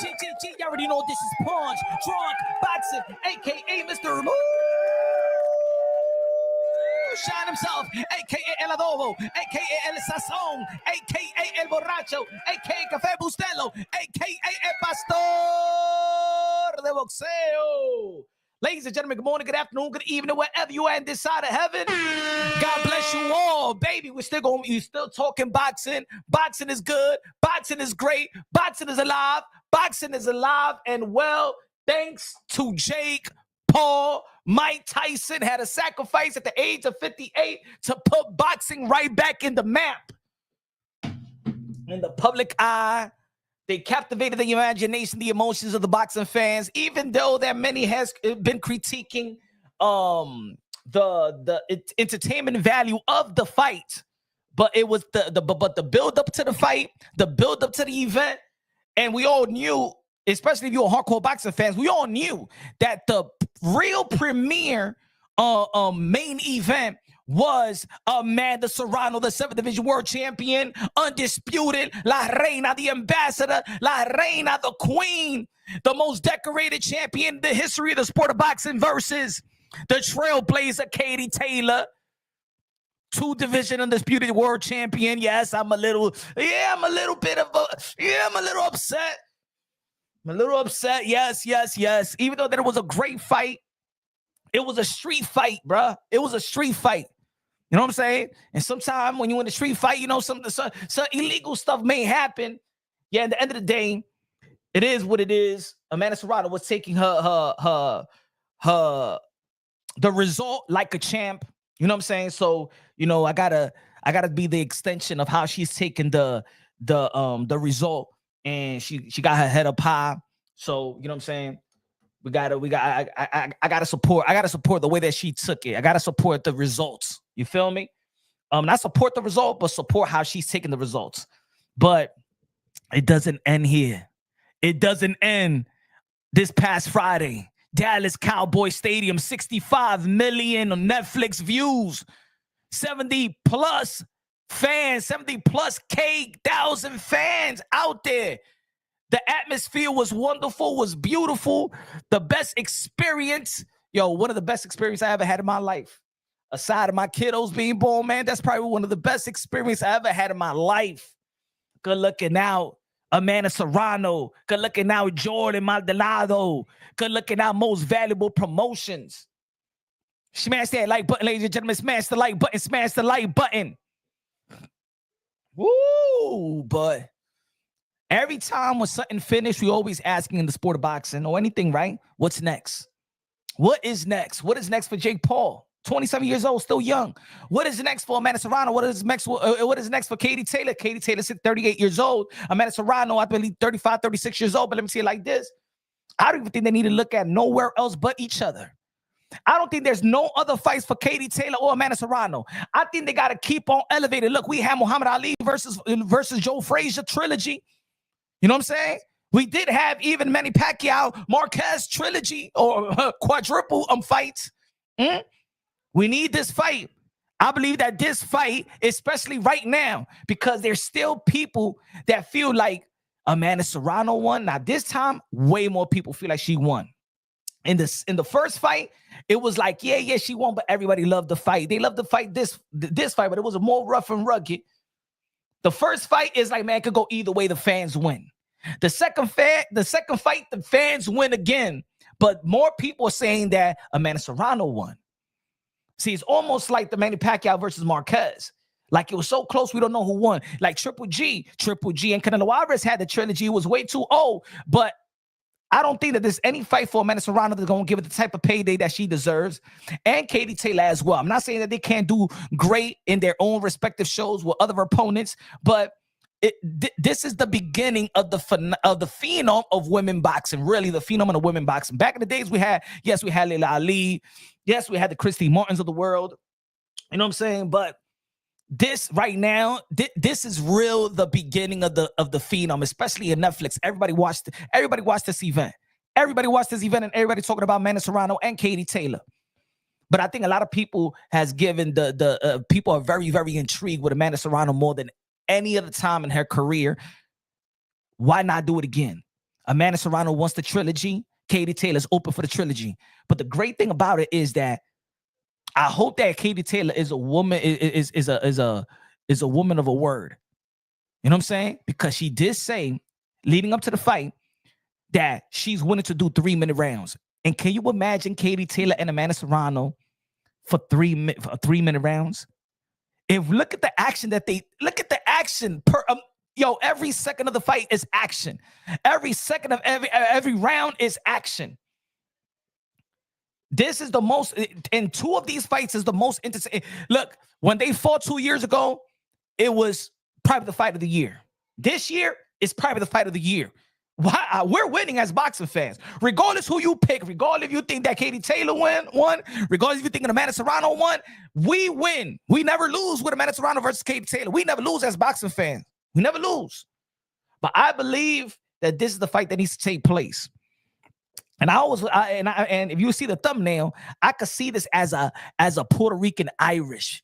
You already know this is Punch, Drunk, Boxing, a.k.a. Mr. Remove. Shine himself, a.k.a. El Adobo, a.k.a. El Sazón, a.k.a. El Borracho, a.k.a. Café Bustelo, a.k.a. El Pastor de Boxeo. Ladies and gentlemen, good morning, good afternoon, good evening, wherever you are in this side of heaven. God bless you all, baby. We're still talking boxing. Boxing is good. Boxing is great. Boxing is alive. Boxing is alive and well, thanks to Jake Paul. Mike Tyson had a sacrifice at the age of 58 to put boxing right back in the map. In the public eye, they captivated the imagination, the emotions of the boxing fans, even though that many has been critiquing the entertainment value of the fight. But it was the build up to the fight, the build up to the event, and we all knew, especially if you're hardcore boxing fans, we all knew that the real premier main event was Amanda Serrano, the 7th Division World Champion, undisputed, La Reina, the ambassador, La Reina, the queen, the most decorated champion in the history of the sport of boxing versus the trailblazer, Katie Taylor, 2-division undisputed world champion. Yes, I'm a little upset. I'm a little upset. Yes. Even though that was a great fight, it was a street fight, bruh. It was a street fight. You know what I'm saying? And sometimes when you're in the street fight, you know, some illegal stuff may happen. Yeah, at the end of the day, it is what it is. Amanda Serrano was taking the result like a champ. You know what I'm saying? So, you know, I gotta be the extension of how she's taking the result. And she got her head up high. So, you know what I'm saying? I gotta support the way that she took it. I gotta support the results. You feel me? Not support the result, but support how she's taking the results. But it doesn't end here. It doesn't end this past Friday. Dallas Cowboy Stadium, 65 million on Netflix views, 70 plus fans, 70 plus K-thousand fans out there. The atmosphere was wonderful, was beautiful. The best experience, one of the best experiences I ever had in my life. Aside of my kiddos being born, man, that's probably one of the best experiences I ever had in my life. Good looking out, Amanda Serrano. Good looking out, Jordan Maldonado. Good looking out, Most Valuable Promotions. Smash that like button, ladies and gentlemen. Smash the like button. Smash the like button. Woo! But every time when something finished, we always asking in the sport of boxing or anything, right? What's next? What is next? What is next for Jake Paul? 27 years old, still young. What is next for Amanda Serrano? What is next for Katie Taylor? Katie Taylor's 38 years old. Amanda Serrano, I believe 35, 36 years old. But let me see it like this. I don't even think they need to look at nowhere else but each other. I don't think there's no other fights for Katie Taylor or Amanda Serrano. I think they got to keep on elevating. Look, we have Muhammad Ali versus Joe Frazier trilogy. You know what I'm saying? We did have even Manny Pacquiao Marquez trilogy or quadruple fights. We need this fight. I believe that this fight, especially right now, because there's still people that feel like Amanda Serrano won. Now, this time, way more people feel like she won. In the first fight, it was like, yeah, she won, but everybody loved the fight. They loved the fight, this fight, but it was a more rough and rugged. The first fight is like, man, it could go either way. The fans win. The second fight, the fans win again. But more people are saying that Amanda Serrano won. See, it's almost like the Manny Pacquiao versus Marquez. Like, it was so close, we don't know who won. Like Triple G and Canelo Alvarez had the trilogy. It was way too old. But I don't think that there's any fight for Amanda Serrano that's going to give it the type of payday that she deserves. And Katie Taylor as well. I'm not saying that they can't do great in their own respective shows with other opponents, but this is the beginning of the phenom of women boxing. Really, the phenom of women boxing. Back in the days, we had Layla Ali. Yes, we had the Christy Martins of the world. You know what I'm saying? But this right now, this is real the beginning of the phenom, especially in Netflix. Everybody watched this event. Everybody watched this event, and everybody talking about Amanda Serrano and Katie Taylor. But I think a lot of people has given people are very, very intrigued with Amanda Serrano more than any other time in her career. Why not do it again? Amanda Serrano wants the trilogy. Katie Taylor's open for the trilogy. But the great thing about it is that I hope that Katie Taylor is a woman, is a woman of a word. You know what I'm saying? Because she did say, leading up to the fight, that she's willing to do 3-minute rounds. And can you imagine Katie Taylor and Amanda Serrano for 3-minute rounds? If look at the action that they look at the action per every second of the fight is action. Every second of every round is action. This is the most, in two of these fights is the most interesting. Look, when they fought 2 years ago, it was probably the fight of the year. This year is probably the fight of the year. Why? We're winning as boxing fans. Regardless who you pick, regardless if you think that Katie Taylor won, regardless if you think Amanda Serrano won, we win. We never lose with Amanda Serrano versus Katie Taylor. We never lose as boxing fans. We never lose. But I believe that this is the fight that needs to take place. And and if you see the thumbnail, I could see this as a Puerto Rican Irish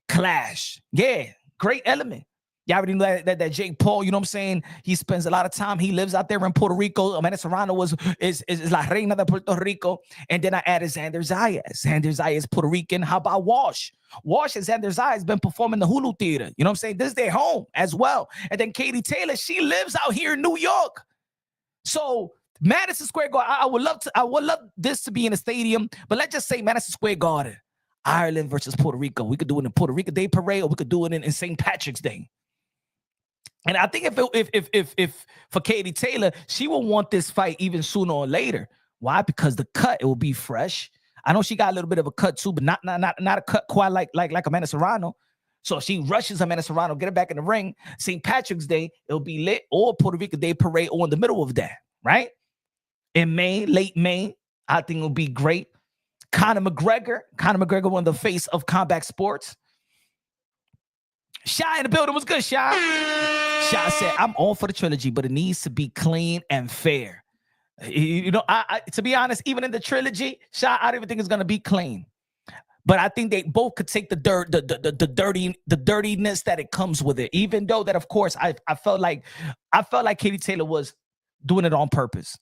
clash. Yeah, great element. You already know that Jake Paul, you know what I'm saying? He spends a lot of time. He lives out there in Puerto Rico. Amanda Serrano is la reina de Puerto Rico. And then I added Xander Zayas. Xander Zayas is Puerto Rican. How about Wash? Wash and Xander Zayas been performing the Hulu Theater. You know what I'm saying? This is their home as well. And then Katie Taylor, she lives out here in New York. So Madison Square Garden, I would love this to be in a stadium, but let's just say Madison Square Garden, Ireland versus Puerto Rico. We could do it in Puerto Rico Day Parade, or we could do it in St. Patrick's Day. And I think if for Katie Taylor, she will want this fight even sooner or later. Why? Because the cut, it will be fresh. I know she got a little bit of a cut too, but not a cut quite like Amanda Serrano. So if she rushes Amanda Serrano, get her back in the ring. St. Patrick's Day, it'll be lit, or Puerto Rico Day Parade, or in the middle of that, right? In May, late May, I think it'll be great. Conor McGregor, one of the face of combat sports. Shy in the building was good, Shy. Shy said, I'm all for the trilogy, but it needs to be clean and fair. You know, I to be honest, even in the trilogy, Shy, I don't even think it's gonna be clean. But I think they both could take the dirtiness that it comes with it. Even though that, of course, I felt like Katie Taylor was doing it on purpose.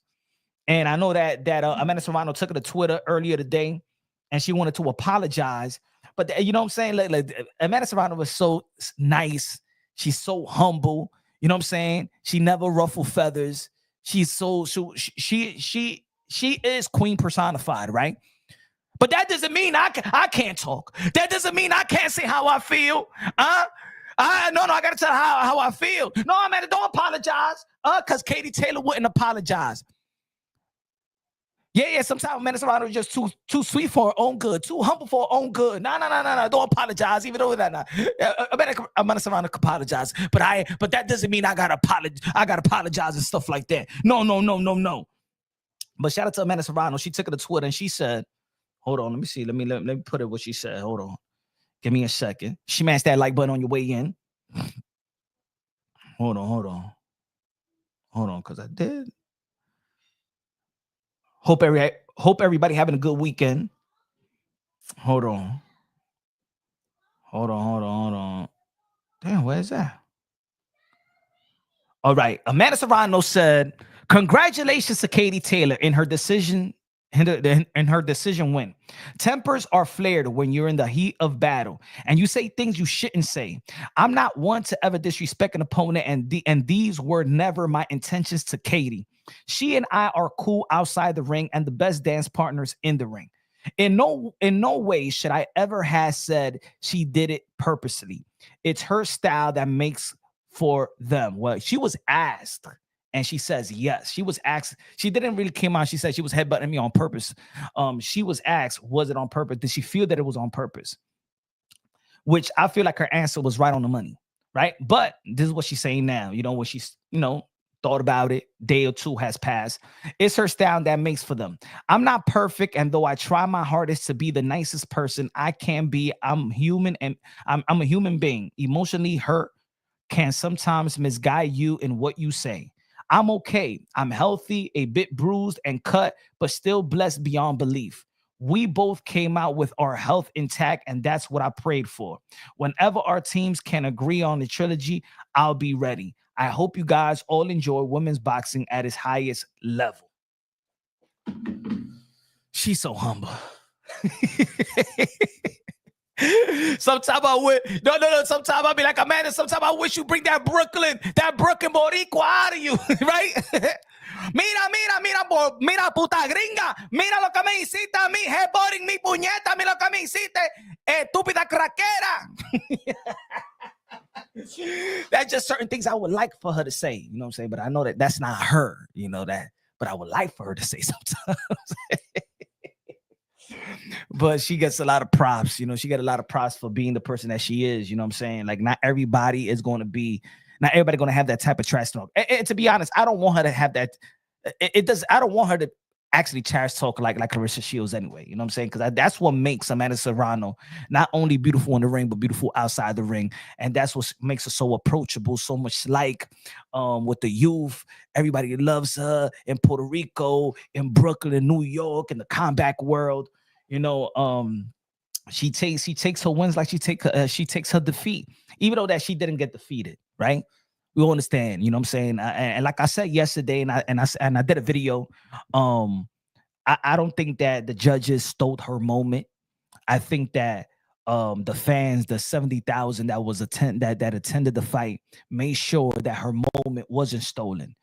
And I know that Amanda Serrano took it to Twitter earlier today, and she wanted to apologize. But you know what I'm saying? Like Amanda Serrano was so nice. She's so humble. You know what I'm saying? She never ruffled feathers. She's she is queen personified, right? But that doesn't mean I can't talk. That doesn't mean I can't say how I feel. No, I gotta tell how I feel. No, Amanda, don't apologize. Because Katie Taylor wouldn't apologize. Yeah, sometimes Amanda Serrano is just too sweet for her own good, too humble for her own good. No, don't apologize, even though that. Amanda Serrano can apologize, but that doesn't mean I gotta apologize and stuff like that. No. But shout out to Amanda Serrano. She took it to Twitter and she said, hold on, let me see. Let me put it what she said. Hold on. Give me a second. Smash that like button on your way in. Hold on, because I did. Hope everybody having a good weekend. Hold on. Damn, where's that? All right. Amanda Serrano said, congratulations to Katie Taylor in her decision. In her decision win. Tempers are flared when you're in the heat of battle and you say things you shouldn't say. I'm not one to ever disrespect an opponent, and these were never my intentions to Katie. She and I are cool outside the ring and the best dance partners in the ring. In no way should I ever have said she did it purposely. It's her style that makes for them. Well, she was asked. And she says yes. She was asked. She didn't really come out. She said she was headbutting me on purpose. She was asked, was it on purpose? Did she feel that it was on purpose? Which I feel like her answer was right on the money, right? But this is what she's saying now. You know, when she's, thought about it, day or two has passed. It's her style that makes for them. I'm not perfect, and though I try my hardest to be the nicest person I can be, I'm human, and I'm a human being. Emotionally hurt can sometimes misguide you in what you say. I'm okay. I'm healthy, a bit bruised and cut, but still blessed beyond belief. We both came out with our health intact, and that's what I prayed for. Whenever our teams can agree on the trilogy, I'll be ready. I hope you guys all enjoy women's boxing at its highest level. She's so humble. Sometimes I wish, no. Sometimes I'll be like, Amanda, sometimes I wish you bring that Brooklyn Boricua out of you, right? Mira, puta gringa. Mira lo que me hiciste a mí, headbutting mi puñeta. Mira lo que me hiciste, estúpida craquera. That's just certain things I would like for her to say, you know what I'm saying? But I know that that's not her, you know that. But I would like for her to say sometimes. But she gets a lot of props, you know. She got a lot of props for being the person that she is, you know what I'm saying? Like, not everybody going to have that type of trash talk. And to be honest, I don't want her to have that. I don't want her to actually trash talk like Clarissa Shields anyway, you know what I'm saying? Because that's what makes Amanda Serrano not only beautiful in the ring, but beautiful outside the ring. And that's what makes her so approachable, so much like with the youth. Everybody loves her in Puerto Rico, in Brooklyn, New York, in the combat world. You know, she takes her wins like she takes her defeat, even though that she didn't get defeated, right? We all understand, you know what I'm saying? And like I said yesterday, and I did a video. I don't think that the judges stole her moment. I think that the fans, the 70,000 that attended the fight, made sure that her moment wasn't stolen.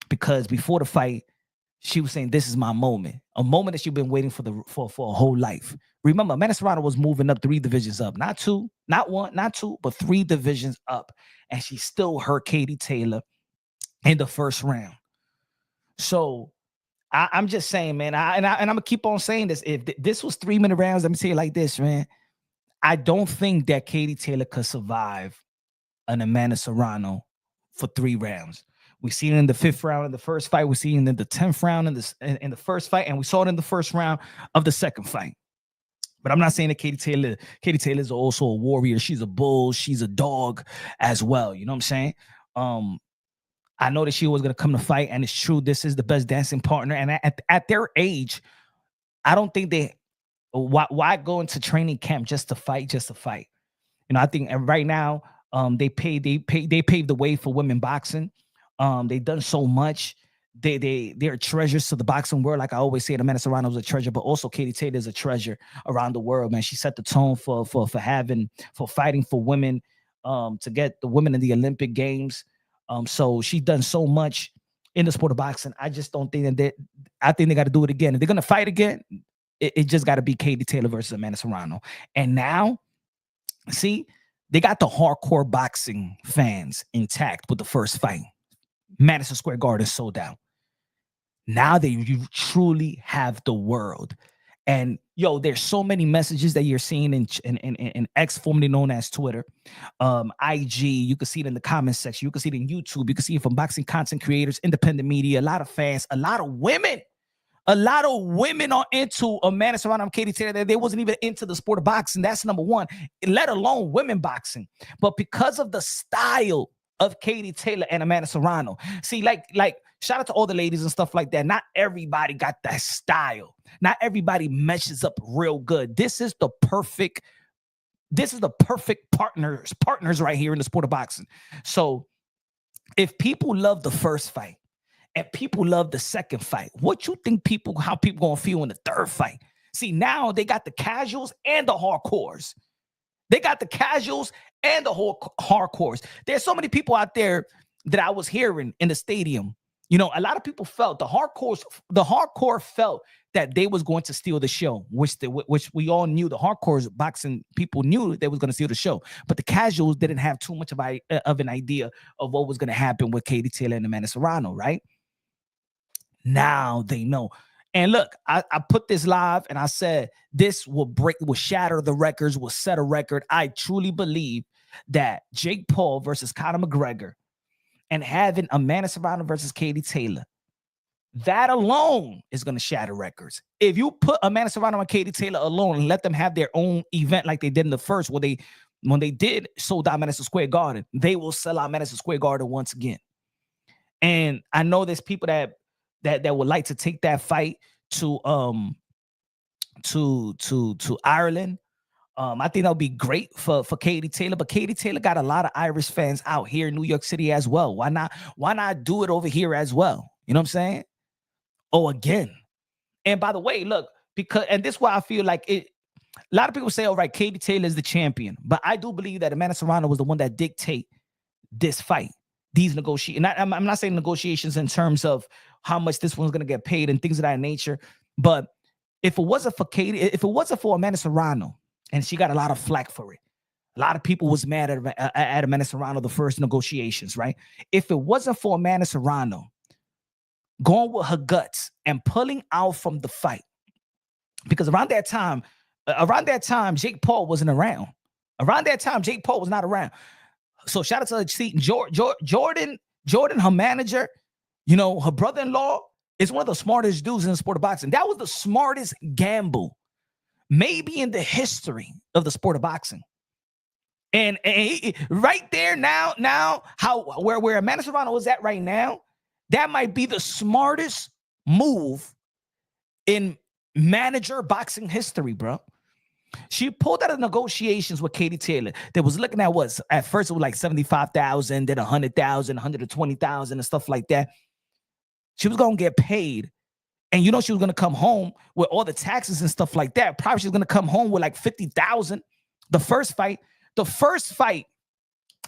Because before the fight, she was saying, this is my moment, a moment that she's been waiting for a whole life. Remember, Amanda Serrano was moving up 3 divisions up, not 2, not 1, not 2, but 3 divisions up. And she still hurt Katie Taylor in the first round. So I'm just saying, man, and I'm going to keep on saying this. If this was 3-minute rounds, let me say it like this, man. I don't think that Katie Taylor could survive an Amanda Serrano for 3 rounds. We seen it in the 5th round in the first fight. We seen it in the 10th round in the first fight, and we saw it in the first round of the second fight. But I'm not saying that Katie Taylor is also a warrior. She's a bull. She's a dog as well. You know what I'm saying? I know that she was going to come to fight, and it's true. This is the best dancing partner. And at their age, I don't think why go into training camp just to fight? You know, I think right now, they paved the way for women boxing. They've done so much. They're treasures to the boxing world. Like I always say, Amanda Serrano is a treasure, but also Katie Taylor is a treasure around the world, man. She set the tone for fighting for women, to get the women in the Olympic Games. So she's done so much in the sport of boxing. I just don't think I think they got to do it again. If they're gonna fight again, it just got to be Katie Taylor versus Amanda Serrano. And now, see, they got the hardcore boxing fans intact with the first fight. Madison Square Garden sold out. Now you truly have the world. And yo, there's so many messages that you're seeing in X, formerly known as Twitter, IG. You can see it in the comment section. You can see it in YouTube. You can see it from boxing content creators, independent media, a lot of fans, a lot of women. A lot of women are into Amanda Serrano and Katie Taylor. They wasn't even into the sport of boxing. That's number one, let alone women boxing. But because of the style of Katie Taylor and Amanda Serrano, see, like shout out to all the ladies and stuff like that. Not everybody got that style. Not everybody meshes up real good. This is the perfect partners right here in the sport of boxing. So if people love the first fight and people love the second fight, what you think how people gonna feel in the third fight? See, now they got the casuals and the hardcores. They got the casuals and the whole hardcores. There's so many people out there that I was hearing in the stadium. You know, a lot of people felt the hardcore felt that they was going to steal the show, which we all knew. The hardcore boxing people knew they was going to steal the show, but the casuals didn't have too much of an idea of what was going to happen with Katie Taylor and Amanda Serrano, right? Now they know. And look, I put this live and I said this will shatter the records, will set a record. I truly believe that Jake Paul versus Conor McGregor and having Amanda Serrano versus Katie Taylor, that alone is going to shatter records. If you put Amanda Serrano and Katie Taylor alone and let them have their own event like they did in the first, when they did sold out Madison Square Garden, they will sell out Madison Square Garden once again. And I know there's people that would like to take that fight to Ireland. I think that would be great for Katie Taylor, but Katie Taylor got a lot of Irish fans out here in New York City as well. Why not do it over here as well? You know what I'm saying? Oh, again. And by the way, look, and this is why I feel like it. A lot of people say, all right, Katie Taylor is the champion, but I do believe that Amanda Serrano was the one that dictate this fight, these negotiations. I'm not saying negotiations in terms of how much this one's going to get paid and things of that nature, but if it wasn't for Katie, if it wasn't for Amanda Serrano, and she got a lot of flack for it, a lot of people was mad at Amanda Serrano the first negotiations, right? If it wasn't for Amanda Serrano going with her guts and pulling out from the fight, because around that time, Jake Paul wasn't around. Around that time, Jake Paul was not around. So shout out to Jordan, her manager, her brother-in-law is one of the smartest dudes in the sport of boxing. That was the smartest gamble, maybe in the history of the sport of boxing. And right there now, where Amanda Serrano is at right now, that might be the smartest move in manager boxing history, bro. She pulled out of negotiations with Katie Taylor that was looking at what at first it was like 75,000, then 100,000, 120,000 and stuff like that. She was going to get paid. And she was going to come home with all the taxes and stuff like that. Probably she's going to come home with like 50,000. The first fight,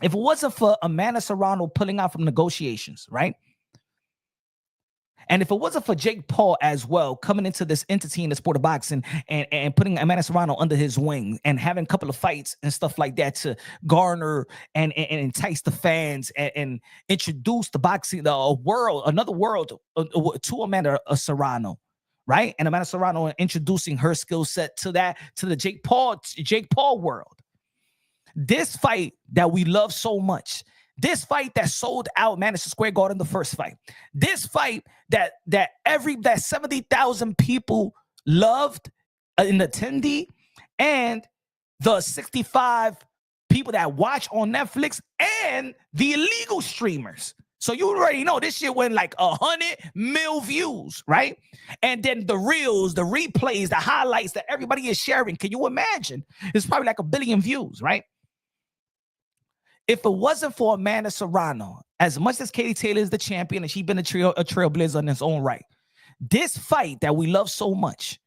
if it wasn't for Amanda Serrano pulling out from negotiations, right? And if it wasn't for Jake Paul as well, coming into this entity in the sport of boxing and putting Amanda Serrano under his wing and having a couple of fights and stuff like that to garner and entice the fans and introduce the boxing, another world to Amanda Serrano, right? And Amanda Serrano introducing her skill set to the Jake Paul world. This fight that we love so much, this fight that sold out Madison Square Garden the first fight, this fight that 70,000 people loved in attendee, and the 65 people that watch on Netflix and the illegal streamers. So you already know this shit went like 100 million views, right? And then the reels, the replays, the highlights that everybody is sharing. Can you imagine? It's probably like 1 billion views, right? If it wasn't for Amanda Serrano, as much as Katie Taylor is the champion and she's been a trailblazer in its own right, this fight that we love so much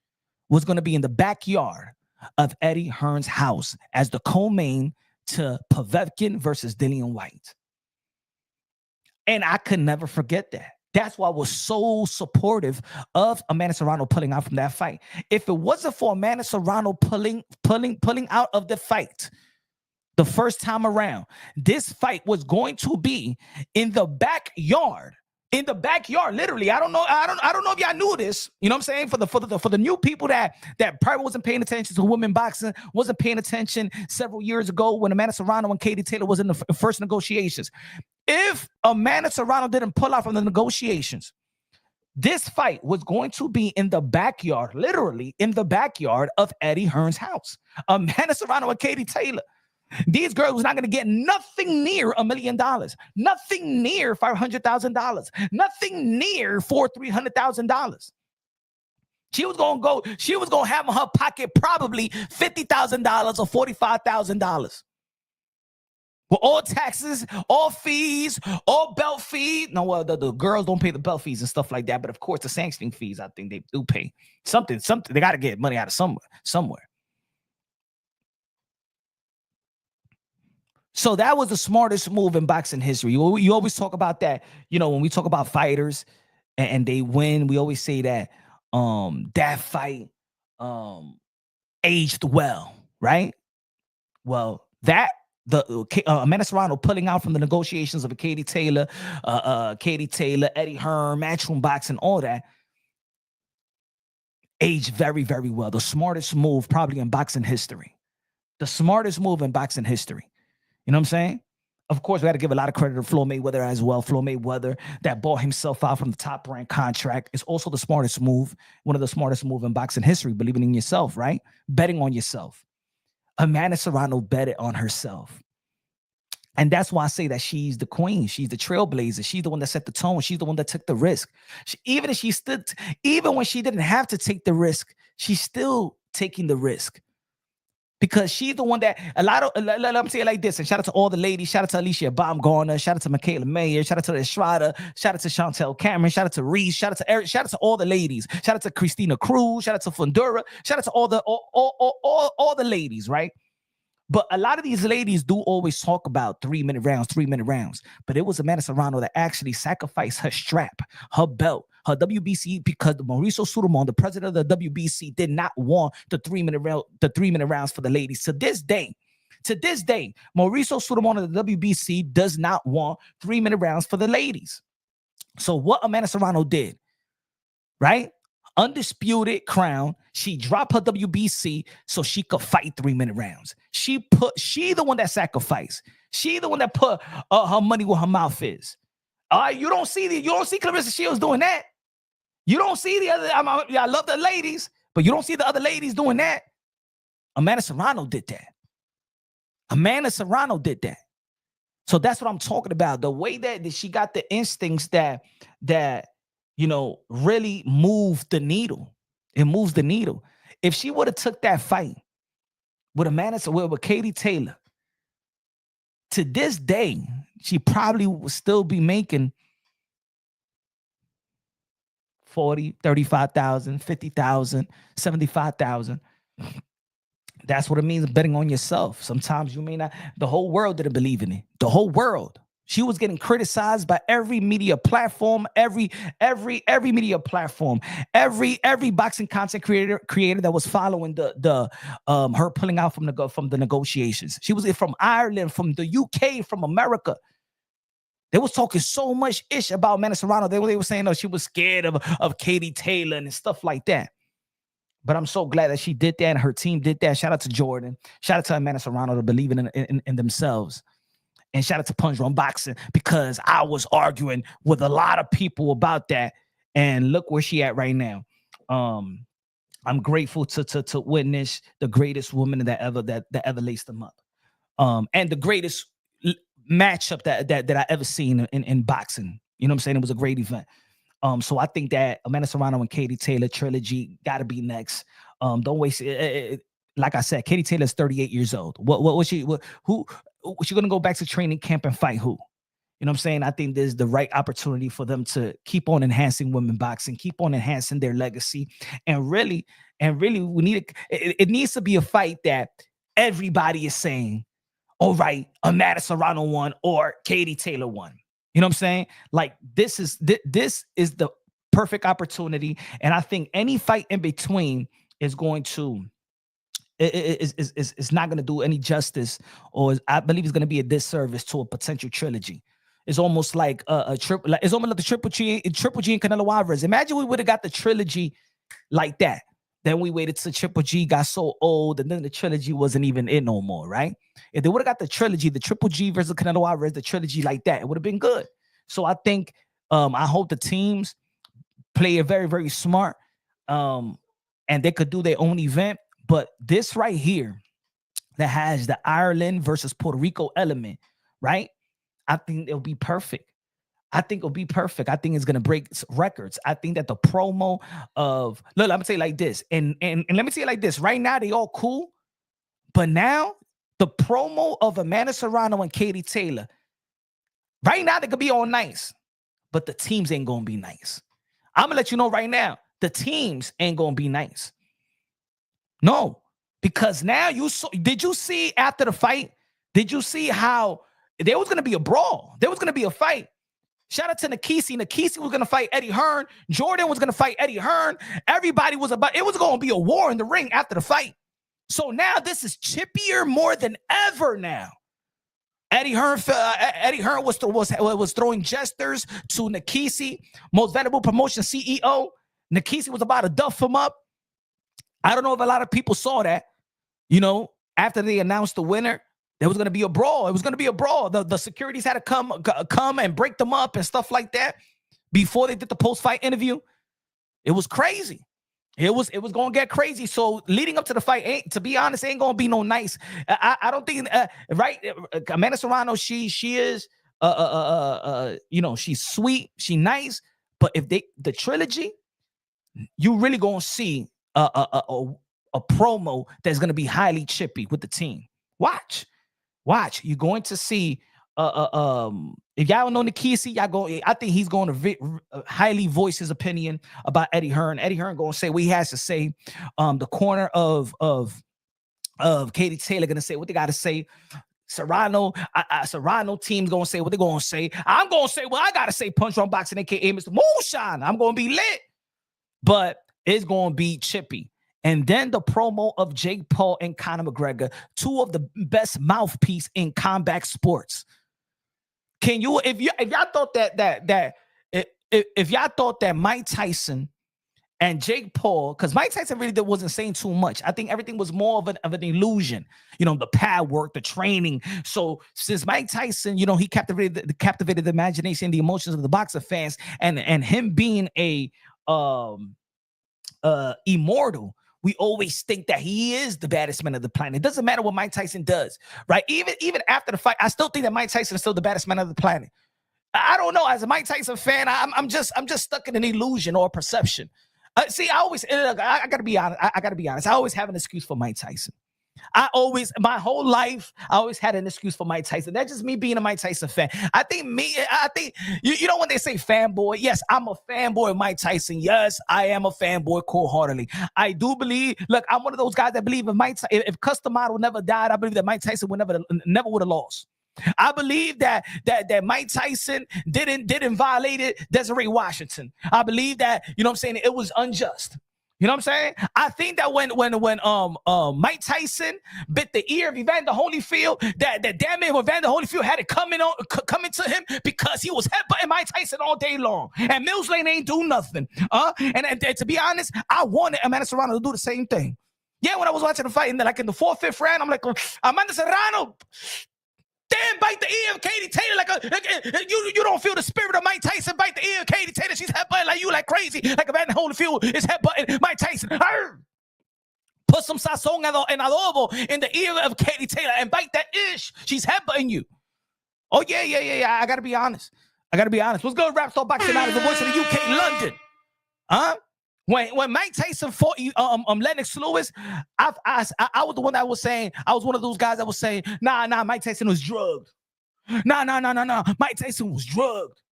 was going to be in the backyard of Eddie Hearn's house as the co-main to Povetkin versus Dillian Whyte. And I could never forget that. That's why I was so supportive of Amanda Serrano pulling out from that fight. If it wasn't for Amanda Serrano pulling out of the fight the first time around, this fight was going to be in the backyard. In the backyard, literally. I don't know if y'all knew this. You know what I'm saying? For the new people that probably wasn't paying attention to women boxing, wasn't paying attention several years ago when Amanda Serrano and Katie Taylor was in the first negotiations. If Amanda Serrano didn't pull out from the negotiations, this fight was going to be in the backyard, literally in the backyard of Eddie Hearn's house. Amanda Serrano and Katie Taylor. These girls was not going to get nothing near $1 million, nothing near $500,000, nothing near $300,000. She was going to have in her pocket probably $50,000 or $45,000. With all taxes, all fees, all belt fees. No, well, the girls don't pay the belt fees and stuff like that. But of course, the sanctioning fees, I think they do pay something. They got to get money out of somewhere. So that was the smartest move in boxing history. You always talk about that, when we talk about fighters and they win, we always say that that fight aged well, right? Well, Amanda Serrano pulling out from the negotiations of Katie Taylor, Eddie Hearn, Matchroom Boxing, all that aged very, very well. The smartest move probably in boxing history. The smartest move in boxing history. You know what I'm saying? Of course, we got to give a lot of credit to Floyd Mayweather as well. Floyd Mayweather that bought himself out from the top rank contract is also the smartest move, one of the smartest moves in boxing history, believing in yourself, right? Betting on yourself. Amanda Serrano betted on herself. And that's why I say that she's the queen. She's the trailblazer. She's the one that set the tone. She's the one that took the risk. Even when she didn't have to take the risk, she's still taking the risk. because she's the one that a lot of, let me say it like this, and shout out to all the ladies, shout out to Alicia Baumgartner, shout out to Michaela Mayer, shout out to Estrada, shout out to Chantel Cameron, shout out to Reese, shout out to Eric, shout out to all the ladies, shout out to Christina Cruz, shout out to Fundura, shout out to all the ladies, right? But a lot of these ladies do always talk about 3-minute rounds. But it was Amanda Serrano that actually sacrificed her strap, her belt, her WBC, because Mauricio Sudamon, the president of the WBC, did not want the 3-minute rounds for the ladies. To this day, Mauricio Sudamon of the WBC does not want 3-minute rounds for the ladies. So what Amanda Serrano did, right? Undisputed crown. She dropped her WBC so she could fight 3-minute rounds. She the one that sacrificed. She the one that put her money where her mouth is. You don't see Clarissa Shields doing that. You don't see the other. I love the ladies, but you don't see the other ladies doing that. Amanda Serrano did that. So that's what I'm talking about. The way that she got the instincts that really moved the needle. It moves the needle. If she would have took that fight with Katie Taylor, to this day, she probably would still be making 40, 35,000, 50,000, 75,000. That's what it means, betting on yourself. Sometimes you may not. The whole world didn't believe in it. The whole world. She was getting criticized by every media platform, every media platform, every boxing content creator that was following her pulling out from the negotiations. She was from Ireland, from the UK, from America. They was talking so much ish about Amanda Serrano. They were saying, she was scared of Katie Taylor and stuff like that. But I'm so glad that she did that and her team did that. Shout out to Jordan. Shout out to Amanda Serrano to believing in themselves. And shout out to Punch Drunk Boxing, because I was arguing with a lot of people about that. And look where she at right now. I'm grateful to witness the greatest woman that ever laced them up. And the greatest matchup that I ever seen in boxing. You know what I'm saying? It was a great event. So I think that Amanda Serrano and Katie Taylor trilogy got to be next. Don't waste it. Like I said, Katie Taylor is 38 years old. Who she gonna go back to training camp and fight who? You know what I'm saying? I think there's the right opportunity for them to keep on enhancing women boxing, keep on enhancing their legacy, and really, we need it needs to be a fight that everybody is saying, all right, Amanda Serrano won or Katie Taylor won. You know what I'm saying? Like this is the perfect opportunity, and I think any fight in between is going to. It's not going to do any justice, or I believe it's going to be a disservice to a potential trilogy. It's almost like a triple. It's almost like the Triple G and Canelo Alvarez. Imagine we would have got the trilogy like that. Then we waited till Triple G got so old, and then the trilogy wasn't even in no more, right? If they would have got the trilogy, the Triple G versus Canelo Alvarez, the trilogy like that, it would have been good. So I think, I hope the teams play it very, very smart, and they could do their own event. But this right here that has the Ireland versus Puerto Rico element, right? I think it'll be perfect. I think it's going to break records. I think that the promo of, look, I'm going to say it like this. And let me say it like this. Right now, they all cool. But now, the promo of Amanda Serrano and Katie Taylor, right now, they could be all nice. But the teams ain't going to be nice. I'm going to let you know right now, the teams ain't going to be nice. No, because now did you see after the fight? Did you see how there was going to be a brawl? There was going to be a fight. Shout out to Nakisi. Nakisi was going to fight Eddie Hearn. Jordan was going to fight Eddie Hearn. Everybody was it was going to be a war in the ring after the fight. So now this is chippier more than ever now. Eddie Hearn was throwing gestures to Nakisi, most valuable promotion CEO. Nakisi was about to duff him up. I don't know if a lot of people saw that, after they announced the winner, there was going to be a brawl. It was going to be a brawl. The securities had to come and break them up and stuff like that before they did the post-fight interview. It was crazy. It was going to get crazy. So leading up to the fight, to be honest, ain't going to be no nice. I don't think, right? Amanda Serrano, she is, she's sweet, she's nice. But if the trilogy, you really going to see a a promo that's going to be highly chippy with the team. Watch. You're going to see. If y'all don't know Nikisi, y'all go. I think he's going to highly voice his opinion about Eddie Hearn. Eddie Hearn going to say what he has to say. The corner of Katie Taylor going to say what they got to say. Serrano team's gonna say what they're gonna say. I'm gonna say what I gotta say. Punch Drunk Boxing, aka Mr. Moonshine. I'm gonna be lit, but it's gonna be chippy. And then the promo of Jake Paul and Conor McGregor, two of the best mouthpiece in combat sports. Can you, if y'all thought if y'all thought that Mike Tyson and Jake Paul, because Mike Tyson really wasn't saying too much. I think everything was more of an illusion. The pad work, the training. So since Mike Tyson, he captivated the imagination, the emotions of the boxer fans, and him being a immortal, we always think that he is the baddest man of the planet. It doesn't matter what Mike Tyson does, right? Even after the fight, I still think that Mike Tyson is still the baddest man of the planet. I don't know. As a Mike Tyson fan, I'm just stuck in an illusion or perception. See, I gotta be honest. I gotta be honest. I always have an excuse for Mike Tyson. My whole life, I always had an excuse for Mike Tyson. That's just me being a Mike Tyson fan. I think you know when they say fanboy, yes, I'm a fanboy of Mike Tyson. Yes, I am a fanboy cold-heartedly. I do believe, look, I'm one of those guys that believe if Custom Model never died, I believe that Mike Tyson would never would have lost. I believe that Mike Tyson didn't violate it, Desiree Washington. I believe that, it was unjust. You know what I'm saying? I think that when Mike Tyson bit the ear of Evander Holyfield, that damn it, Evander Holyfield had it coming to him because he was headbutting Mike Tyson all day long, and Mills Lane ain't do nothing. And to be honest, I wanted Amanda Serrano to do the same thing. Yeah, when I was watching the fight, and then like in the 4th, 5th round, I'm like, Amanda Serrano. Damn, bite the ear of Katie Taylor like you don't feel the spirit of Mike Tyson. Bite the ear of Katie Taylor. She's headbutting like you like crazy. Like Evander Holyfield is headbutting Mike Tyson. Put some sazon and adobo in the ear of Katie Taylor and bite that ish. She's headbutting you. Oh, yeah. I got to be honest. What's good, Rap Star Boxing Out of the voice of the UK, London? When Mike Tyson fought Lennox Lewis, I was the one that was saying, I was one of those guys that was saying, nah, Mike Tyson was drugged. Nah, Mike Tyson was drugged.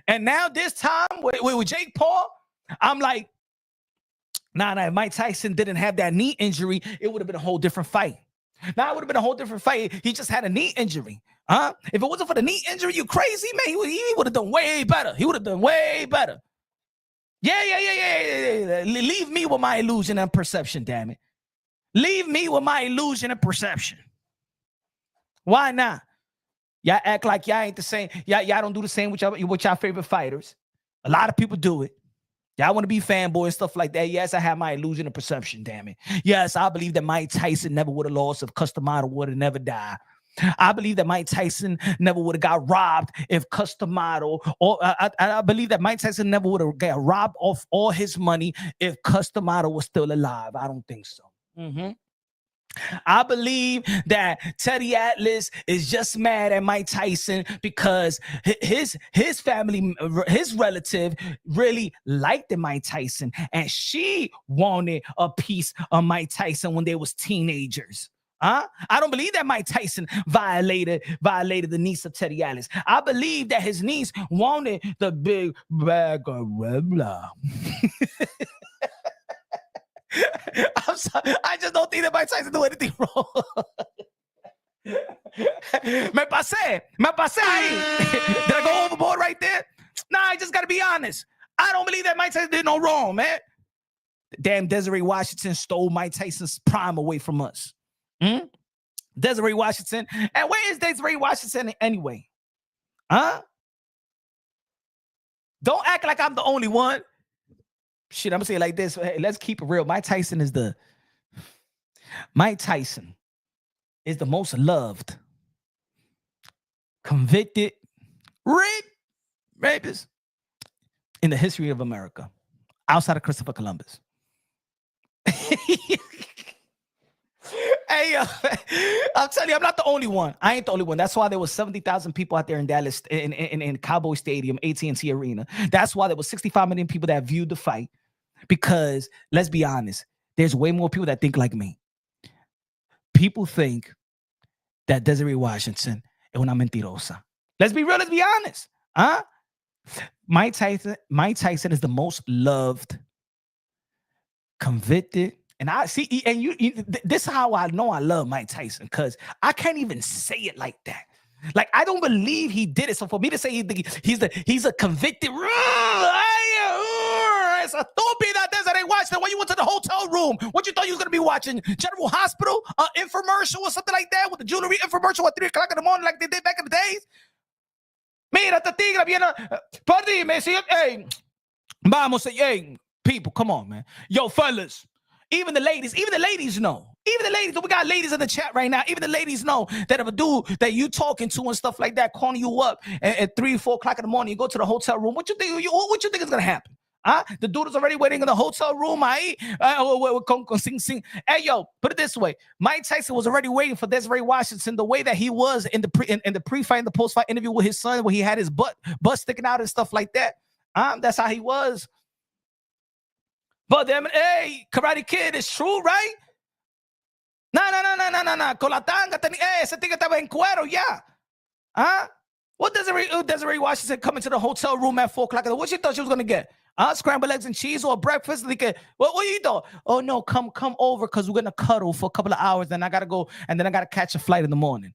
And now this time with Jake Paul, I'm like, nah, if Mike Tyson didn't have that knee injury, it would have been a whole different fight. Now it would have been a whole different fight. He just had a knee injury. If it wasn't for the knee injury, you crazy, man. He would have done way better. Yeah. Leave me with my illusion and perception, damn it. Leave me with my illusion and perception. Why not? Y'all act like y'all ain't the same. Y'all don't do the same with y'all favorite fighters. A lot of people do it. Y'all want to be fanboy and stuff like that. Yes, I have my illusion and perception, damn it. Yes, I believe that Mike Tyson never would have lost if Custom Model would have never died. I believe that Mike Tyson never would have got robbed if Custom Model, or I believe that Mike Tyson never would have got robbed off all his money if Custom Model was still alive. I don't think so. I believe that Teddy Atlas is just mad at Mike Tyson because his family, his relative really liked Mike Tyson, and she wanted a piece of Mike Tyson when they was teenagers. I don't believe that Mike Tyson violated the niece of Teddy Atlas. I believe that his niece wanted the big bag of Rebla. I'm sorry. I just don't think that Mike Tyson do anything wrong. Me pasé ahí. Did I go overboard right there? Nah, I just got to be honest. I don't believe that Mike Tyson did no wrong, man. Damn, Desiree Washington stole Mike Tyson's prime away from us. Desiree Washington. And where is Desiree Washington anyway? Don't act like I'm the only one. Shit, I'm gonna say it like this. Hey, let's keep it real. Mike Tyson is the most loved, convicted rapist in the history of America, outside of Christopher Columbus. Hey, I'm telling you, I'm not the only one. I ain't the only one. That's why there was 70,000 people out there in Dallas in Cowboy Stadium, AT&T Arena. That's why there was 65 million people that viewed the fight. Because let's be honest, There's way more people that think like me. People think that Desiree Washington es una mentirosa. Let's be real. Let's be honest. Huh? Mike Tyson is the most loved, convicted, and I see. And this is how I know I love Mike Tyson, because I can't even say it like that. Like, I don't believe he did it. So for me to say he's a convicted, it's a estúpida Desiree Washington. When you went to the hotel room, what you thought you was gonna be watching? General Hospital infomercial or something like that, with the jewelry infomercial at 3 o'clock in the morning, like they did back in the days. Mira, esta tigra viene. Perdime, si, hey, vamos, hey, people, come on, man. Yo, fellas, even the ladies know. Even the ladies, we got ladies in the chat right now. Even the ladies know that if a dude that you talking to and stuff like that, calling you up at 3, 4 o'clock in the morning, you go to the hotel room. What you think is gonna happen? The dude is already waiting in the hotel room. Hey, yo, put it this way: Mike Tyson was already waiting for Desiree Washington the way that he was in the pre-fight and the post-fight interview with his son, where he had his butt sticking out and stuff like that. That's how he was. But then, hey, Karate Kid, is true, right? No. Con la tanga, ese tigre estaba en cuero, yeah. What Desiree Washington coming to the hotel room at 4 o'clock? What she thought she was gonna get? Scrambled eggs and cheese or breakfast? Like, what you thought? Oh no, come over, because we're gonna cuddle for a couple of hours. Then I gotta go, and then I gotta catch a flight in the morning.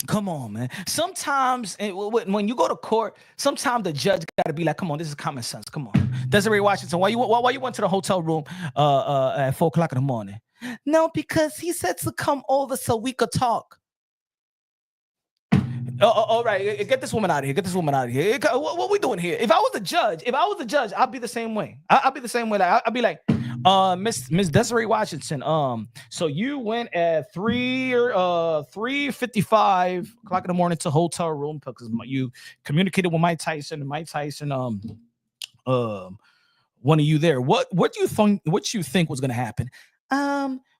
Come on, man. Sometimes when you go to court, sometimes the judge got to be like, "Come on, this is common sense. Come on, Desiree Washington, why you went to the hotel room at 4 o'clock in the morning?" No, because he said to come over so we could talk. All right, get this woman out of here. What we doing here? If I was the judge, I'd be the same way. I'd be the same way. I'd be like, Miss Desiree Washington. So you went at 3:55 o'clock in the morning to hotel room because you communicated with Mike Tyson, and Mike Tyson wanted you there. What do you think? What you think was going to happen?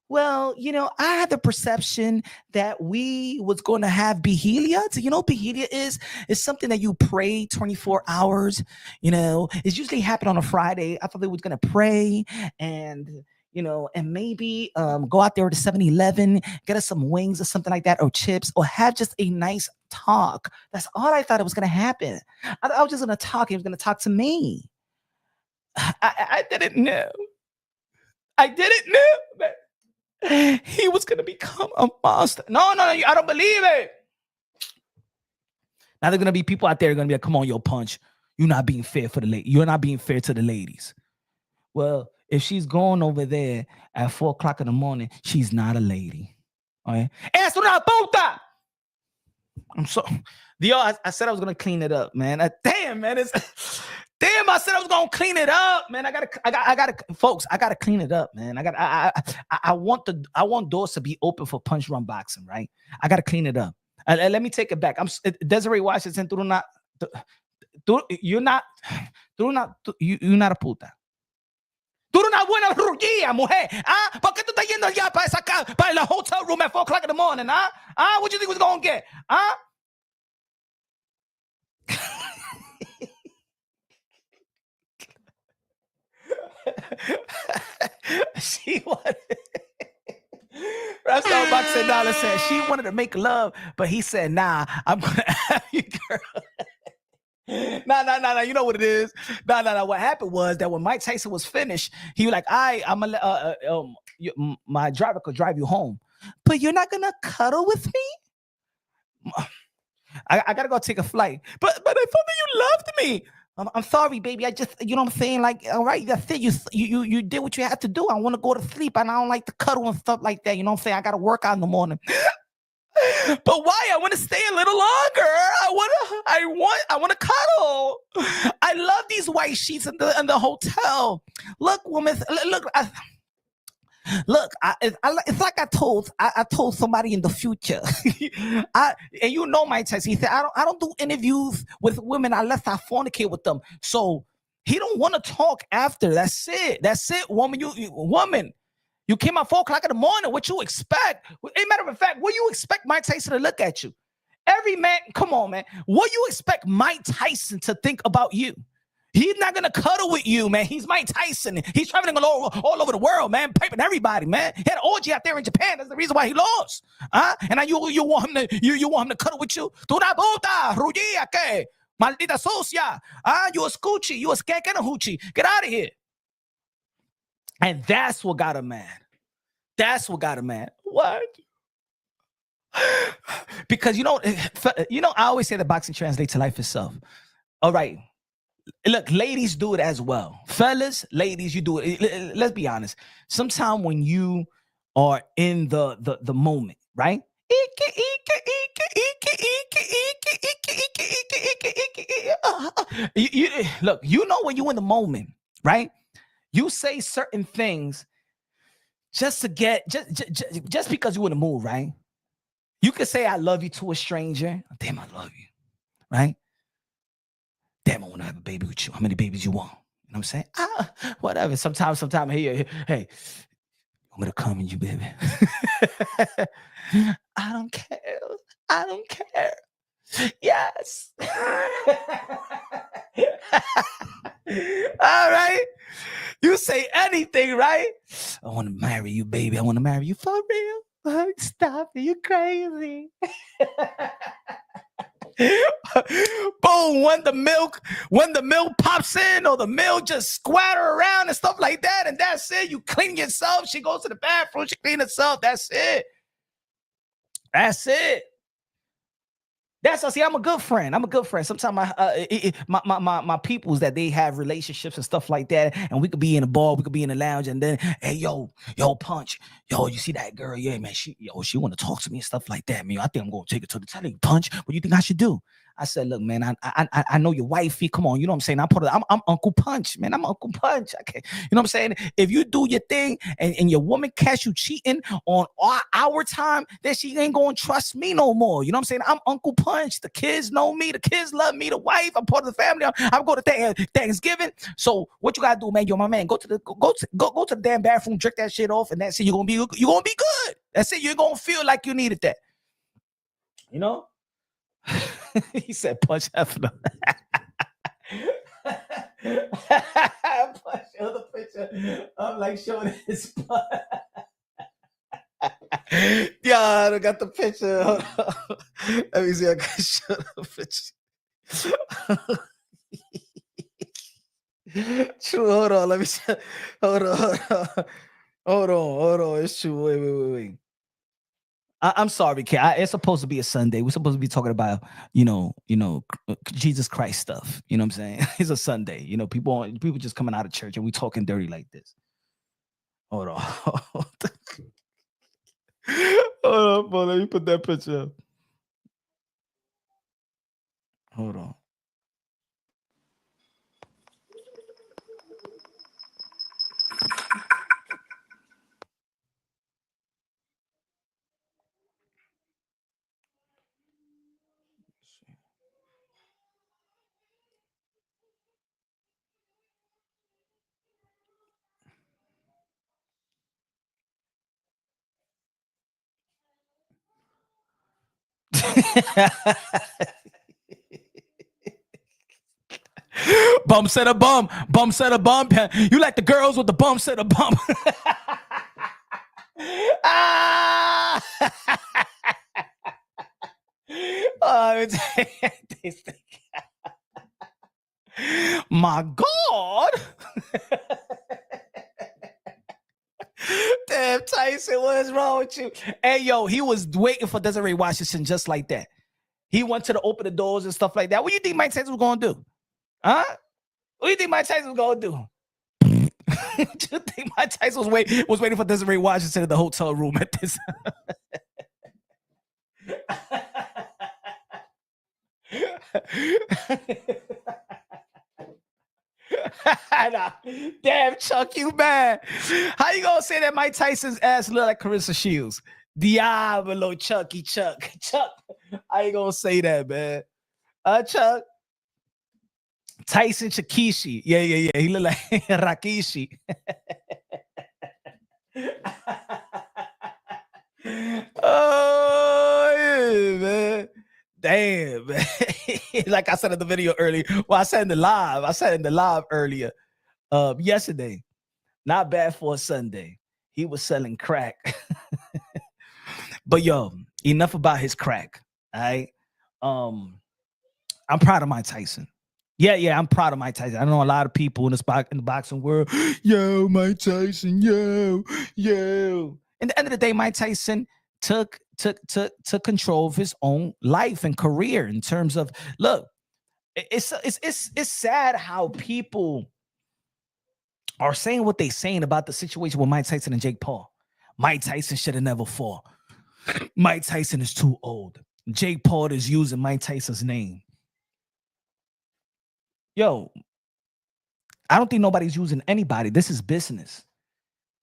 Well, I had the perception that we was going to have Behelia. So, Behelia is something that you pray 24 hours. It's usually happen on a Friday. I thought they was going to pray and maybe go out there to 7-Eleven, get us some wings or something like that, or chips, or have just a nice talk. That's all I thought it was going to happen. I was just going to talk. He was going to talk to me. I didn't know. That he was going to become a monster. No, I don't believe it. Now there's going to be people out there going to be like, come on, yo, Punch. You're not being fair for the ladies. You're not being fair to the ladies. Well, if she's going over there at 4 o'clock in the morning, she's not a lady. All right? Es una puta. I'm so... I said I was going to clean it up, man. Damn, man. Damn, I said I was gonna clean it up, man. I gotta, folks. I gotta clean it up, man. I want doors to be open for Punch Run Boxing, right? I gotta clean it up. Let me take it back. Desiree Washington. You're not a puta. Tú eres una buena rugía, mujer. ¿Por qué tú estás yendo allá para el hotel room at 4 o'clock in the morning? What you think was gonna get? She wanted. That's how Boxing Dollar said. She wanted to make love, but he said, "Nah, I'm gonna have you, girl." Nah. You know what it is? Nah. What happened was that when Mike Tyson was finished, he was like, I'm gonna my driver could drive you home, but you're not gonna cuddle with me. I gotta go take a flight, but I thought that you loved me. I'm sorry, baby. I just, what I'm saying? Like, all right, that's it. You did what you had to do. I want to go to sleep, and I don't like to cuddle and stuff like that. You know what I'm saying? I got to work out in the morning. But why? I want to stay a little longer. I want to cuddle. I love these white sheets in the hotel. Look, woman. Look, it's like I told somebody in the future. And Mike Tyson, he said, I don't do interviews with women unless I fornicate with them. So he don't want to talk after. That's it, woman. Woman, you came out 4 o'clock in the morning. What you expect? As a matter of fact, what you expect Mike Tyson to look at you? Every man, come on, man. What you expect Mike Tyson to think about you? He's not gonna cuddle with you, man. He's Mike Tyson. He's traveling all over the world, man, paping everybody, man. He had an orgy out there in Japan. That's the reason why he lost. And now you want him to you want him to cuddle with you? Tu na puta, rugía que maldita sucia. You a scoochie, you a skank and a hoochie. Get out of here. And that's what got him mad. That's what got him mad. What? Because you know, I always say that boxing translates to life itself. All right. Look, ladies do it as well. Fellas, ladies, you do it. Let's be honest. Sometimes when you are in the moment, right? Look, you know when you're in the moment, right? You say certain things just to get just because you're in the mood, right? You could say I love you to a stranger. Damn, I love you, right? Damn, I want to have a baby with you. How many babies you want? You know what I'm saying? Whatever. Sometimes, hey, I'm gonna come in you, baby. I don't care. I don't care. Yes. All right. You say anything, right? I want to marry you, baby. I want to marry you for real. Stop it. You crazy. Boom, when the milk pops in or the milk just squatter around and stuff like that, and that's it. You clean yourself. She goes to the bathroom. She clean herself. That's it. That's it. That's all. See, I'm a good friend. Sometimes my peoples that they have relationships and stuff like that, and we could be in a bar, we could be in a lounge, and then hey, yo, Punch, yo, you see that girl? Yeah, man, she want to talk to me and stuff like that, man. I think I'm gonna take it to the telly. Punch, what do you think I should do? I said, look, man, I know your wifey. Come on, you know what I'm saying? I'm Uncle Punch, man. I'm Uncle Punch. Okay, you know what I'm saying? If you do your thing and your woman catch you cheating on our time, then she ain't gonna trust me no more. You know what I'm saying? I'm Uncle Punch. The kids know me. The kids love me. The wife, I'm part of the family. I'm going to Thanksgiving. So what you gotta do, man? You're my man. Go to the damn bathroom, jerk that shit off, and that's it. You're gonna be good. That's it. You're gonna feel like you needed that. You know? He said, "Punch Hefner." Punch, show the picture. I'm like showing his butt. Yeah, I don't got the picture. Let me see. I can show the picture. True. Hold on. Let me see. Hold on. It's true. Wait. I'm sorry, kid. It's supposed to be a Sunday. We're supposed to be talking about, Jesus Christ stuff. You know what I'm saying? It's a Sunday. You know, people just coming out of church and we talking dirty like this. Hold on. Hold on, boy. Let me put that picture up. Hold on. Bump set a bump. Bump set a bump. You like the girls with the bump set a bump. My God. Damn, Tyson, what is wrong with you? Hey, yo, he was waiting for Desiree Washington just like that. He went to open the doors and stuff like that. What do you think Mike Tyson was going to do? Huh? What do you think Mike Tyson was going to do? Do you think Mike Tyson was waiting for Desiree Washington in the hotel room at this? Damn, Chuck, you mad. How you gonna say that Mike Tyson's ass look like Carissa Shields? Diablo, Chuck. How you gonna say that, man? Chuck. Tyson Chakishi. Yeah. He look like Rakishi. Oh, yeah, man. Damn, man. like I said in the video earlier. Well, I said in the live earlier, yesterday. Not bad for a Sunday. He was selling crack. But yo, enough about his crack. All right. I'm proud of Mike Tyson. Yeah, I'm proud of Mike Tyson. I know a lot of people in the boxing world. Yo, Mike Tyson, yo. In the end of the day, Mike Tyson took control of his own life and career in terms of, look, it's sad how people are saying what they're saying about the situation with Mike Tyson and Jake Paul. Mike Tyson should have never fought. Mike Tyson is too old. Jake Paul is using Mike Tyson's name. Yo, I don't think nobody's using anybody. This is business.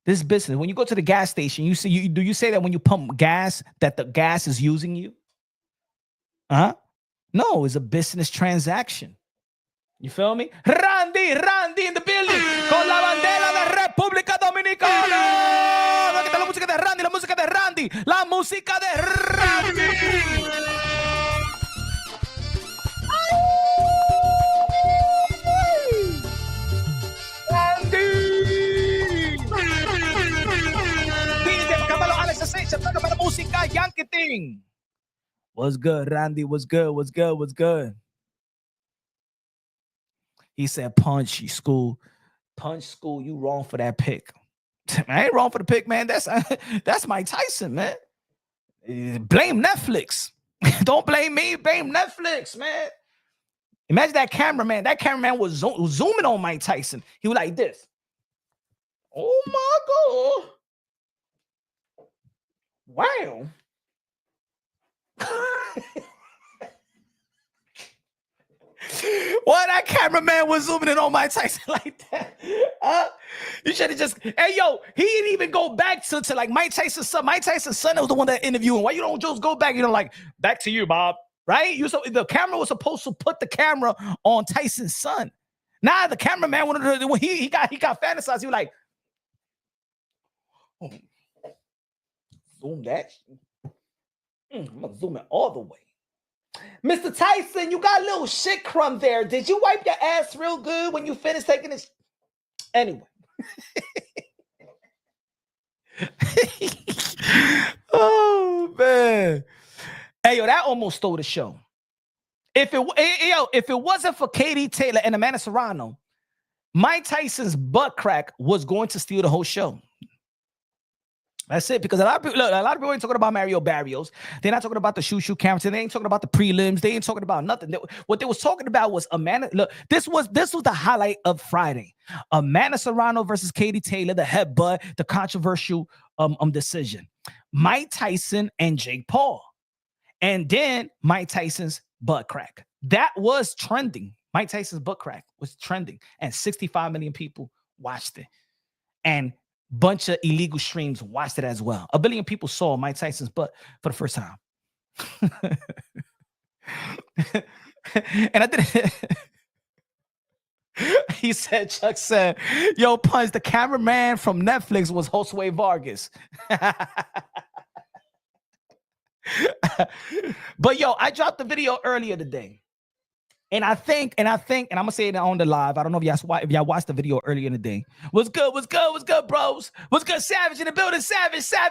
This is business. When you go to the gas station, do you say that when you pump gas that the gas is using you? No, it's a business transaction. You feel me? Randy in the building con la bandera de República Dominicana. ¿Dónde está la música de Randy? La música de Randy. La música de Randy. Música Yankee thing. What's good, Randy? What's good? He said, punch school. You wrong for that pick. I ain't wrong for the pick, man. That's Mike Tyson, man. Blame Netflix. Don't blame me. Blame Netflix, man. Imagine that cameraman. That cameraman was zooming on Mike Tyson. He was like this. Oh my God. Wow. Why that cameraman was zooming in on Mike Tyson like that? You should have just, hey, yo, he didn't even go back to like Mike Tyson's son. Mike Tyson's son was the one that interviewed him. Why you don't just go back, like, back to you, Bob, right? The camera was supposed to put the camera on Tyson's son. Nah, the cameraman, when he got fantasized, he was like, oh, zoom that. I'm gonna zoom it all the way. Mr. Tyson, you got a little shit crumb there. Did you wipe your ass real good when you finished taking this? Anyway. Oh, man. Hey, yo, that almost stole the show. If it wasn't for Katie Taylor and Amanda Serrano, Mike Tyson's butt crack was going to steal the whole show. That's it, because a lot of people ain't talking about Mario Barrios. They're not talking about the shoe Cameron. They ain't talking about the prelims. They ain't talking about nothing. What they was talking about was Amanda. Look, this was the highlight of Friday. Amanda Serrano versus Katie Taylor, the headbutt, the controversial decision. Mike Tyson and Jake Paul, and then Mike Tyson's butt crack. That was trending. Mike Tyson's butt crack was trending, and 65 million people watched it, and bunch of illegal streams watched it as well. 1 billion people saw Mike Tyson's butt for the first time. And I did he said, Chuck said, yo, Punch, the cameraman from Netflix was Josue Vargas. But yo, I dropped the video earlier today. And I think, and I'm gonna say it on the live. I don't know if y'all watched the video earlier in the day. What's good, bros? What's good, Savage in the building? Savage in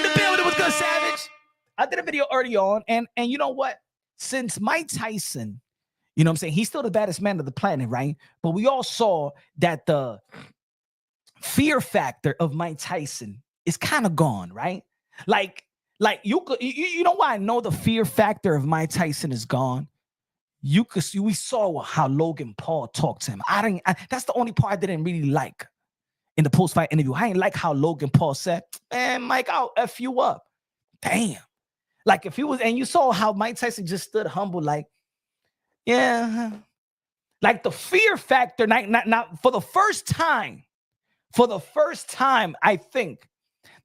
the building. What's good, Savage? I did a video early on, and you know what? Since Mike Tyson, you know what I'm saying, he's still the baddest man of the planet, right? But we all saw that the fear factor of Mike Tyson is kind of gone, right? Like you know why I know the fear factor of Mike Tyson is gone? We saw how Logan Paul talked to him. That's the only part I didn't really like in the post-fight interview. I didn't like how Logan Paul said, man, Mike, I'll F you up. Damn. Like if he was, and you saw how Mike Tyson just stood humble, like, yeah. Like the fear factor, not for the first time, I think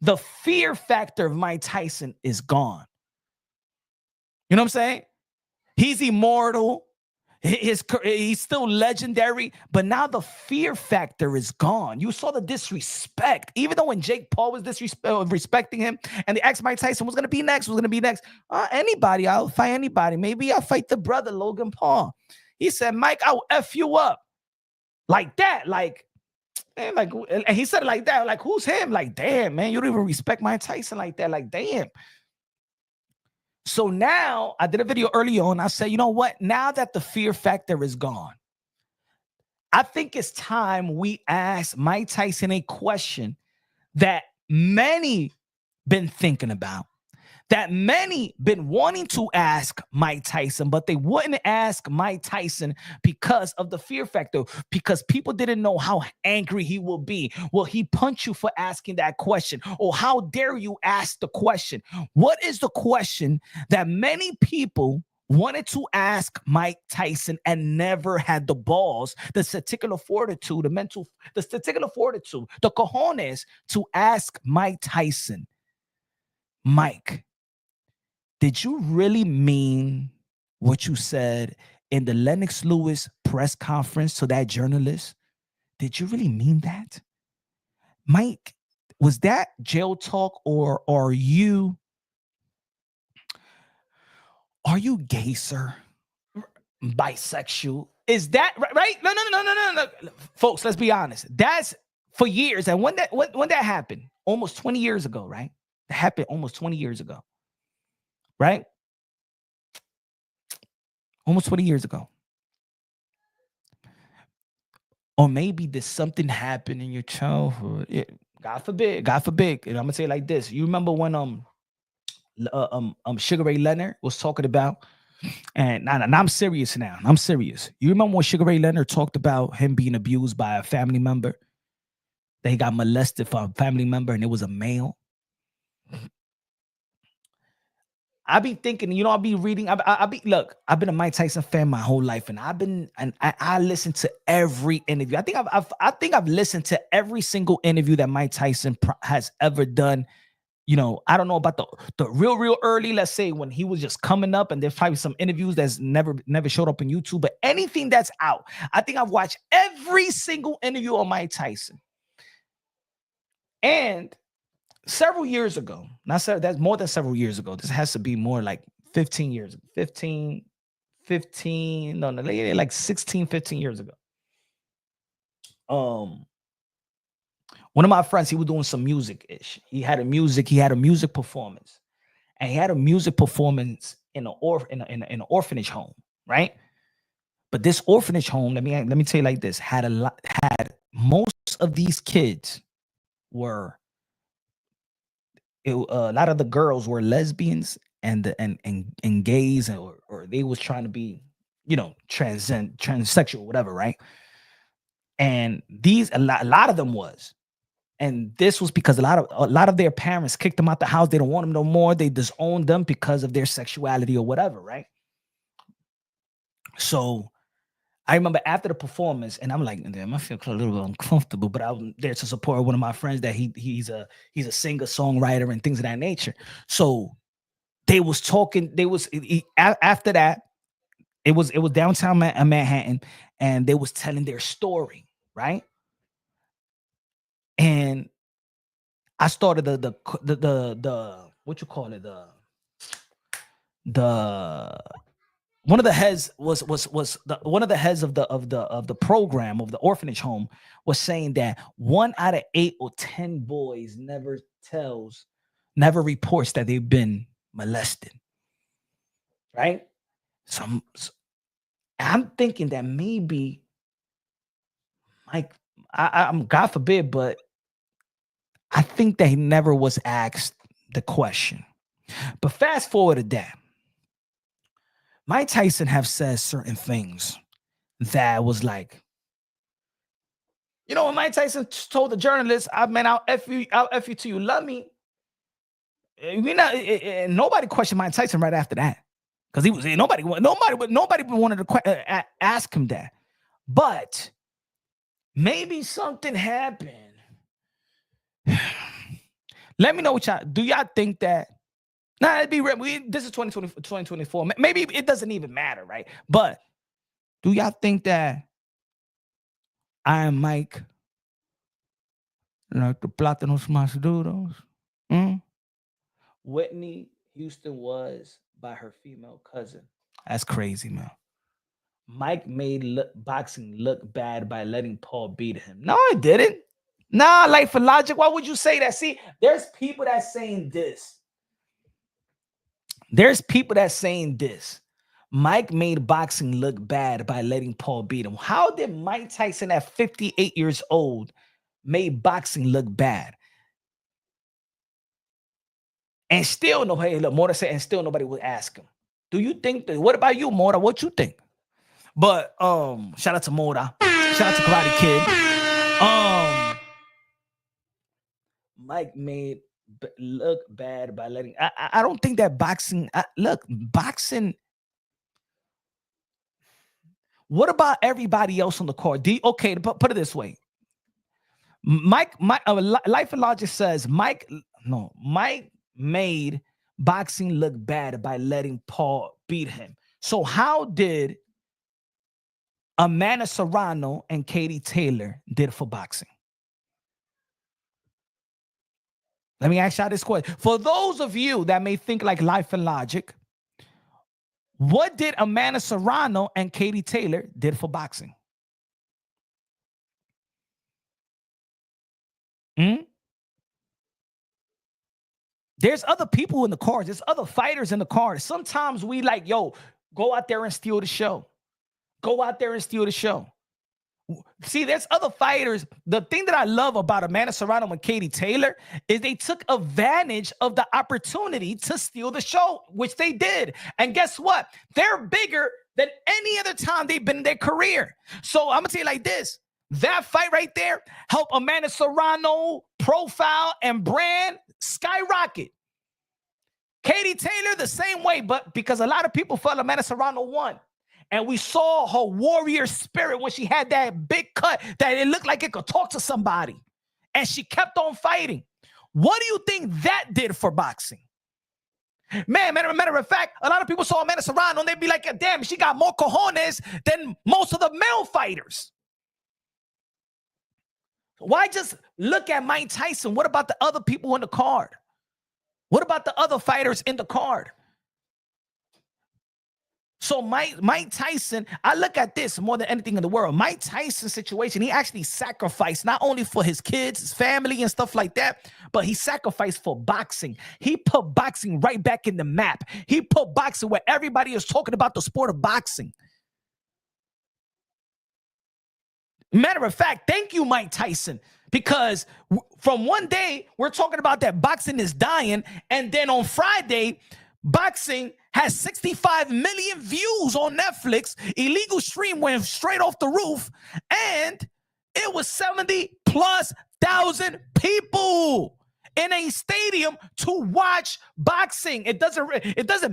the fear factor of Mike Tyson is gone. You know what I'm saying? He's immortal. He's still legendary, but now the fear factor is gone. You saw the disrespect, even though when Jake Paul was respecting him, and they asked Mike Tyson was going to be next, anybody, I'll fight anybody. Maybe I'll fight the brother Logan Paul. He said, Mike, I'll F you up like that, and he said it like that, like who's him? Like, damn, man, you don't even respect Mike Tyson like that, like damn. So now I did a video early on. I said, you know what? Now that the fear factor is gone, I think it's time we ask Mike Tyson a question that many been thinking about, that many been wanting to ask Mike Tyson, but they wouldn't ask Mike Tyson because of the fear factor, because people didn't know how angry he will be. Will he punch you for asking that question? Or how dare you ask the question? What is the question that many people wanted to ask Mike Tyson and never had the balls, the statistical fortitude, the statistical fortitude, the cojones to ask Mike Tyson, Mike, did you really mean what you said in the Lennox Lewis press conference to that journalist? Did you really mean that? Mike, was that jail talk, or are you gay, sir? Bisexual? Is that right? No. Folks, let's be honest. That's for years. And when that happened, almost 20 years ago, right? It happened almost 20 years ago. Right? Almost 20 years ago. Or maybe did something happen in your childhood? God forbid. And I'm gonna say it like this. You remember when Sugar Ray Leonard was talking about, and I'm serious now. I'm serious. You remember when Sugar Ray Leonard talked about him being abused by a family member? That he got molested for a family member, and it was a male. I be thinking, I'll be reading. Look, I've been a Mike Tyson fan my whole life, and I listen to every interview. I think I've listened to every single interview that Mike Tyson has ever done. I don't know about the real early, let's say when he was just coming up, and there's probably some interviews that's never showed up on YouTube, but anything that's out, I think I've watched every single interview on Mike Tyson. And several years ago, that's more than several years ago. This has to be more like 15 years, 15, like 16, 15 years ago. One of my friends, he was doing some music-ish. He had a music performance. And he had a music performance in an orphanage home, right? But this orphanage home, let me tell you like this, had most of these kids were a lot of the girls were lesbians and gays, or they was trying to be, transsexual, whatever, right? And a lot of them was, and this was because a lot of their parents kicked them out the house. They don't want them no more. They disowned them because of their sexuality or whatever, right? So I remember after the performance, and I'm like, damn, I feel a little bit uncomfortable, but I was there to support one of my friends that he's a singer, songwriter, and things of that nature. So they was talking. After that, it was downtown Manhattan, and they was telling their story, right? And I started the what you call it, the one of the heads was one of the heads of the program of the orphanage home was saying that 1 out of 8 or 10 boys never reports that they've been molested, right? So I'm thinking that maybe, like, I'm God forbid, but I think that he never was asked the question. But fast forward to that. Mike Tyson have said certain things that was like, when Mike Tyson told the journalist, I'll F you till you love me. Nobody questioned Mike Tyson right after that, because nobody wanted to ask him that. But maybe something happened. Let me know what y'all do. Y'all think that? Nah, it'd be this is 2024. Maybe it doesn't even matter, right? But Do y'all think that I am Mike, like the plátanos más duros? Mm? Whitney Houston was by her female cousin. That's crazy, man. Mike made boxing look bad by letting Paul beat him. No, it didn't. Nah, like for logic, why would you say that? See, there's people that's saying this. There's people that's saying this. Mike made boxing look bad by letting Paul beat him. How did Mike Tyson at 58 years old made boxing look bad? And still nobody, look, Mora said, and still nobody would ask him. Do you think that, what about you, Mora? What you think? But shout out to Mora. Shout out to Karate Kid. Mike made look bad by letting. I don't think that boxing. Look, boxing. What about everybody else on the court? Okay, put it this way. Mike, Life and Logic says Mike made boxing look bad by letting Paul beat him. So how did Amanda Serrano and Katie Taylor did for boxing? Let me ask y'all this question. For those of you that may think like Life and Logic, what did Amanda Serrano and Katie Taylor did for boxing? There's other people in the cards. There's other fighters in the cards. Sometimes we like, yo, go out there and steal the show. Go out there and steal the show. See, there's other fighters. The thing that I love about Amanda Serrano and Katie Taylor is they took advantage of the opportunity to steal the show, which they did. And guess what? They're bigger than any other time they've been in their career. So I'm going to tell you like this. That fight right there helped Amanda Serrano profile and brand skyrocket. Katie Taylor the same way, but because a lot of people felt Amanda Serrano won. And we saw her warrior spirit when she had that big cut that it looked like it could talk to somebody. And she kept on fighting. What do you think that did for boxing? Man, matter of fact, a lot of people saw Amanda Serrano and they'd be like, damn, she got more cojones than most of the male fighters. Why just look at Mike Tyson? What about the other people in the card? What about the other fighters in the card? So Mike Tyson, I look at this more than anything in the world. Mike Tyson's situation, he actually sacrificed not only for his kids, his family and stuff like that, but he sacrificed for boxing. He put boxing right back in the map. He put boxing where everybody is talking about the sport of boxing. Matter of fact, thank you, Mike Tyson, because from one day, we're talking about that boxing is dying, and then on Friday, boxing has 65 million views on Netflix. Illegal stream went straight off the roof, and it was 70,000+ people in a stadium to watch boxing. It doesn't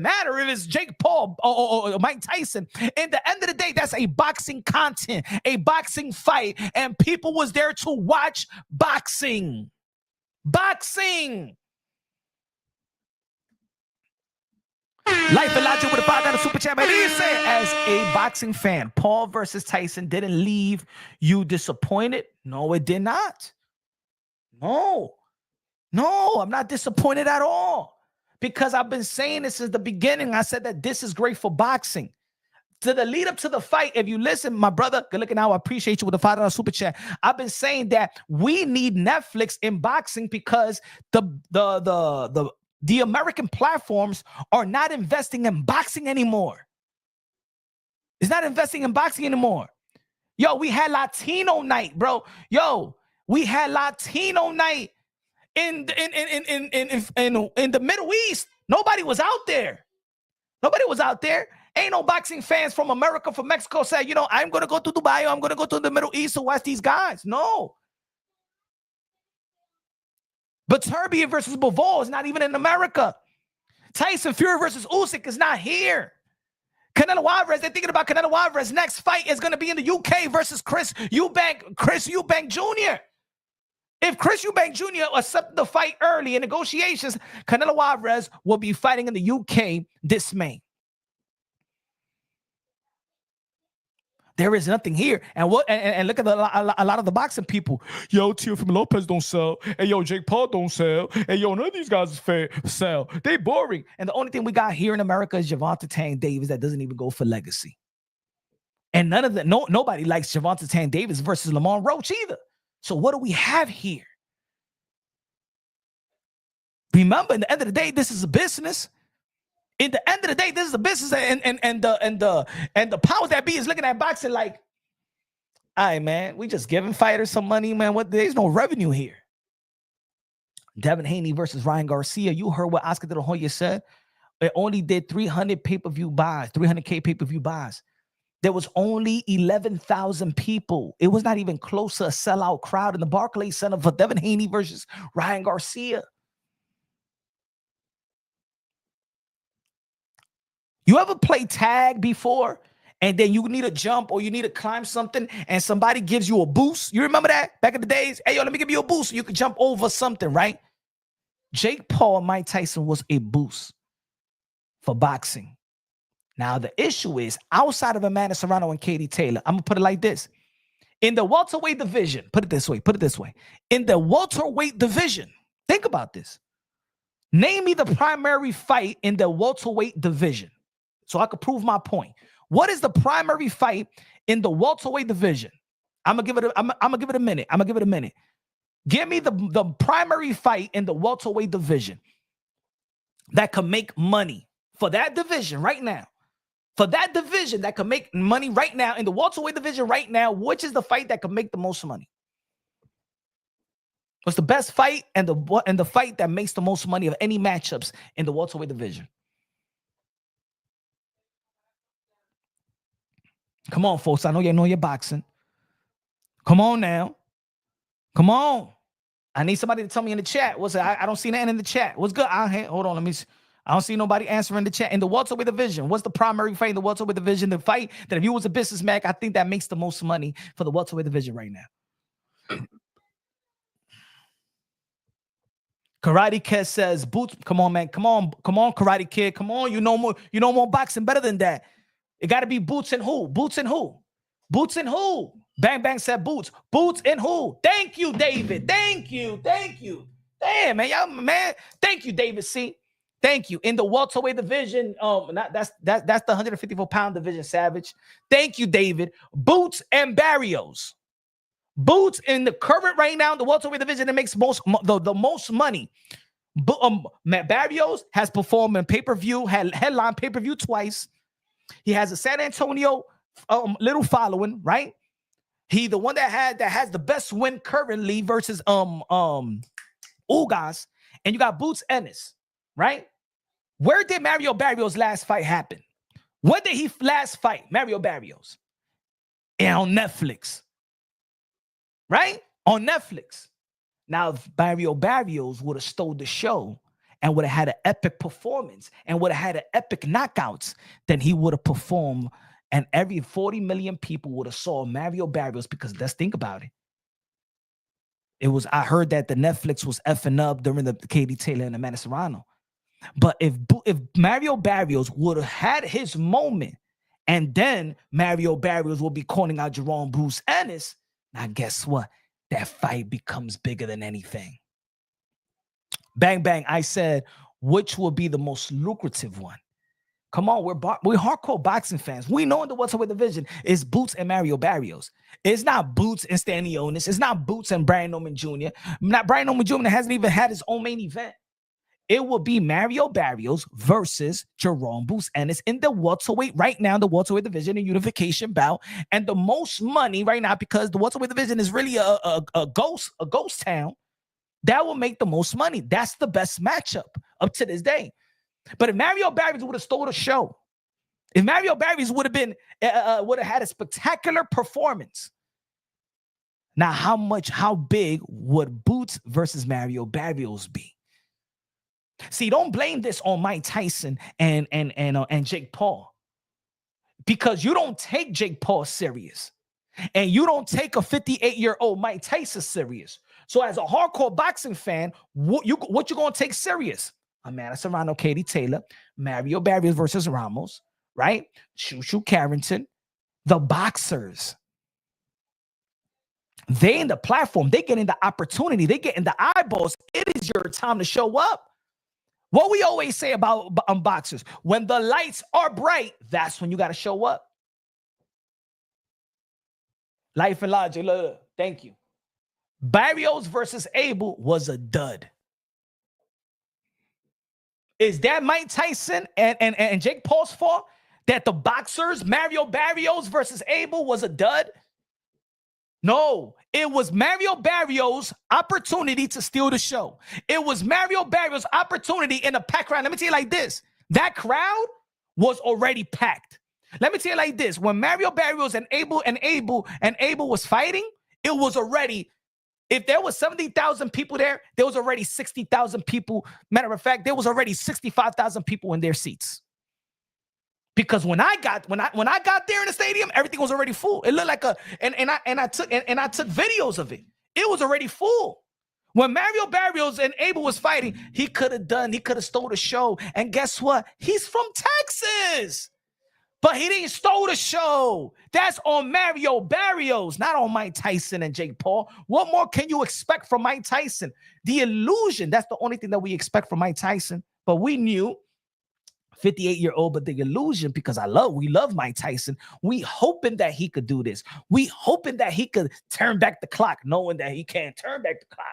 matter if it's Jake Paul or Mike Tyson. In the end of the day, that's a boxing content, a boxing fight, and people was there to watch boxing. Boxing. Life and Logic with a $5 super chat. He said, as a boxing fan, Paul versus Tyson didn't leave you disappointed? No, it did not. No, I'm not disappointed at all. Because I've been saying this since the beginning. I said that this is great for boxing. To the lead up to the fight, if you listen, my brother, good looking out, I appreciate you with a $5 super chat. I've been saying that we need Netflix in boxing because the American platforms are not investing in boxing anymore. It's not investing in boxing anymore. Yo, we had Latino night, bro. Yo, we had Latino night in the Middle East. Nobody was out there. Nobody was out there. Ain't no boxing fans from America, from Mexico say, you know, I'm going to go to Dubai, or I'm going to go to the Middle East to watch these guys. No. But Turbia versus Bivol is not even in America. Tyson Fury versus Usyk is not here. Canelo Alvarez, they're thinking about Canelo Alvarez. Next fight is going to be in the UK versus Chris Eubank Jr. If Chris Eubank Jr. accepted the fight early in negotiations, Canelo Alvarez will be fighting in the UK this May. There is nothing here. And what? And look at a lot of the boxing people. Yo, Teofimo Lopez don't sell. Hey, yo, Jake Paul don't sell. Hey, yo, none of these guys sell. They boring. And the only thing we got here in America is Gervonta Tank Davis that doesn't even go for legacy. And nobody likes Gervonta Tank Davis versus Lamar Roach either. So what do we have here? Remember, in the end of the day, this is a business. In the end of the day, this is a business, and the powers that be is looking at boxing like, all right, man, we just giving fighters some money, man. There's no revenue here. Devin Haney versus Ryan Garcia. You heard what Oscar De La Hoya said. It only did 300 pay-per-view buys, 300K pay-per-view buys. There was only 11,000 people. It was not even close to a sellout crowd in the Barclays Center for Devin Haney versus Ryan Garcia. You ever play tag before and then you need to jump or you need to climb something and somebody gives you a boost? You remember that back in the days? Hey, yo, let me give you a boost so you can jump over something, right? Jake Paul and Mike Tyson was a boost for boxing. Now, the issue is outside of Amanda Serrano and Katie Taylor, I'm going to put it like this. In the welterweight division, put it this way. In the welterweight division, think about this. Name me the primary fight in the welterweight division so I could prove my point. What is the primary fight in the welterweight division? I'm gonna give it a minute. Give me the primary fight in the welterweight division that can make money for that division right now. For that division that can make money right now in the welterweight division right now, which is the fight that can make the most money? What's the best fight and the fight that makes the most money of any matchups in the welterweight division? Come on, folks. I know you know your boxing. Come on now. Come on. I need somebody to tell me in the chat. What's it? I don't see nothing in the chat. What's good? Hold on. I don't see nobody answering the chat. In the welterweight division, what's the primary fight in the welterweight division? The fight that if you was a businessman, I think that makes the most money for the welterweight division right now. Karate Kid says, boots. Come on, man. Come on, Karate Kid. Come on. You know more boxing better than that. It got to be boots and who? Boots and who? Boots and who? Bang Bang said boots. Boots and who? Thank you, David. Thank you. Damn, man. Y'all, man. Thank you, David C. Thank you. In the welterweight division, that's the 154-pound division, Savage. Thank you, David. Boots and Barrios. Boots in the current right now, the welterweight division that makes the most money. Matt Barrios has performed in pay-per-view, had headline pay-per-view twice. He has a San Antonio little following, right? He the one that has the best win currently versus Ugas, and you got Boots Ennis, right? Where did Mario Barrios' last fight happen? When did he last fight Mario Barrios? And on Netflix, right? On Netflix. Now, if Mario Barrios would have stole the show and would have had an epic performance and would have had an epic knockouts, then he would have performed and every 40 million people would have saw Mario Barrios, because let's think about it. I heard that the Netflix was effing up during the Katie Taylor and Amanda Serrano. But if Mario Barrios would have had his moment and then Mario Barrios will be calling out Jerome Bruce Ennis, now guess what? That fight becomes bigger than anything. Bang, bang. I said, which will be the most lucrative one? Come on, we're hardcore boxing fans. We know in the welterweight division is Boots and Mario Barrios. It's not Boots and Stanionis. It's not Boots and Brian Norman Jr. Not Brian Norman Jr. hasn't even had his own main event. It will be Mario Barrios versus Jerome Bruce Ennis in the welterweight right now, the welterweight division, a unification bout, and the most money right now, because the welterweight division is really a ghost town. That will make the most money. That's the best matchup up to this day. But if Mario Barrios would have stole the show, if Mario Barrios would have had a spectacular performance, now how big would Boots versus Mario Barrios be? See, don't blame this on Mike Tyson and Jake Paul, because you don't take Jake Paul serious, and you don't take a 58-year-old Mike Tyson serious. So as a hardcore boxing fan, what you gonna take serious? Amanda Serrano, Katie Taylor, Mario Barrios versus Ramos, right? Shushu Carrington, The boxers. They in the platform. They getting the opportunity. They getting the eyeballs. It is your time to show up. What we always say about boxers, when the lights are bright, that's when you got to show up. Life and logic. Look. Thank you. Barrios versus Abel was a dud. Is that Mike Tyson and Jake Paul's fault that the boxers, Mario Barrios versus Abel, was a dud? No, it was Mario Barrios' opportunity to steal the show. It was Mario Barrios' opportunity in a packed crowd. Let me tell you like this. That crowd was already packed. Let me tell you like this. When Mario Barrios and Abel was fighting, it was already, if there was 70,000 people there, there was already 60,000 people. Matter of fact, there was already 65,000 people in their seats. Because when I got there in the stadium, everything was already full. It looked like I took videos of it. It was already full. When Mario Barrios and Abel was fighting, he could have stole the show. And guess what? He's from Texas. But he didn't stole the show. That's on Mario Barrios, not on Mike Tyson and Jake Paul. What more can you expect from Mike Tyson? The illusion, that's the only thing that we expect from Mike Tyson. But we knew 58-year-old, but the illusion, because we love Mike Tyson. We hoping that he could do this. We hoping that he could turn back the clock, knowing that he can't turn back the clock.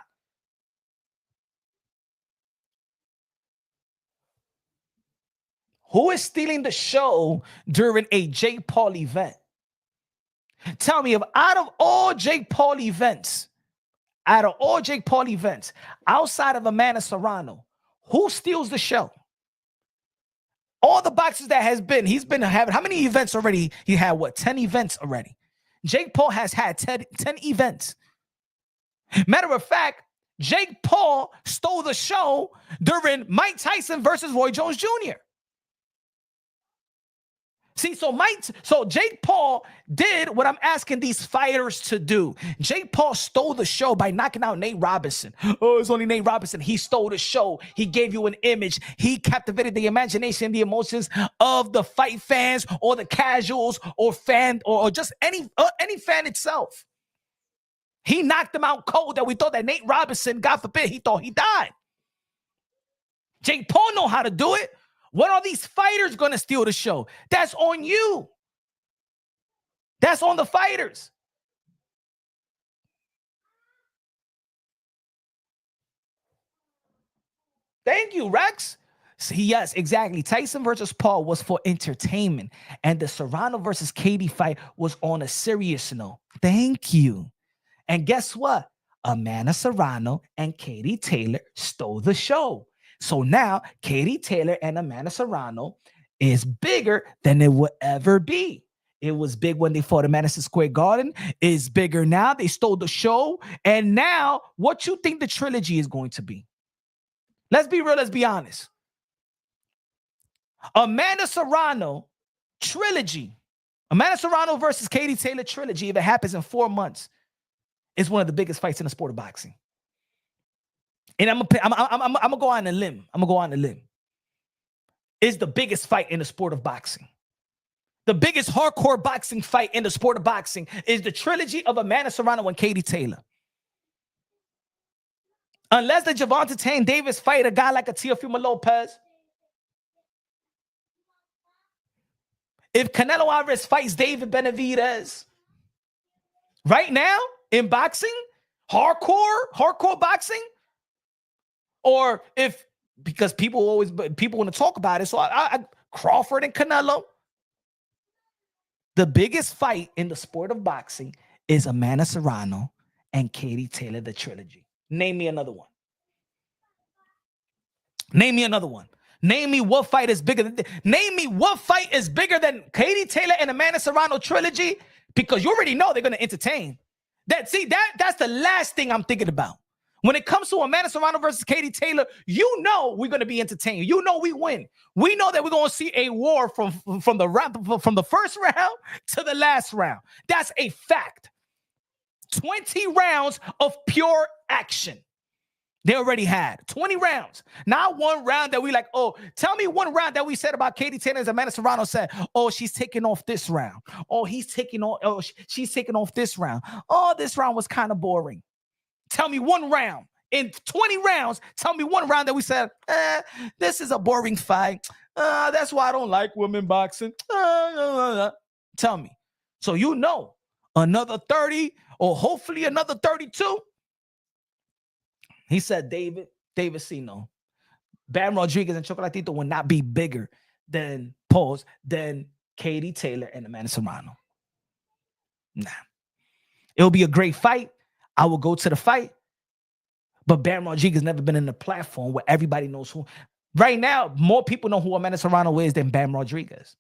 Who is stealing the show during a Jake Paul event? Tell me, if out of all Jake Paul events, outside of Amanda Serrano, who steals the show? All the boxers that he's been having, how many events already? He had 10 events already. Jake Paul has had 10 events. Matter of fact, Jake Paul stole the show during Mike Tyson versus Roy Jones Jr. See, so Jake Paul did what I'm asking these fighters to do. Jake Paul stole the show by knocking out Nate Robinson. Oh, it's only Nate Robinson. He stole the show. He gave you an image. He captivated the imagination, the emotions of the fight fans or the casuals or fan or just any fan itself. He knocked them out cold that we thought that Nate Robinson, God forbid, he thought he died. Jake Paul know how to do it. What are these fighters going to steal the show? That's on you. That's on the fighters. Thank you, Rex. See, yes, exactly. Tyson versus Paul was for entertainment, and the Serrano versus Katie fight was on a serious note. Thank you. And guess what? Amanda Serrano and Katie Taylor stole the show. So now Katie Taylor and Amanda Serrano is bigger than it would ever be. It was big when they fought at Madison Square Garden. It's bigger now. They stole the show. And now, what you think the trilogy is going to be? Let's be real. Let's be honest. Amanda Serrano trilogy. Amanda Serrano versus Katie Taylor trilogy, if it happens in 4 months, is one of the biggest fights in the sport of boxing. And I'm gonna go on a limb. It's the biggest fight in the sport of boxing. The biggest hardcore boxing fight in the sport of boxing is the trilogy of Amanda Serrano and Katie Taylor. Unless the Gervonta Tank Davis fight a guy like a Teofimo Lopez. If Canelo Alvarez fights David Benavidez. Right now, in boxing, hardcore boxing, or because people want to talk about it, so Crawford and Canelo. The biggest fight in the sport of boxing is Amanda Serrano and Katie Taylor, the trilogy. Name me another one. Name me what fight is bigger than Katie Taylor and Amanda Serrano trilogy, because you already know they're going to entertain. That's the last thing I'm thinking about. When it comes to Amanda Serrano versus Katie Taylor, you know we're going to be entertained. You know we win. We know that we're going to see a war from the first round to the last round. That's a fact. 20 rounds of pure action. They already had 20 rounds. Not one round that we like, oh, tell me one round that we said about Katie Taylor as Amanda Serrano said, oh, she's taking off this round. Oh, he's taking off, oh, she's taking off this round. Oh, this round was kind of boring. Tell me one round. In 20 rounds, tell me one round that we said, this is a boring fight. That's why I don't like women boxing. Tell me. So you know, another 30 or hopefully another 32. He said, David Sino, Bam Rodriguez and Chocolatito will not be bigger than Katie Taylor and Amanda Serrano. Nah. It'll be a great fight. I will go to the fight. But Bam Rodriguez never been in a platform where everybody knows who. Right now, more people know who Amanda Serrano is than Bam Rodriguez.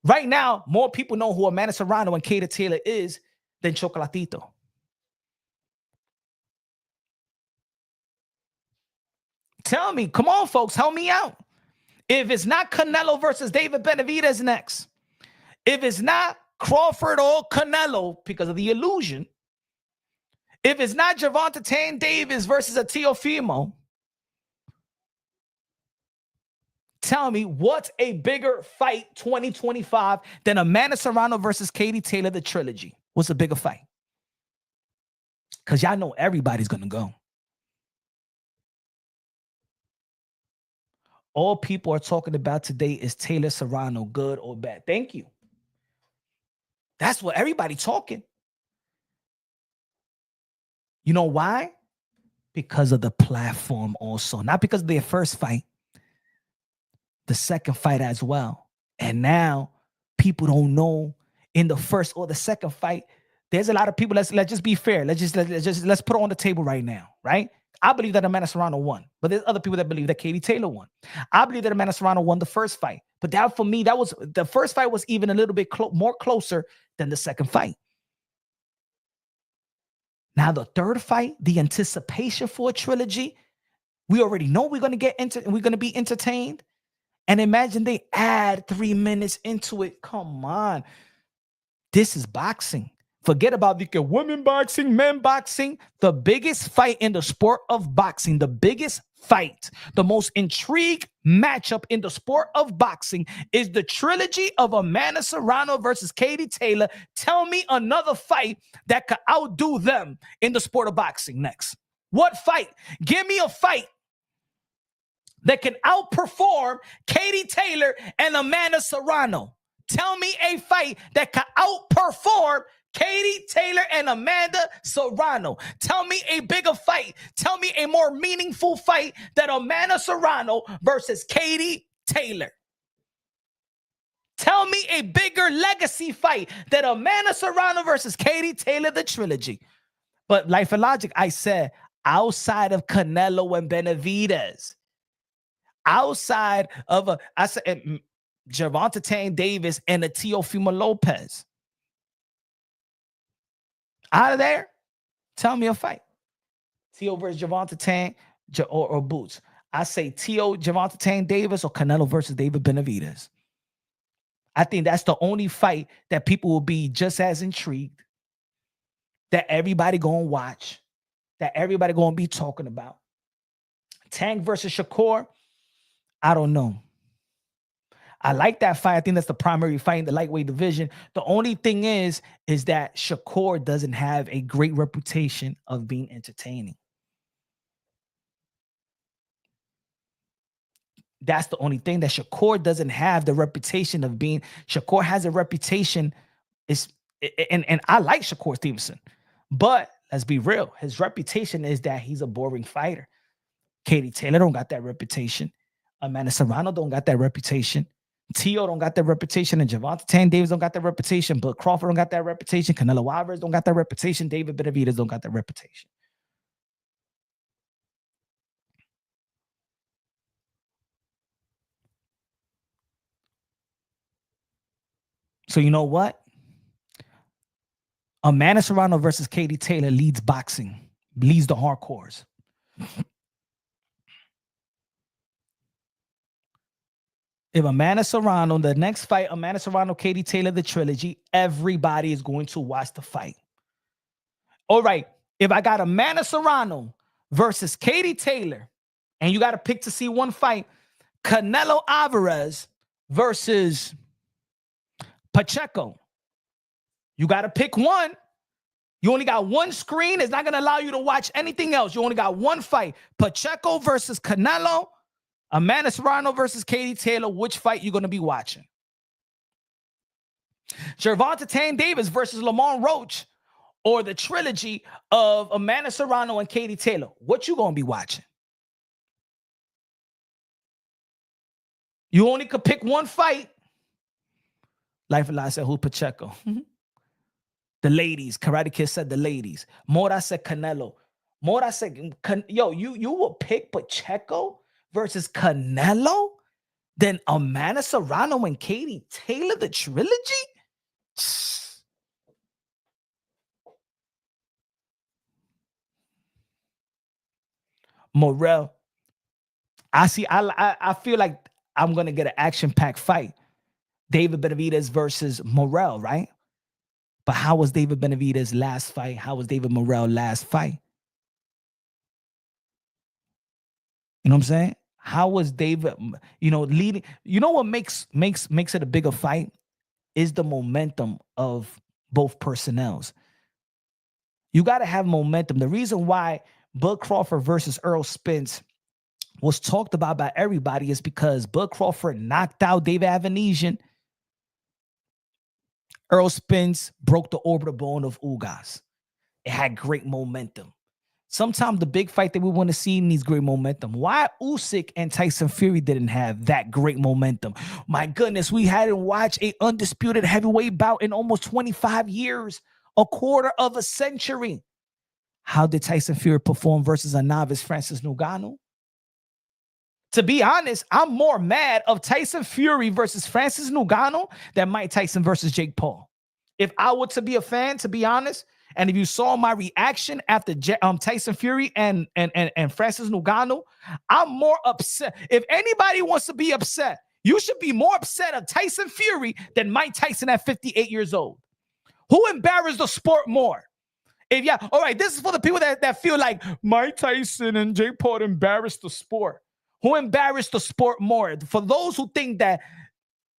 Right now, more people know who Amanda Serrano and Katie Taylor is than Chocolatito. Tell me, come on, folks, help me out. If it's not Canelo versus David Benavidez next, if it's not Crawford or Canelo because of the illusion, if it's not Gervonta Tank Davis versus a Teofimo, tell me what's a bigger fight 2025 than Amanda Serrano versus Katie Taylor, the trilogy? What's a bigger fight? Because y'all know everybody's going to go. All people are talking about today is Taylor Serrano, good or bad. Thank you. That's what everybody talking. You know why? Because of the platform also. Not because of their first fight. The second fight as well. And now people don't know in the first or the second fight. There's a lot of people. Let's just be fair. Let's put it on the table right now, right? I believe that Amanda Serrano won, but there's other people that believe that Katie Taylor won. I believe that Amanda Serrano won the first fight, but that for me, that was the first fight was even a little bit more closer than the second fight. Now the third fight, the anticipation for a trilogy, we already know we're going to be entertained. And imagine they add 3 minutes into it. Come on. This is boxing. Forget about the women boxing, men boxing. The biggest fight in the sport of boxing, the biggest fight, the most intrigued matchup in the sport of boxing is the trilogy of Amanda Serrano versus Katie Taylor. Tell me another fight that could outdo them in the sport of boxing next. What fight? Give me a fight that can outperform Katie Taylor and Amanda Serrano. Tell me a fight that can outperform Katie Taylor and Amanda Serrano. Tell me a bigger fight. Tell me a more meaningful fight than Amanda Serrano versus Katie Taylor. Tell me a bigger legacy fight than Amanda Serrano versus Katie Taylor, the trilogy. But Life and Logic, I said, outside of Canelo and Benavidez, outside of Gervonta Tank Davis and a Teofimo Lopez. Out of there, tell me a fight. Teo versus Gervonta Tank or Boots. I say Teo, Gervonta Tank Davis or Canelo versus David Benavidez. I think that's the only fight that people will be just as intrigued, that everybody going to watch, that everybody going to be talking about. Tank versus Shakur, I don't know. I like that fight. I think that's the primary fight in the lightweight division. The only thing is that Shakur doesn't have a great reputation of being entertaining. That's the only thing, that Shakur doesn't have the reputation of being. Shakur has a reputation, and I like Shakur Stevenson, but let's be real. His reputation is that he's a boring fighter. Katie Taylor don't got that reputation. Amanda Serrano don't got that reputation. Teo don't got that reputation, and Gervonta Tank Davis don't got that reputation. But Crawford don't got that reputation. Canelo Alvarez don't got that reputation. David Benavidez don't got that reputation. So you know what? Amanda Serrano versus Katie Taylor leads boxing, leads the hardcores. If Amanda Serrano, the next fight, Amanda Serrano, Katie Taylor, the trilogy, everybody is going to watch the fight. All right. If I got Amanda Serrano versus Katie Taylor, and you got to pick to see one fight, Canelo Alvarez versus Pacheco. You got to pick one. You only got one screen. It's not going to allow you to watch anything else. You only got one fight. Pacheco versus Canelo, Amanda Serrano versus Katie Taylor. Which fight you going to be watching? Gervonta Tank Davis versus Lamont Roach, or the trilogy of Amanda Serrano and Katie Taylor. What you going to be watching? You only could pick one fight. Life and Life said, who's Pacheco? The ladies. Karate Kid said the ladies. Mora said Canelo. Mora said, yo, you will pick Pacheco versus Canelo? Then Amanda Serrano and Katie Taylor, the trilogy? Morrell. I feel like I'm going to get an action-packed fight. David Benavidez versus Morrell, right? But how was David Benavidez last fight? How was David Morrell last fight? You know what I'm saying? How was David, leading? You know what makes it a bigger fight is the momentum of both personnels. You got to have momentum. The reason why Bud Crawford versus Errol Spence was talked about by everybody is because Bud Crawford knocked out David Avanesian. Errol Spence broke the orbital bone of Ugas. It had great momentum. Sometimes the big fight that we want to see needs great momentum. Why Usyk and Tyson Fury didn't have that great momentum? My goodness, we hadn't watched an undisputed heavyweight bout in almost 25 years, a quarter of a century. How did Tyson Fury perform versus a novice Francis Ngannou? To be honest, I'm more mad of Tyson Fury versus Francis Ngannou than Mike Tyson versus Jake Paul. If I were to be a fan, to be honest, and if you saw my reaction after Tyson Fury and Francis Ngannou, I'm more upset. If anybody wants to be upset, you should be more upset of Tyson Fury than Mike Tyson at 58 years old. Who embarrassed the sport more? All right, this is for the people that feel like Mike Tyson and Jake Paul embarrassed the sport. Who embarrassed the sport more? For those who think that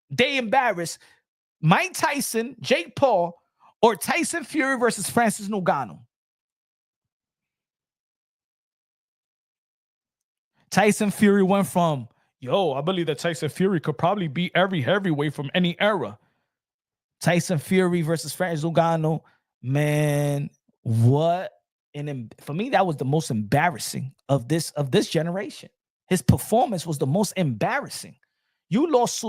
they embarrass Mike Tyson, Jake Paul, or Tyson Fury versus Francis Ngannou. Tyson Fury went from, I believe that Tyson Fury could probably beat every heavyweight from any era. Tyson Fury versus Francis Ngannou, man, what? And for me, that was the most embarrassing of this generation. His performance was the most embarrassing. You lost,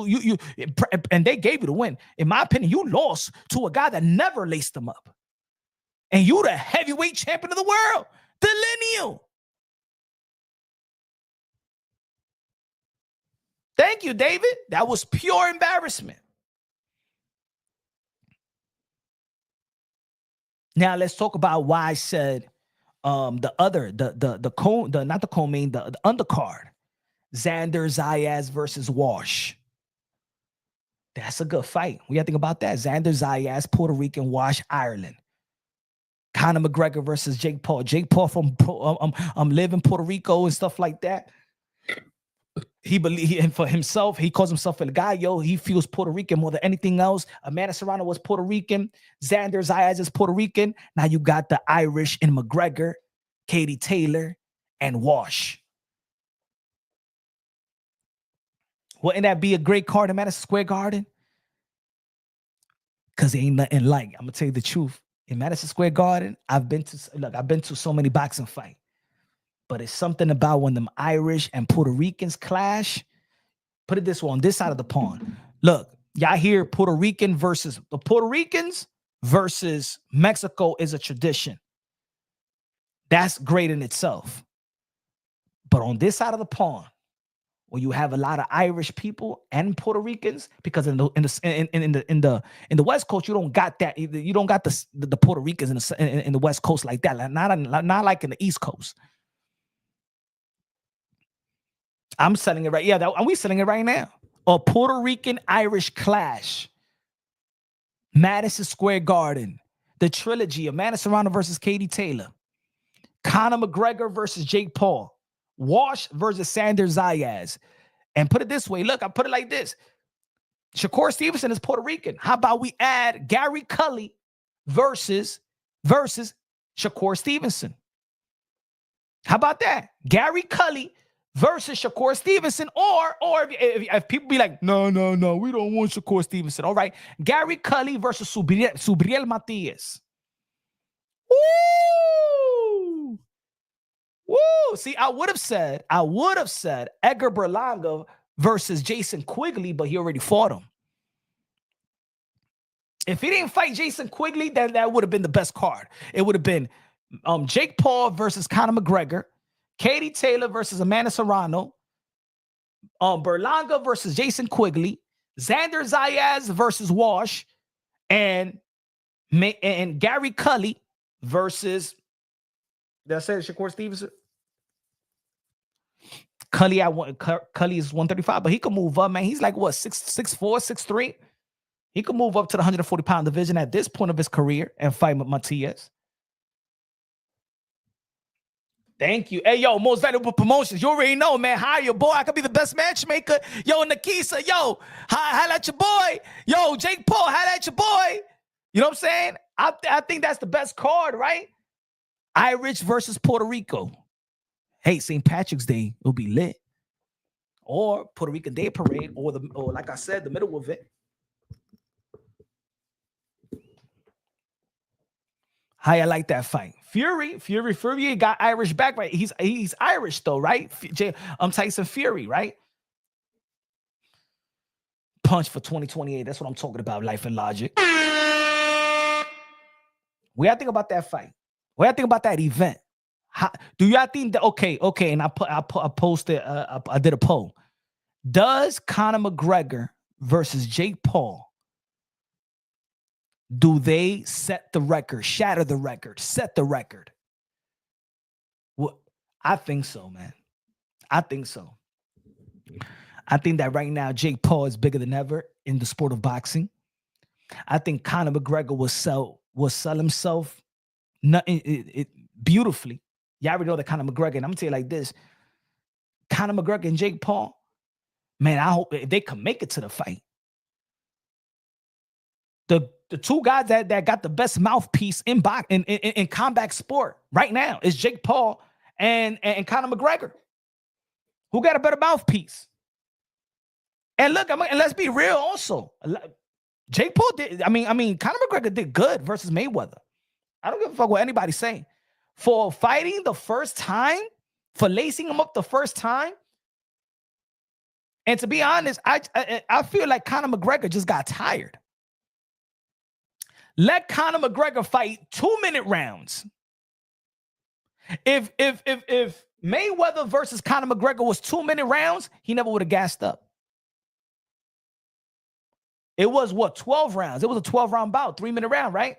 and they gave you the win. In my opinion, you lost to a guy that never laced them up. And you the heavyweight champion of the world, the lineal. Thank you, David. That was pure embarrassment. Now let's talk about why I said the undercard. Xander Zayas versus Walsh. That's a good fight. We got to think about that. Xander Zayas, Puerto Rican, Walsh, Ireland. Conor McGregor versus Jake Paul. Jake Paul from live in Puerto Rico and stuff like that. And for himself, he calls himself El Gallo. He feels Puerto Rican more than anything else. Amanda Serrano was Puerto Rican. Xander Zayas is Puerto Rican. Now you got the Irish in McGregor, Katie Taylor, and Walsh. Wouldn't that be a great card in Madison Square Garden? Because ain't nothing like, I'm gonna tell you the truth. In Madison Square Garden, I've been to so many boxing fights. But it's something about when them Irish and Puerto Ricans clash. Put it this way, on this side of the pond. Look, y'all hear Puerto Rican versus the Puerto Ricans versus Mexico is a tradition. That's great in itself. But on this side of the pond, where you have a lot of Irish people and Puerto Ricans, because in the West Coast you don't got that. You don't got the Puerto Ricans in the West Coast like that. Not like in the East Coast. I'm selling it right. Yeah, and we selling it right now. A Puerto Rican Irish clash. Madison Square Garden. The trilogy of Amanda Serrano versus Katie Taylor. Conor McGregor versus Jake Paul. Walsh versus Sanders Zayas. And put it this way. Look, I put it like this. Shakur Stevenson is Puerto Rican. How about we add Gary Cully versus Shakur Stevenson? How about that? Gary Cully versus Shakur Stevenson, or if people be like, no, we don't want Shakur Stevenson. All right, Gary Cully versus Subriel Matias. Woo! Woo! See, I would have said Edgar Berlanga versus Jason Quigley, but he already fought him. If he didn't fight Jason Quigley, then that would have been the best card. It would have been Jake Paul versus Conor McGregor, Katie Taylor versus Amanda Serrano, Berlanga versus Jason Quigley, Xander Zayas versus Walsh, and Gary Cully versus, did I say Shakur Stevenson? Cully is 135, but he could move up, man. He's like what, 6'4", 6'3". He could move up to the 140-pound division at this point of his career and fight Matias. Thank you. Hey, yo, Most Valuable Promotions. You already know, man. Hire, boy. I could be the best matchmaker. Yo, Nakisa, yo, holla at your boy. Yo, Jake Paul, holla at your boy. You know what I'm saying? I think that's the best card, right? Irish versus Puerto Rico. Hey, St. Patrick's Day will be lit. Or Puerto Rican Day Parade, or like I said, the middle of it. How I like that fight. Fury got Irish back, right? He's Irish though, right? Tyson Fury, right? Punch for 2028. That's what I'm talking about. Life and Logic. What y'all think about that fight? What y'all think about that event? Do y'all think that okay? And I posted. I did a poll. Does Conor McGregor versus Jake Paul, do they set the record, shatter the record, set the record? Well, I think so, man. I think so. I think that right now Jake Paul is bigger than ever in the sport of boxing. I think Conor McGregor will sell himself beautifully. Y'all already know that Conor McGregor, and I'm gonna tell you like this: Conor McGregor and Jake Paul, man, I hope they can make it to the fight. The two guys that got the best mouthpiece in combat sport right now is Jake Paul and Conor McGregor. Who got a better mouthpiece? And look, and let's be real also. Jake Paul did, I mean, Conor McGregor did good versus Mayweather. I don't give a fuck what anybody's saying. For fighting the first time, for lacing him up the first time. And to be honest, I feel like Conor McGregor just got tired. Let Conor McGregor fight 2-minute rounds. If Mayweather versus Conor McGregor was 2-minute rounds, he never would have gassed up. It was what, 12 rounds? It was a 12-round bout, 3-minute round, right?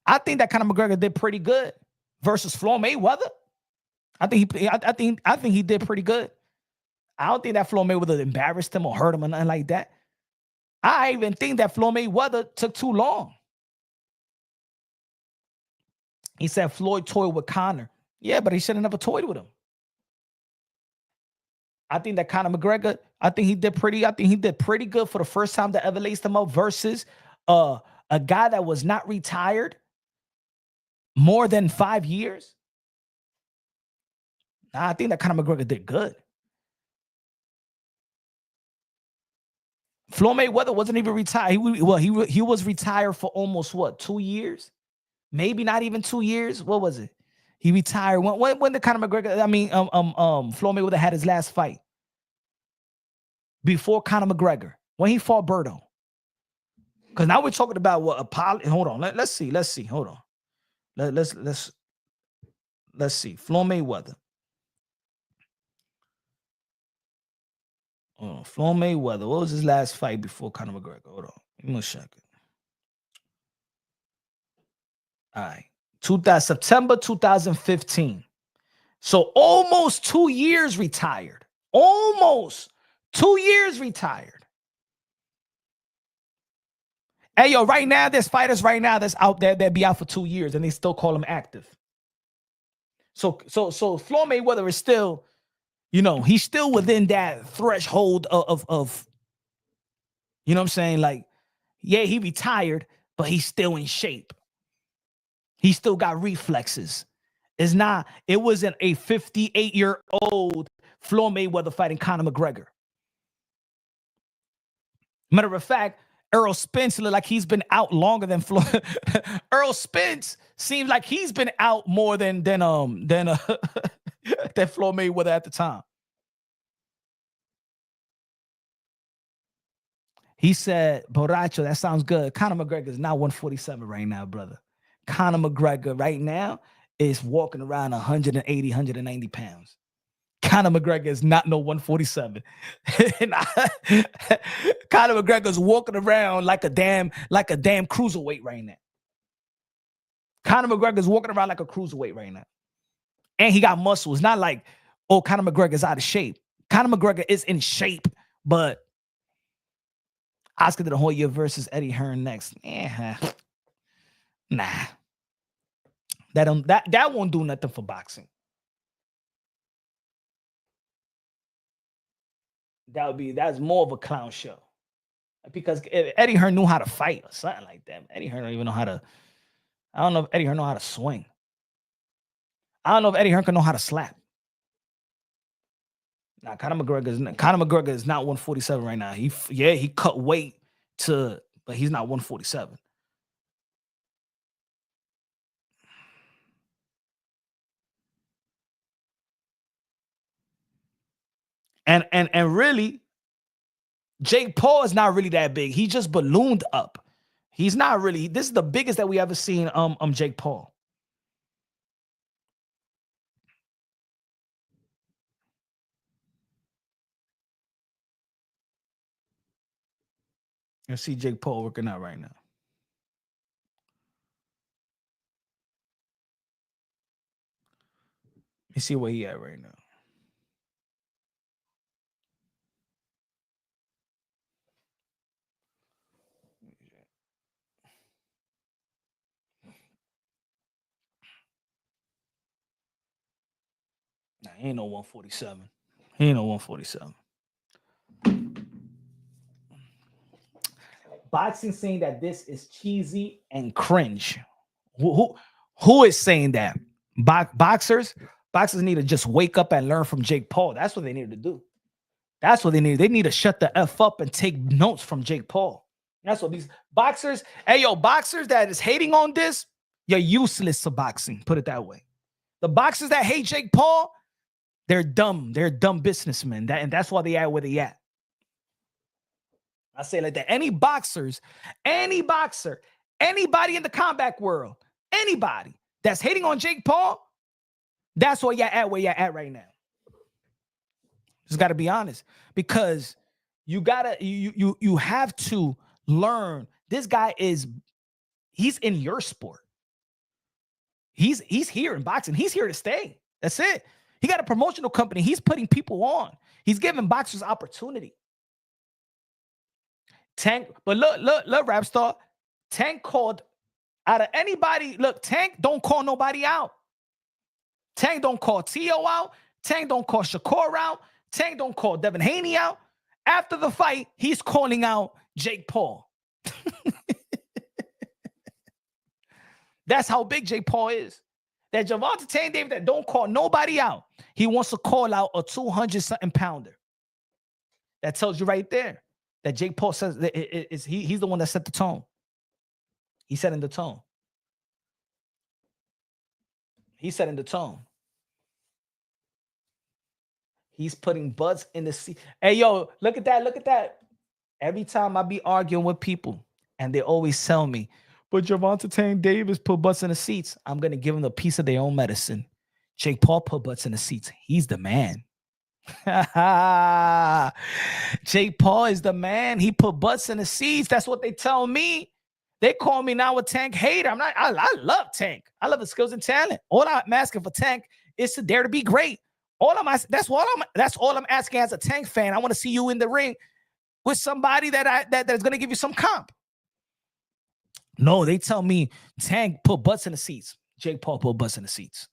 I think that Conor McGregor did pretty good versus Floyd Mayweather. I think he did pretty good. I don't think that Floyd Mayweather embarrassed him or hurt him or nothing like that. I even think that Floyd Mayweather took too long. He said Floyd toyed with Conor. Yeah, but he should have never toyed with him. I think that Conor McGregor, I think he did pretty good for the first time that ever laced him up versus a guy that was not retired more than 5 years. Nah, I think that Conor McGregor did good. Floyd Mayweather wasn't even retired. He was retired for almost what, 2 years? Maybe not even 2 years. What was it? He retired when did Conor McGregor? Floyd Mayweather had his last fight before Conor McGregor when he fought Berto. Because now we're talking about what Apollo. Hold on, let's see. Hold on, let's see. Floyd Mayweather. Oh, Floyd Mayweather. What was his last fight before Conor McGregor? Hold on, give me a second. All right. September 2015. So almost 2 years retired. Almost 2 years retired. Hey, yo, right now, there's fighters right now that's out there that be out for 2 years and they still call them active. So Floyd Mayweather is still, he's still within that threshold of you know what I'm saying? Like, yeah, he retired, but he's still in shape. He still got reflexes. It wasn't a 58-year-old Floyd Mayweather fighting Conor McGregor. Matter of fact, Errol Spence looked like he's been out longer than Floyd. Errol Spence seems like he's been out more than than Floyd Mayweather at the time. He said, Borracho, that sounds good. Conor McGregor is not 147 right now, brother. Conor McGregor right now is walking around 180, 190 pounds. Conor McGregor is not no 147. Conor McGregor is walking around like a damn cruiserweight right now. Conor McGregor is walking around like a cruiserweight right now. And he got muscle. It's not like, oh, Conor McGregor is out of shape. Conor McGregor is in shape, but Oscar De La Hoya versus Eddie Hearn next. Nah. That won't do nothing for boxing. That's more of a clown show. Because if Eddie Hearn knew how to fight or something like that, Eddie Hearn don't even know how to. I don't know if Eddie Hearn know how to swing. I don't know if Eddie Hearn can know how to slap. Now, Conor McGregor is not 147 right now. He cut weight but he's not 147. And really, Jake Paul is not really that big. He just ballooned up. He's not really. This is the biggest that we ever seen. Jake Paul. You see Jake Paul working out right now. You see where he at right now. Nah, he ain't no 147. He ain't no 147. Boxing saying that this is cheesy and cringe. Who is saying that? Boxers need to just wake up and learn from Jake Paul. That's what they need to do. That's what they need. They need to shut the F up and take notes from Jake Paul. That's what these boxers, boxers that is hating on this, you're useless to boxing. Put it that way. The boxers that hate Jake Paul, they're dumb. They're dumb businessmen. And that's why they at where they at. I say like that. Any boxer, anybody in the combat world, anybody that's hating on Jake Paul, that's where you're at right now. Just got to be honest, because you have to learn. This guy he's in your sport. He's here in boxing. He's here to stay. That's it. He got a promotional company. He's putting people on. He's giving boxers opportunity. Tank, but look, Rap Star. Tank called out of anybody. Look, Tank don't call nobody out. Tank don't call T.O. out. Tank don't call Shakur out. Tank don't call Devin Haney out. After the fight, he's calling out Jake Paul. That's how big Jake Paul is. That Gervonta Tank Davis that don't call nobody out. He wants to call out a 200-something pounder. That tells you right there that Jake Paul says that he's the one that set the tone. He's setting the tone. He's setting the tone. He's putting butts in the seat. Hey, yo, look at that. Look at that. Every time I be arguing with people and they always tell me, but Gervonta Tank Davis put butts in the seats. I'm going to give them a piece of their own medicine. Jake Paul put butts in the seats. He's the man. Jake Paul is the man. He put butts in the seats. That's what they tell me. They call me now a Tank hater. I love Tank. I love his skills and talent. All I'm asking for Tank is to dare to be great. That's all I'm asking as a Tank fan. I want to see you in the ring with somebody that's going to give you some comp. No, they tell me Tank put butts in the seats. Jake Paul put butts in the seats.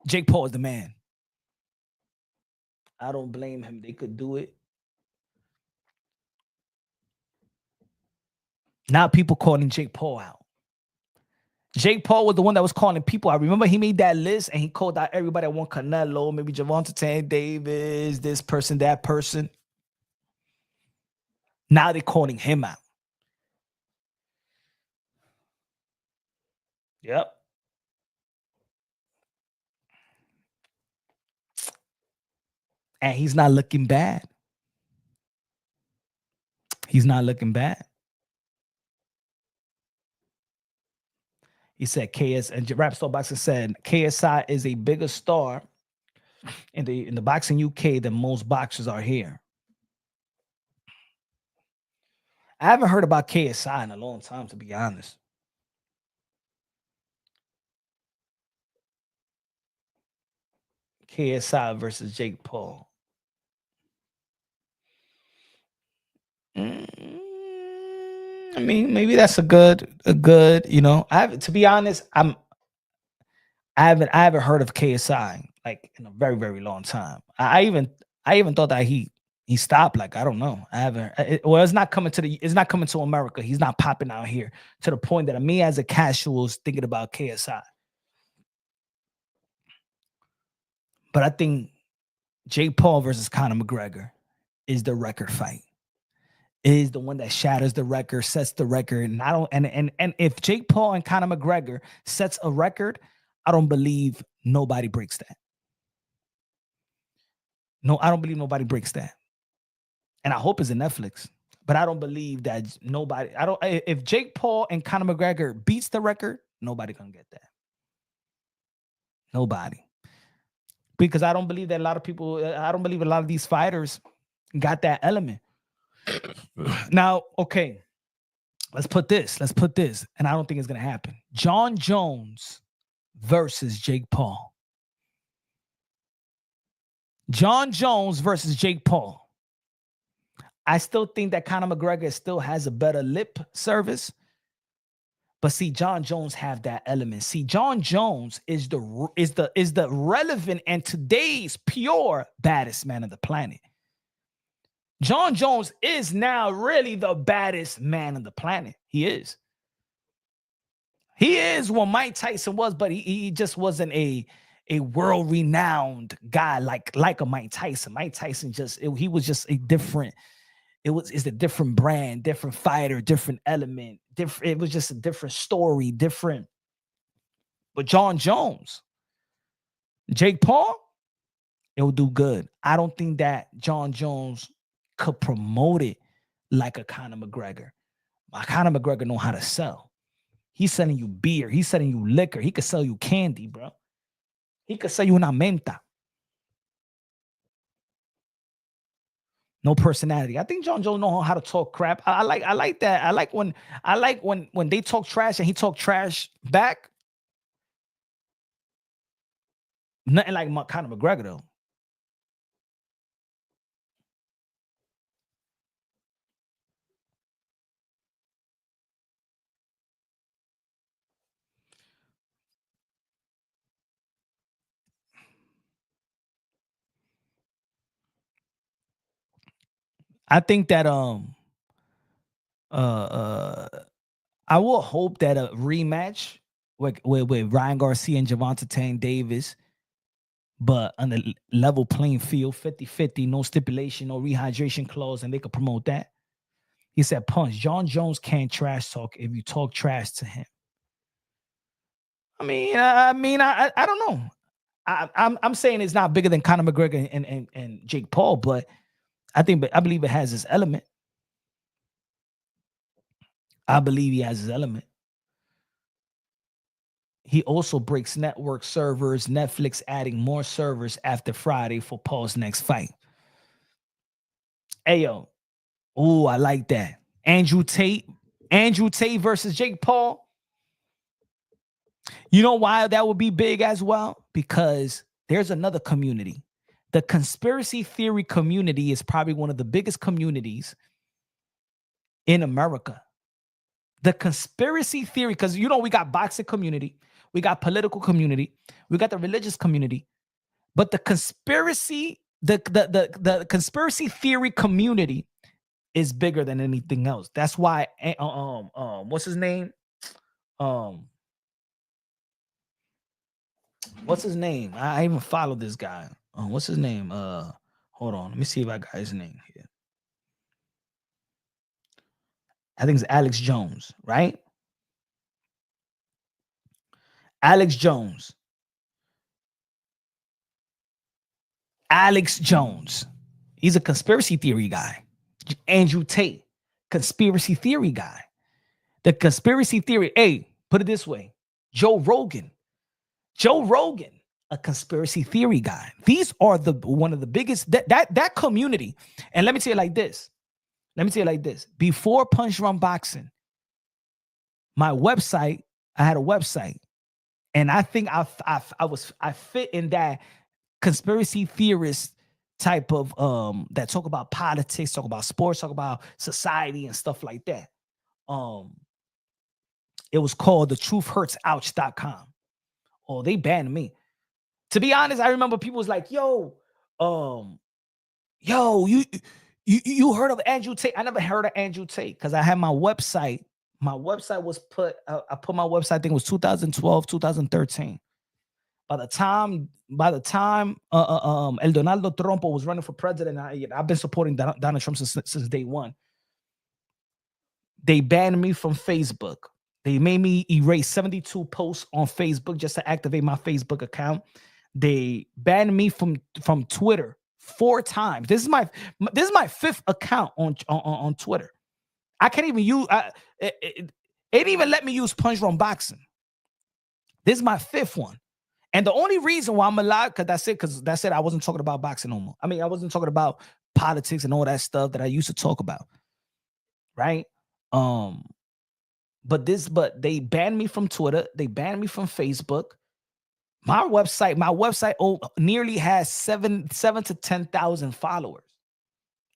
Jake Paul is the man. I don't blame him. They could do it. Now people calling Jake Paul out. Jake Paul was the one that was calling people. I remember he made that list and he called out everybody that won Canelo, maybe Gervonta Davis, this person, that person. Now they're calling him out. Yep. And he's not looking bad. He's not looking bad. He said KS and Rap Star Boxing said KSI is a bigger star in the boxing UK than most boxers are here. I haven't heard about KSI in a long time, to be honest. KSI versus Jake Paul. I mean, maybe that's a good, you know. To be honest, I haven't heard of KSI like in a very, very long time. I even thought that he stopped. Like, I don't know. I haven't. It's not coming to America. He's not popping out here to the point that me as a casual is thinking about KSI. But I think Jake Paul versus Conor McGregor is the record fight. Is the one that shatters the record, sets the record. And I don't and if Jake Paul and Conor McGregor sets a record, I don't believe nobody breaks that. No, I don't believe nobody breaks that. And I hope it's in Netflix. But I don't believe that nobody. I don't. If Jake Paul and Conor McGregor beats the record, nobody gonna get that. Nobody. Because I don't believe that a lot of people. I don't believe a lot of these fighters got that element. Now, okay, let's put this, and I don't think it's gonna happen. Jon Jones versus Jake Paul. Jon Jones versus Jake Paul. I still think that Conor McGregor still has a better lip service. But see, Jon Jones have that element. See, Jon Jones is the relevant and today's pure baddest man on the planet. Jon Jones is now really the baddest man on the planet. He is. He is what Mike Tyson was, but he just wasn't a world-renowned guy like a Mike Tyson. Mike Tyson he was just a different. It's a different brand, different fighter, different element. It was just a different story, different. But Jon Jones, Jake Paul, it will do good. I don't think that Jon Jones could promote it like a Conor McGregor. Conor McGregor know how to sell. He's selling you beer. He's selling you liquor. He could sell you candy, bro. He could sell you una menta. No personality. I think Jon Jones know how to talk crap. I like that. I like when they talk trash and he talk trash back. Nothing like Conor McGregor though. I think that I will hope that a rematch with Ryan Garcia and Gervonta Davis, but on the level playing field, 50-50, no stipulation, no rehydration clause, and they could promote that. He said, Punch, Jon Jones can't trash talk if you talk trash to him. I don't know. I'm saying it's not bigger than Conor McGregor and Jake Paul, but I believe it has its element. I believe he has his element. He also breaks network servers, Netflix adding more servers after Friday for Paul's next fight. Ayo. Oh, I like that. Andrew Tate versus Jake Paul. You know why that would be big as well? Because there's another community. The conspiracy theory community is probably one of the biggest communities in America. The conspiracy theory, because we got boxing community, we got political community, we got the religious community, but the conspiracy, the conspiracy theory community is bigger than anything else. That's why what's his name? What's his name? I even followed this guy. What's his name? Hold on. Let me see if I got his name here. I think it's Alex Jones, right? Alex Jones. Alex Jones. He's a conspiracy theory guy. Andrew Tate, conspiracy theory guy. The conspiracy theory, hey, put it this way. Joe Rogan, a conspiracy theory guy. These are one of the biggest, that community. And let me tell you like this. Before Punch Run Boxing, my website, I had a website. And I think I fit in that conspiracy theorist type of that talk about politics, talk about sports, talk about society and stuff like that. It was called the truthhurtsouch.com. Oh, they banned me. To be honest, I remember people was like, yo, you heard of Andrew Tate? I never heard of Andrew Tate because I had my website. My website was I put my website, I think it was 2012, 2013. By the time El Donaldo Trump was running for president, I've been supporting Donald Trump since day one. They banned me from Facebook. They made me erase 72 posts on Facebook just to activate my Facebook account. They banned me from Twitter 4 times. This is my 5th account on Twitter. I can't even use it didn't even let me use Punch Run Boxing. This is my 5th one. And the only reason why I'm alive, because that's it, I wasn't talking about boxing no more. I mean, I wasn't talking about politics and all that stuff that I used to talk about. Right? But they banned me from Twitter, they banned me from Facebook. My website nearly has 7 to 10,000 followers.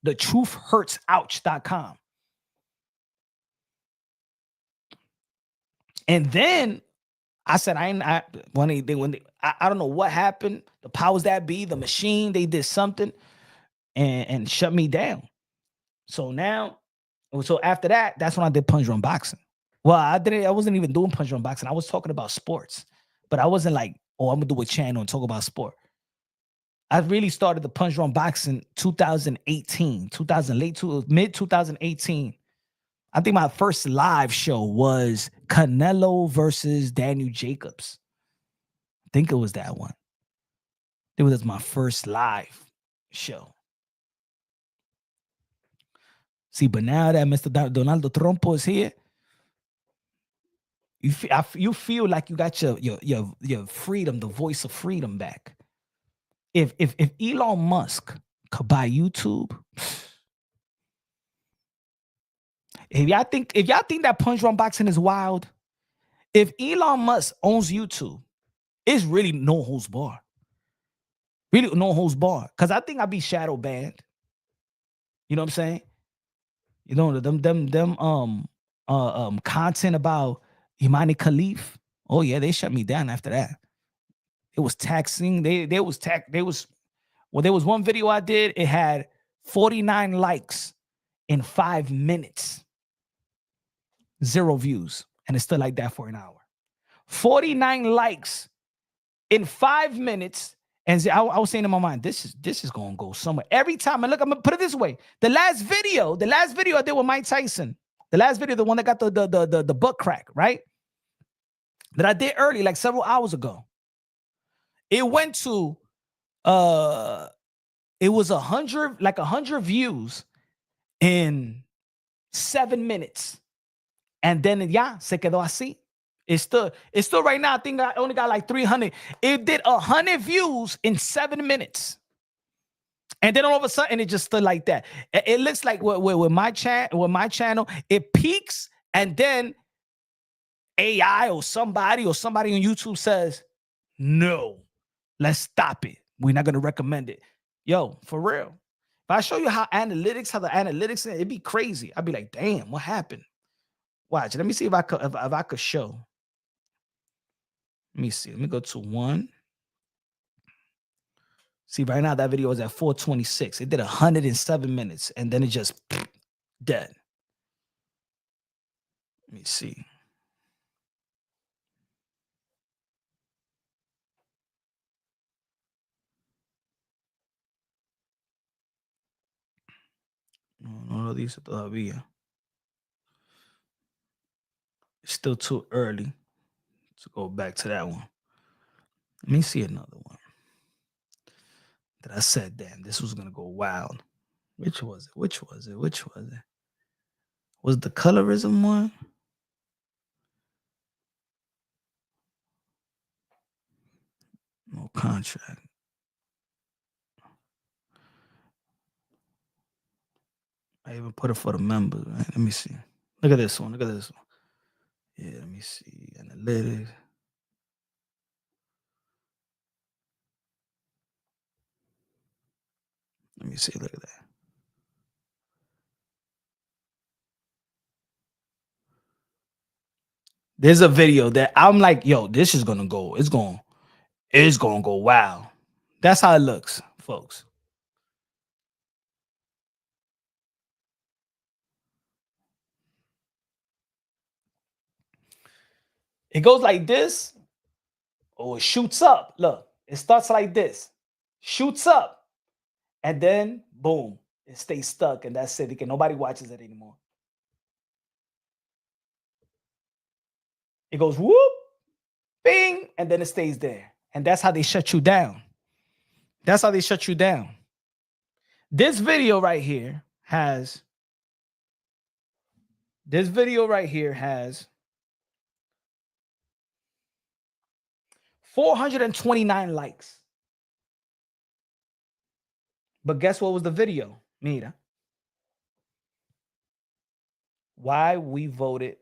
The truthhurtsouch.com. And then I said, I don't know what happened. The powers that be, the machine, they did something and shut me down. So after that, that's when I did Punch Run Boxing. Well, I wasn't even doing Punch Run Boxing. I was talking about sports, but I wasn't like, I'm gonna do a channel and talk about sport. I really started the Punch Run Boxing 2018, mid 2018. I think my first live show was Canelo versus Daniel Jacobs. I think it was that one. It was my first live show. See, but now that Mr. Donaldo Trump is here, you feel like you got your freedom, the voice of freedom back. If Elon Musk could buy YouTube, if y'all think that Punch Run Boxing is wild, if Elon Musk owns YouTube, it's really no holds bar. Really no holds bar. Because I think I'd be shadow banned. You know what I'm saying? You know, them content about Imani Khalif. Oh yeah, they shut me down after that. It was taxing. There was one video I did, it had 49 likes in 5 minutes. 0 views. And it's still like that for an hour. 49 likes in 5 minutes. And I was saying in my mind, this is gonna go somewhere. Every time, and look, I'm gonna put it this way: the last video I did with Mike Tyson, the last video, the one that got the butt crack, right? That I did early, like several hours ago. It went to it was 100 views in 7 minutes. And then se quedó así. It's still right now, I think I only got like 300. It did 100 views in 7 minutes. And then all of a sudden it just stood like that. It looks like with my channel, it peaks and then AI or somebody on YouTube says, no, let's stop it. We're not going to recommend it. Yo, for real. If I show you how the analytics, it'd be crazy. I'd be like, damn, what happened? Watch. Let me see if I could if I could show. Let me see. Let me go to 1. See, right now that video is at 426. It did 107 minutes, and then it just dead. Let me see. No lo dice todavía. It's still too early to go back to that one. Let me see another one that I said, damn, this was gonna go wild. Which was it? Which was it? Which was it? Was the colorism one? No contract. I even put it for the members, right? Let me see. Look at this one. Look at this one. Yeah, let me see. Analytics. Let me see. Look at that. There's a video that I'm like, yo, this is gonna go. It's gonna go wild. That's how it looks, folks. It goes like this. Oh, it shoots up. Look, it starts like this, shoots up, and then boom, it stays stuck, and that's it. Nobody watches it anymore. It goes whoop, bing, and then it stays there. And that's how they shut you down. That's how they shut you down. This video right here has 429 likes. But guess what was the video? Mira. Why we voted.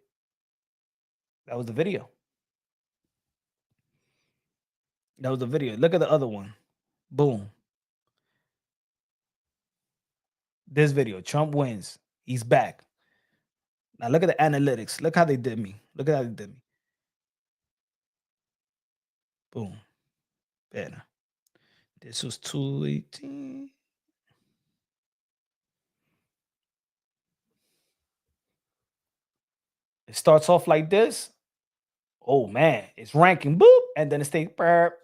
That was the video. That was the video. Look at the other one. Boom. This video. Trump wins. He's back. Now look at the analytics. Look how they did me. Look at how they did me. Boom. Better. This was 218. It starts off like this. Oh man, it's ranking, boop, and then it stays burp.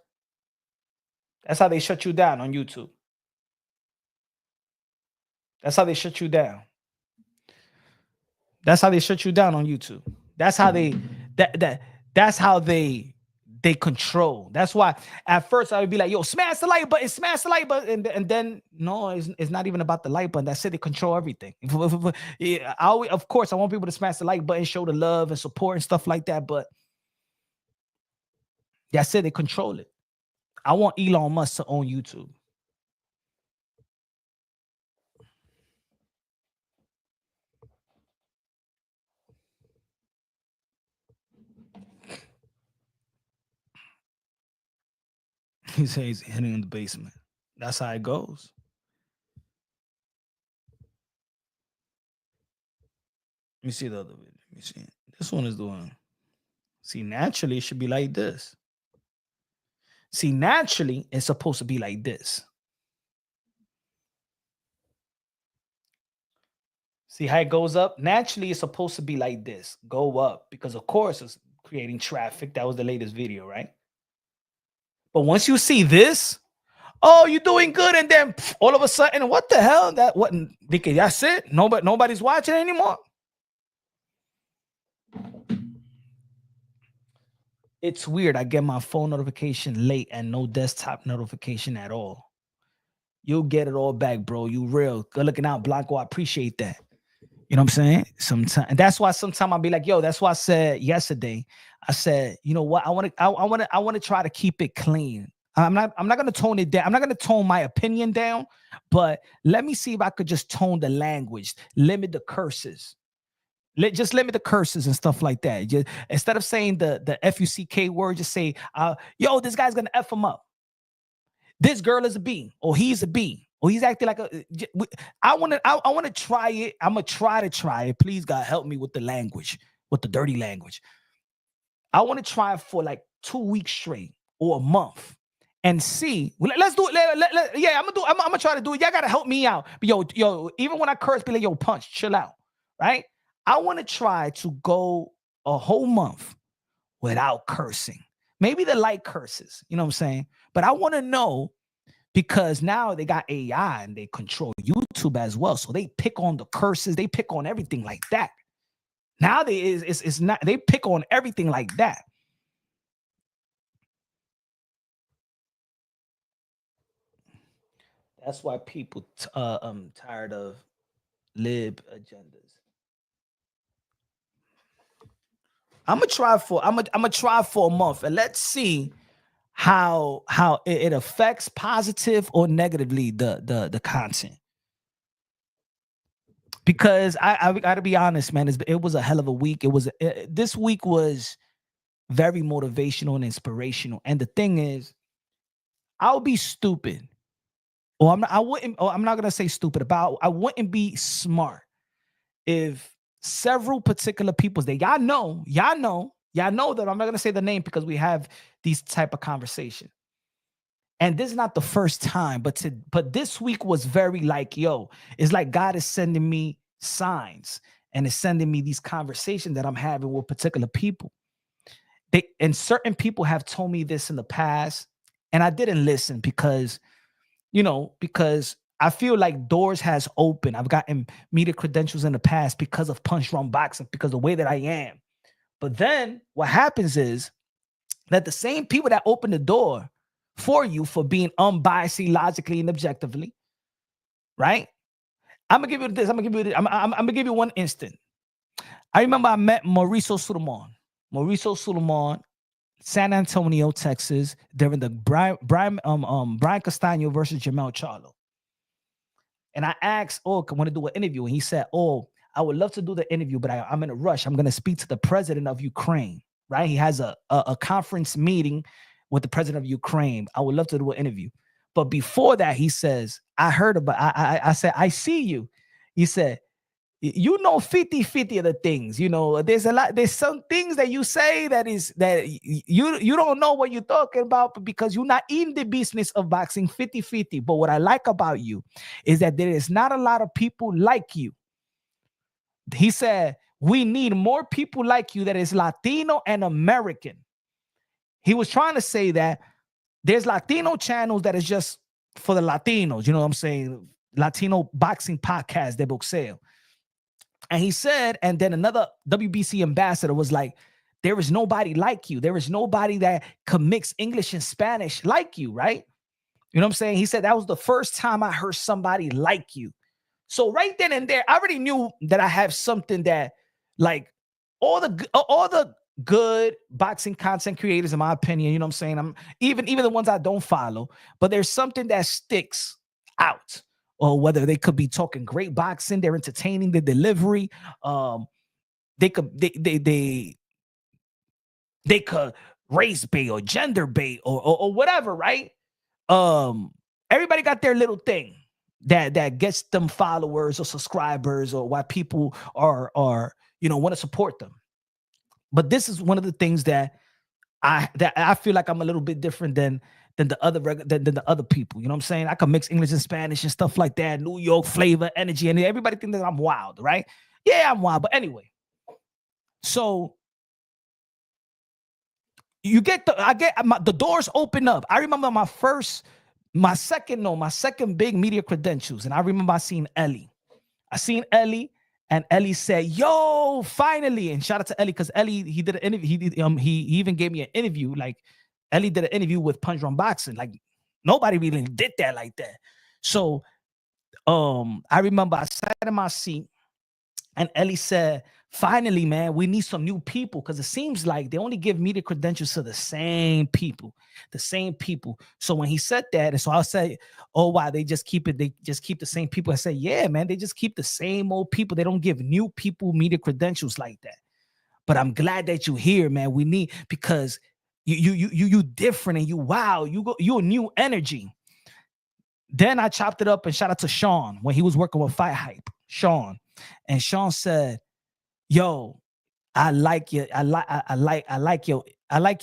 That's how they shut you down on YouTube. That's how they shut you down. That's how they shut you down on YouTube. That's how they that's how they control. That's why at first I would be like, yo, smash the like button, and then no, it's not even about the like button. That's it. They control everything. Yeah, of course, I want people to smash the like button, show the love and support and stuff like that, but that's it. They control it. I want Elon Musk to own YouTube. He says he's hitting in the basement. That's how it goes. Let me see the other video. Let me see. This one is the one. See, naturally, it should be like this. See, naturally, it's supposed to be like this. See how it goes up? Naturally, it's supposed to be like this. Go up. Because, of course, it's creating traffic. That was the latest video, right? But once you see this, oh, you're doing good. And then all of a sudden, what the hell? That's it? Nobody's watching anymore? It's weird. I get my phone notification late and no desktop notification at all. You'll get it all back, bro. You real. Good looking out, Blanco. I appreciate that. You know what I'm saying? Sometimes, and that's why sometimes I'll be like, yo, that's why I said yesterday, I said, you know what? I want to try to keep it clean. I'm not gonna tone it down. I'm not gonna tone my opinion down, but let me see if I could just tone the language, limit the curses. Just limit the curses and stuff like that. Just, instead of saying the F-U-C-K word, just say, yo, this guy's gonna F him up. This girl is a B, or he's a B, or he's acting like a. I want to try it. I'm gonna try it. Please, God, help me with the language with the dirty language. I want to try for like 2 weeks straight or a month and see. Let's do it. Yeah, I'm gonna try to do it. Y'all gotta help me out. But yo, even when I curse, be like, yo, punch, chill out. Right? I want to try to go a whole month without cursing. Maybe the light curses, you know what I'm saying? But I want to know, because now they got AI and they control YouTube as well. So they pick on the curses, they pick on everything like that. Now it's not, they pick on everything like that. That's why people tired of lib agendas. I'm gonna try for a month and let's see how it affects positive or negatively the content. Because I gotta be honest, man, it was a hell of a week. This week was very motivational and inspirational. And the thing is, I'll be stupid, or I'm not gonna say stupid, I wouldn't be smart if several particular peoples that y'all know that I'm not gonna say the name because we have these type of conversation. And this is not the first time, but this week was very like, yo, it's like God is sending me signs and is sending me these conversations that I'm having with particular people. And certain people have told me this in the past, and I didn't listen because I feel like doors has opened. I've gotten media credentials in the past because of punch drunk boxing, because of the way that I am. But then what happens is that the same people that open the door for you for being unbiased, logically, and objectively, right? I'm gonna give you this. I'm gonna give you one instant. I remember I met Mauricio Sulaiman, San Antonio, Texas, during the Brian Castano versus Jamel Charlo. And I asked, I want to do an interview. And he said, I would love to do the interview, but I'm in a rush. I'm going to speak to the president of Ukraine, right? He has a conference meeting with the president of Ukraine. I would love to do an interview. But before that, he says, I heard about, I said, I see you. He said, 50-50 of the things, there's some things that you say that you don't know what you're talking about because you're not in the business of boxing 50-50. But what I like about you is that there is not a lot of people like you. He said, we need more people like you that is Latino and American. He was trying to say that there's Latino channels that is just for the Latinos, you know what I'm saying? Latino boxing podcast de boxeo. And he said, and then another WBC ambassador was like, there is nobody like you. There is nobody that can mix English and Spanish like you, right? You know what I'm saying? He said that was the first time I heard somebody like you. So right then and there, I already knew that I have something that, like, all the good boxing content creators, in my opinion, you know what I'm saying? I'm even the ones I don't follow, but there's something that sticks out. Or whether they could be talking great boxing, they're entertaining, the delivery. They could race bait or gender bait or whatever, right? Everybody got their little thing that gets them followers or subscribers, or why people are want to support them. But this is one of the things that I feel like I'm a little bit different than the other people. You know what I'm saying? I can mix English and Spanish and stuff like that. New York flavor, energy, and everybody thinks that I'm wild, right? Yeah, I'm wild. But anyway, so the doors open up. I remember my second big media credentials, and I remember I seen Ellie. And Ellie said, yo, finally. And shout out to Ellie, because Ellie, he did an interview. He even gave me an interview. Like, Ellie did an interview with Punch Drunk Boxing. Like, nobody really did that like that. So I remember I sat in my seat and Ellie said, finally, man, we need some new people, because it seems like they only give media credentials to the same people. So when he said that, and so I said, oh, wow, they just keep the same people. I said, yeah, man, they just keep the same old people. They don't give new people media credentials like that. But I'm glad that you're here, man. We need, because you different, and you a new energy. Then I chopped it up and shout out to Sean when he was working with Fight Hype. Sean said, yo, I like you. I like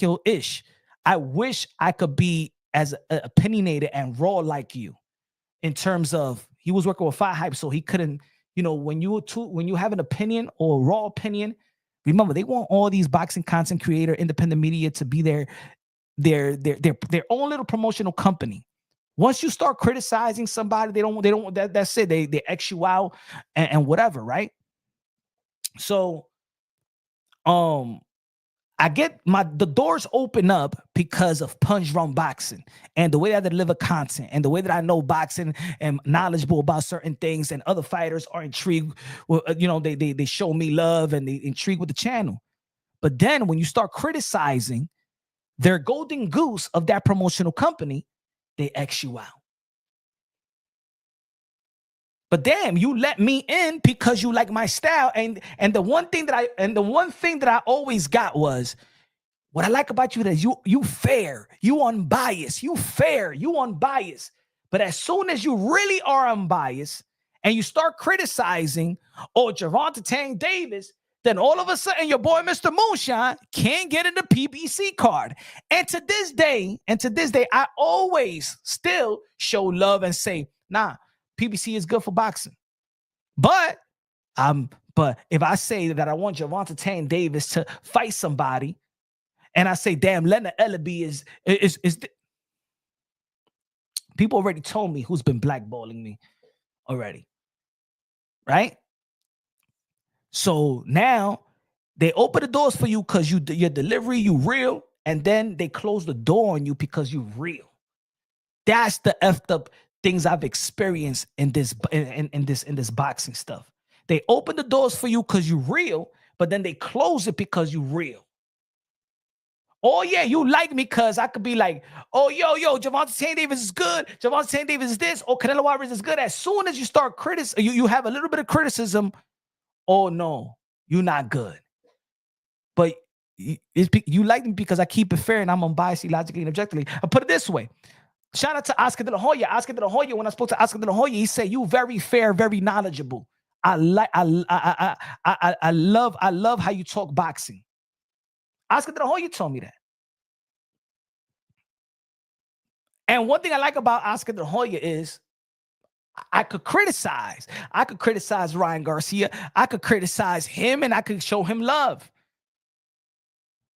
your ish. I wish I could be as opinionated and raw like you. In terms of he was working with Fight Hype, so he couldn't. When you have an opinion or raw opinion, remember they want all these boxing content creator, independent media to be their own little promotional company. Once you start criticizing somebody, they don't that's it. They X you out and whatever, right? So I get the doors open up because of Punch Drunk Boxing and the way that I deliver content and the way that I know boxing and knowledgeable about certain things, and other fighters are intrigued. Well, they show me love and they intrigue with the channel. But then when you start criticizing their golden goose of that promotional company, they X you out. But damn, you let me in because you like my style. And the one thing that I always got was, what I like about you is you fair, you unbiased, you fair, you unbiased. But as soon as you really are unbiased and you start criticizing Gervonta Tank Davis, then all of a sudden your boy Mr. Moonshine can't get in the PBC card. And to this day, I always still show love and say, nah, PBC is good for boxing. But if I say that I want Gervonta Tank Davis to fight somebody, and I say, damn, Leonard Ellaby is people already told me who's been blackballing me already, right? So now they open the doors for you because your delivery, you real, and then they close the door on you because you real. That's the effed up things I've experienced in this boxing stuff. They open the doors for you because you real, but then they close it because you real. Oh, yeah, you like me because I could be like, oh, yo, Gervonta Tank Davis is good. Gervonta Tank Davis is this. Oh, Canelo Alvarez is good. As soon as you start you have a little bit of criticism. Oh, no, you're not good. But you like me because I keep it fair and I'm unbiased, logically, and objectively. I'll put it this way. Shout out to Oscar De La Hoya. Oscar De La Hoya, when I spoke to Oscar De La Hoya, he said, you very fair, very knowledgeable. I love how you talk boxing. Oscar De La Hoya told me that. And one thing I like about Oscar De La Hoya is I could criticize. I could criticize Ryan Garcia. I could criticize him and I could show him love.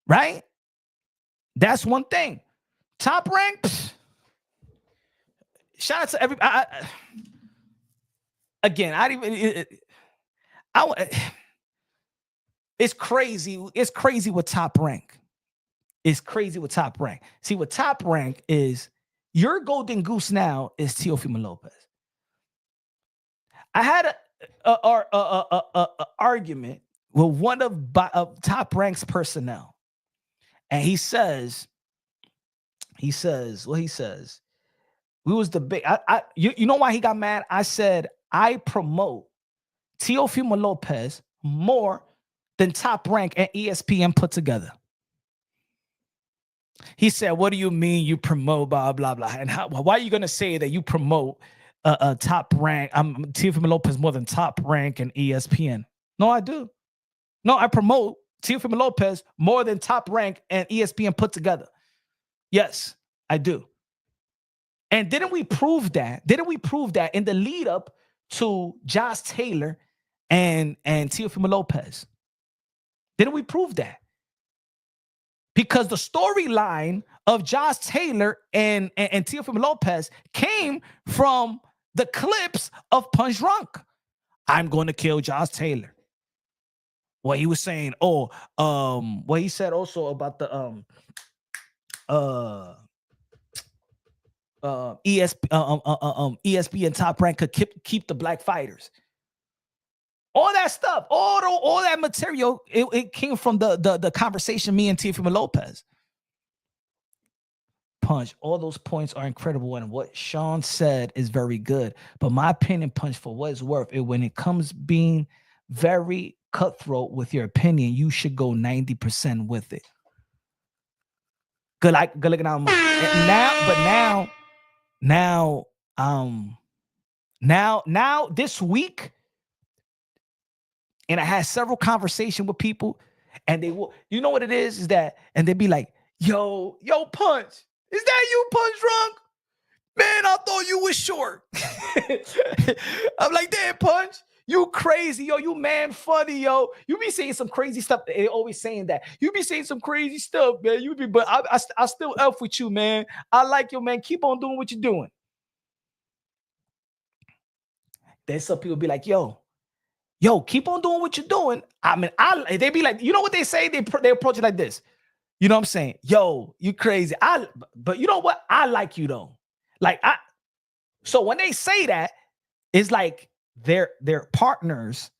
Right? That's one thing. Top Rank. Shout out to everybody. It's crazy. It's crazy with Top Rank. It's crazy with Top Rank. See, what Top Rank is, your golden goose now is Teofimo Lopez. I had a argument with one of Top Rank's personnel, and he says, we was the big. You know why he got mad? I said I promote Teofimo Lopez more than Top Rank and ESPN put together. He said, what do you mean you promote blah, blah, blah? And why are you going to say that you promote Top Rank, Teofimo Lopez more than Top Rank and ESPN? No, I do. No, I promote Teofimo Lopez more than Top Rank and ESPN put together. Yes, I do. And didn't we prove that? Didn't we prove that in the lead up to Josh Taylor and Teofimo Lopez? Didn't we prove that? Because the storyline of Josh Taylor and Teofimo Lopez came from the clips of Punch Drunk. I'm going to kill Josh Taylor. What he was saying, what he said also about the ESPN Top Rank could keep the black fighters. All that stuff, all that material, it came from the conversation me and Teofimo Lopez. Punch, all those points are incredible, and what Sean said is very good. But my opinion, Punch, for what it's worth, when it comes being very cutthroat with your opinion, you should go 90% with it. Good looking out. Now this week, and I had several conversations with people, And they will, you know what it is that, and they'd be like, yo, Punch, is that you, Punch Drunk? Man, I thought you was short. I'm like, damn, Punch, you crazy, yo, you man funny, yo. You be saying some crazy stuff. They always saying that. You be saying some crazy stuff, man. You be, but I still F with you, man. I like you, man. Keep on doing what you're doing. Then some people be like, yo, keep on doing what you're doing. I mean, they be like, you know what they say? They approach it like this. You know what I'm saying? Yo, you crazy. But you know what? I like you though. Like so when they say that, it's like their partners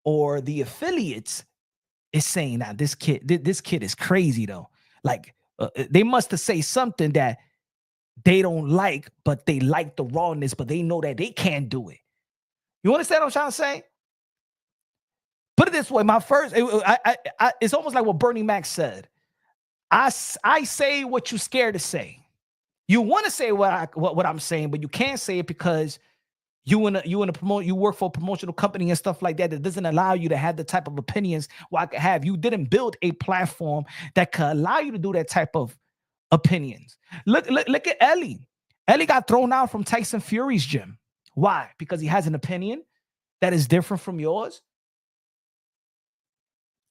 or the affiliates is saying that this kid is crazy though. Like they must have say something that they don't like, but they like the rawness, but they know that they can't do it. You understand what I'm trying to say? Put it this way, it's almost like what Bernie Mac said. I say what you're scared to say. You want to say what I'm saying, but you can't say it because you work for a promotional company and stuff like that doesn't allow you to have the type of opinions I could have. You didn't build a platform that could allow you to do that type of opinions. Look at Ellie. Ellie got thrown out from Tyson Fury's gym. Why? Because he has an opinion that is different from yours.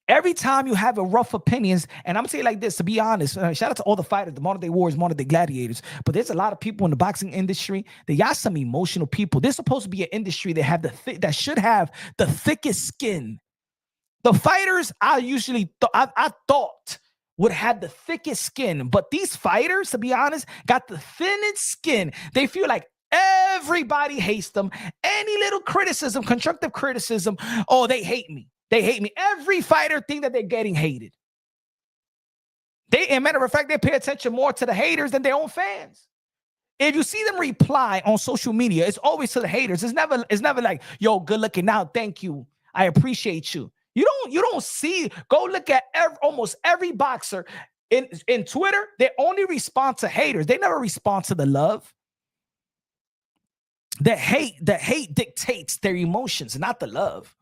Every time you have a rough opinions, and I'm saying like this, to be honest, shout out to all the fighters, the modern day warriors, modern day gladiators, but there's a lot of people in the boxing industry that y'all some emotional people. There's supposed to be an industry that have that should have the thickest skin. The fighters I usually I thought would have the thickest skin, but these fighters, to be honest, got the thinnest skin. They feel like everybody hates them. Any little criticism, constructive criticism, oh, they hate me. They hate me. Every fighter think that they're getting hated. As a matter of fact, they pay attention more to the haters than their own fans. If you see them reply on social media, it's always to the haters. It's never like, yo, good looking out. Thank you. I appreciate you. You don't see, go look at almost every boxer in Twitter. They only respond to haters. They never respond to the love. The hate dictates their emotions, not the love.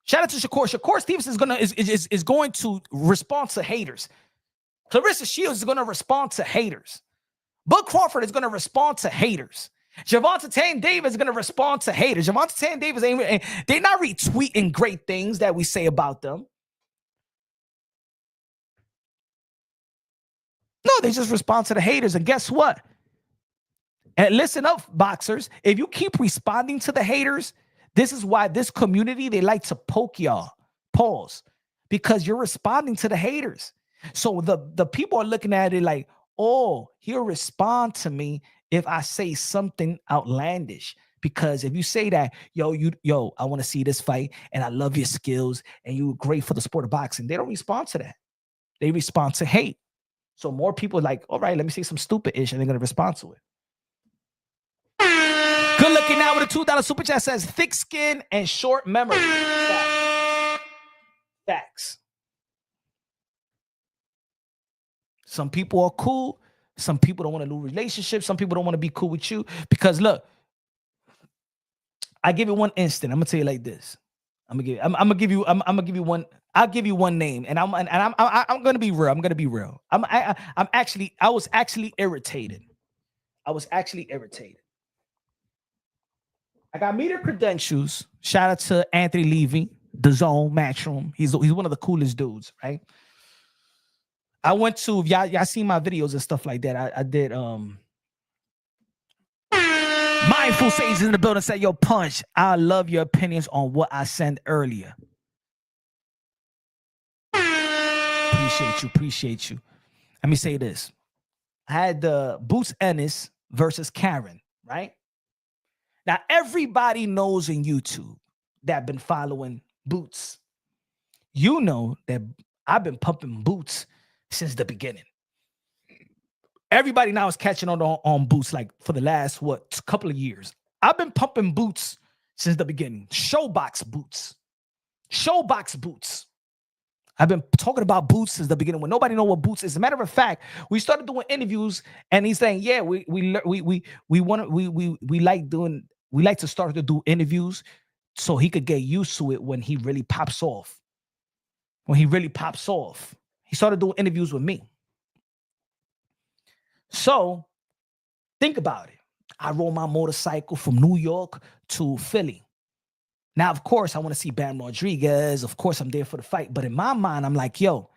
Shout out to Shakur. Shakur Stevenson is going to respond to haters. Clarissa Shields is going to respond to haters. Bud Crawford is going to respond to haters. Gervonta Tank Davis is going to respond to haters. Gervonta Tank Davis they're not retweeting great things that we say about them. No, they just respond to the haters. And guess what? And listen up, boxers. If you keep responding to the haters, this is why this community, they like to poke y'all. Pause. Because you're responding to the haters. So the people are looking at it like, oh, he'll respond to me if I say something outlandish. Because if you say that, yo, I want to see this fight and I love your skills and you're great for the sport of boxing, they don't respond to that. They respond to hate. So more people are like, all right, let me say some stupid ish, and they're going to respond to it. Good looking now with a $2 super chat says thick skin and short memory. Facts. Some people are cool. Some people don't want to lose relationships. Some people don't want to be cool with you because look, I give you one instant. I'm gonna tell you like this. I'm gonna give you one. I'll give you one name, and I'm gonna be real. I'm gonna be real. I was actually irritated. I got media credentials. Shout out to Anthony Levy, The Zone, Matchroom. He's one of the coolest dudes, right? I went to y'all seen my videos and stuff like that. I did Mindful Sage in the building said, yo, Punch, I love your opinions on what I sent earlier. Appreciate you. Let me say this. I had the Boots Ennis versus Karen, right? Now, everybody knows in YouTube that been following Boots. You know that I've been pumping Boots since the beginning. Everybody now is catching on Boots like for the last, couple of years. I've been pumping Boots since the beginning. Showbox Boots. I've been talking about Boots since the beginning when nobody know what Boots is. As a matter of fact, we started doing interviews and he's saying, yeah, we like to start to do interviews so he could get used to it when he really pops off. when he really pops off. He started doing interviews with me. So think about it. I rode my motorcycle from New York to Philly. Now, of course, I want to see Bam Rodriguez. Of course, I'm there for the fight. But in my mind, I'm like, yo,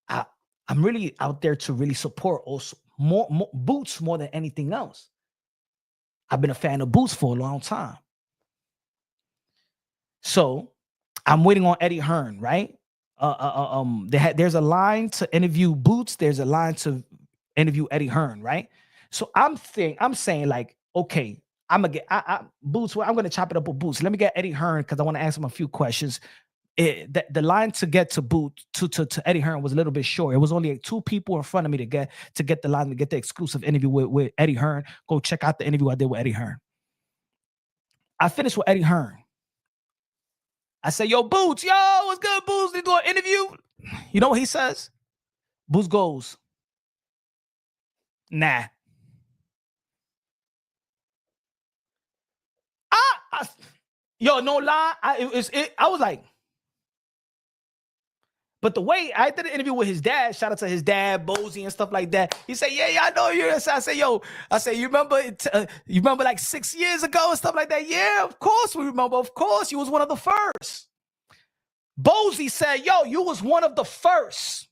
I'm really out there to really support also more Boots more than anything else. I've been a fan of Boots for a long time. So I'm waiting on Eddie Hearn, right? There's a line to interview Boots. There's a line to interview Eddie Hearn, right? So I'm saying like, okay, I'm gonna get Boots. Well, I'm gonna chop it up with Boots. Let me get Eddie Hearn because I want to ask him a few questions. The line to get to Boots to Eddie Hearn was a little bit short. It was only like 2 people in front of me to get the line to get the exclusive interview with Eddie Hearn. Go check out the interview I did with Eddie Hearn. I finished with Eddie Hearn. I said, yo, Boots, yo, what's good, Boots? They do an interview. You know what he says? Boots goes, nah. Yo, no lie. I was like, but the way I did an interview with his dad, shout out to his dad, Bozy and stuff like that. He said, yeah, I know you. I said, yo, you remember like 6 years ago and stuff like that? Yeah, of course we remember. Of course, you was one of the first. Bozy said, yo, you was one of the first.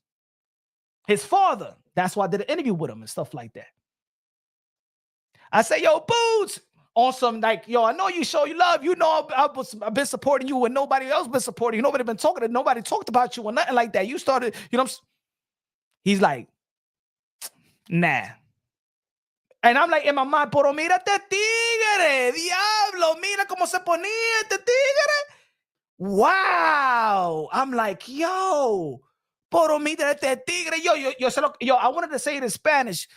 His father. That's why I did an interview with him and stuff like that. I said, yo, Boots, on some like, yo, I know you show you love. You know, I've been supporting you when nobody else been supporting you. Nobody been talking to, nobody talked about you or nothing like that. You started, you know, he's like, nah. And I'm like, in my mind, pero mírate tigre, diablo, mira cómo se ponía este tigre. Wow. I'm like, yo, pero mírate tigre. Yo, I wanted to say it in Spanish.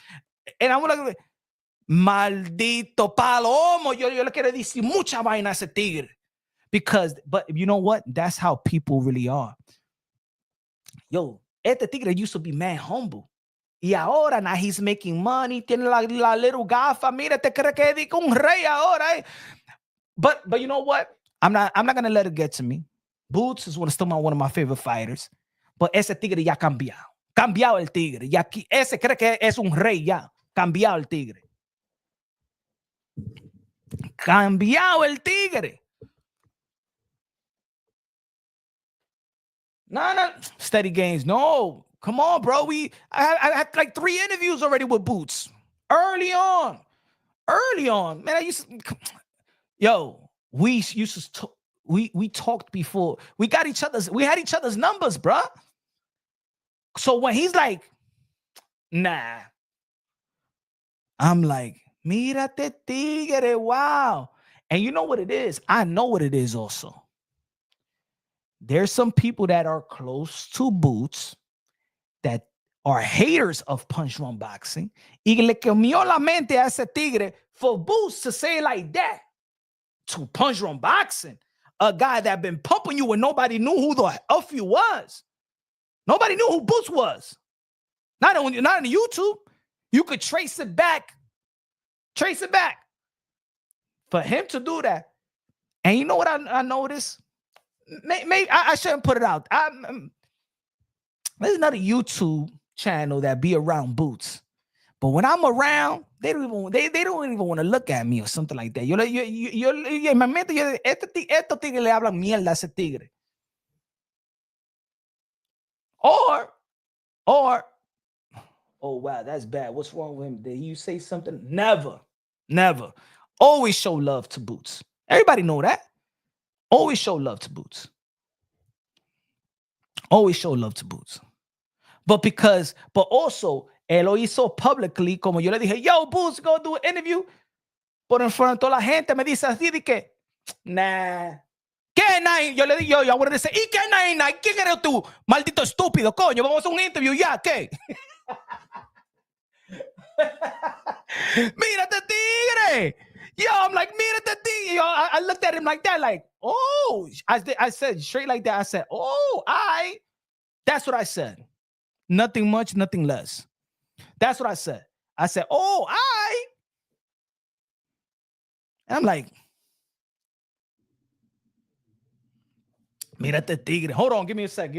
And I want to, maldito palomo. Yo le quiero decir mucha vaina a ese tigre. But you know what? That's how people really are. Yo, este tigre used to be mad humble. Y ahora now he's making money. Tiene la little gafa. Mira, te cree que es un rey ahora. Eh? But you know what? I'm not gonna let it get to me. Boots is still one of my favorite fighters. But ese tigre ya cambiado. Cambiado el tigre. Ya ese cree que es un rey ya. Cambiado el tigre. Cambiado el tigre. No. Steady gains. No. Come on, bro. I had like 3 interviews already with Boots. Early on. Man, I used to... Yo, we used to... We talked before. We had each other's numbers, bro. So when he's like, nah. I'm like, mírate tigre, wow. And you know what it is? I know what it is also. There's some people that are close to Boots that are haters of punch run boxing. Y le comió la mente a ese tigre for Boots to say it like that. To punch run boxing. A guy that been pumping you when nobody knew who the F you was. Nobody knew who Boots was. Not on YouTube. You could trace it back. For him to do that. And you know what I noticed? Maybe I shouldn't put it out. There's another YouTube channel that be around Boots. But when I'm around, they don't even want to look at me or something like that. En mi mente, estos tigres le hablan mierda a ese tigre. Or, oh, wow, that's bad. What's wrong with him? Did you say something? Never. Always show love to Boots. Everybody know that. Always show love to Boots. But also, él lo hizo publicly, como yo le dije, yo, Boots, go do an interview. Por en frente de toda la gente me dice así de que, nah. ¿Qué nine? Yo le digo, yo wanted to say, ¿y qué nine? ¿Quién eres tú? Maldito estúpido, coño, vamos a hacer un interview ya, ¿qué? Mírate tigre. Yo, I'm like, mírate tigre. Yo, I looked at him like that, like, oh. I said straight like that. I said, oh, that's what I said. Nothing much, nothing less. That's what I said. I said, oh, and I'm like, Mira este tigre. Hold on, give me a sec.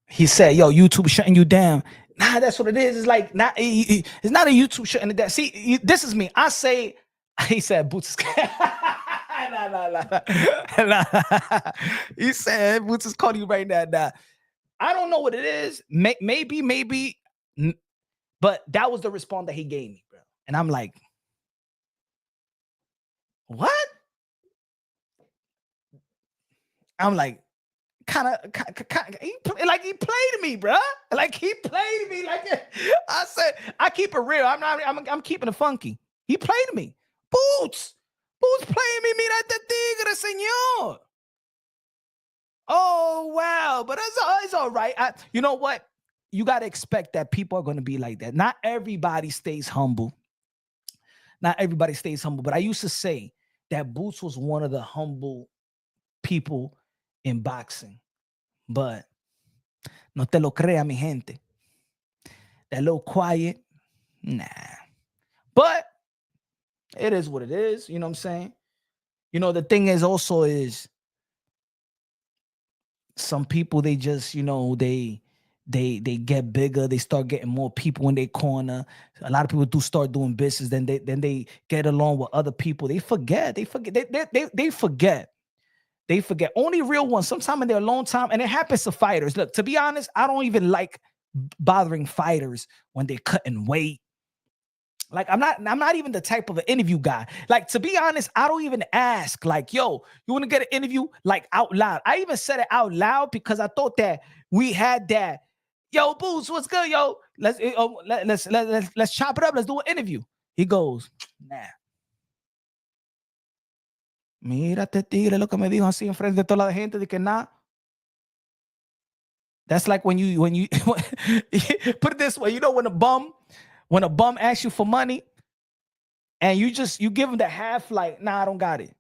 He said, "Yo, YouTube shutting you down." Nah, that's what it is. It's like not. It's not a YouTube shutting it down. See, this is me. I say. He said, "Boots." Nah. He said, "Boots is calling you right now." Nah. I don't know what it is. Maybe. But that was the response that he gave me, bro. And I'm like, what? I'm like, kind of like he played me, bro. Like he played me. Like I said, I keep it real. I'm keeping it funky. He played me. Boots playing me. Mira este tigre, señor. Oh wow, but it's all right. You know what? You got to expect that people are going to be like that. Not everybody stays humble. But I used to say that Boots was one of the humble people in boxing. But no te lo crea, mi gente. That little quiet, nah. But it is what it is. You know what I'm saying? You know, the thing is also is some people, they just, you know, they get bigger. They start getting more people in their corner. A lot of people do start doing business. Then they get along with other people. They forget. They forget. Only real ones, sometime in their long time, and it happens to fighters. Look, to be honest, I don't even like bothering fighters when they're cutting weight. Like I'm not even the type of an interview guy. Like, to be honest, I don't even ask, like, yo, you want to get an interview, like, out loud. I even said it out loud because I thought that we had that. Yo, Boots, what's good, yo? Let's chop it up. Let's do an interview. He goes, nah. Mira, te tigre lo que me dijo así enfrente de toda la gente de que nada. That's like when you put it this way, you know, when a bum asks you for money and you give him the half, like, nah, I don't got it.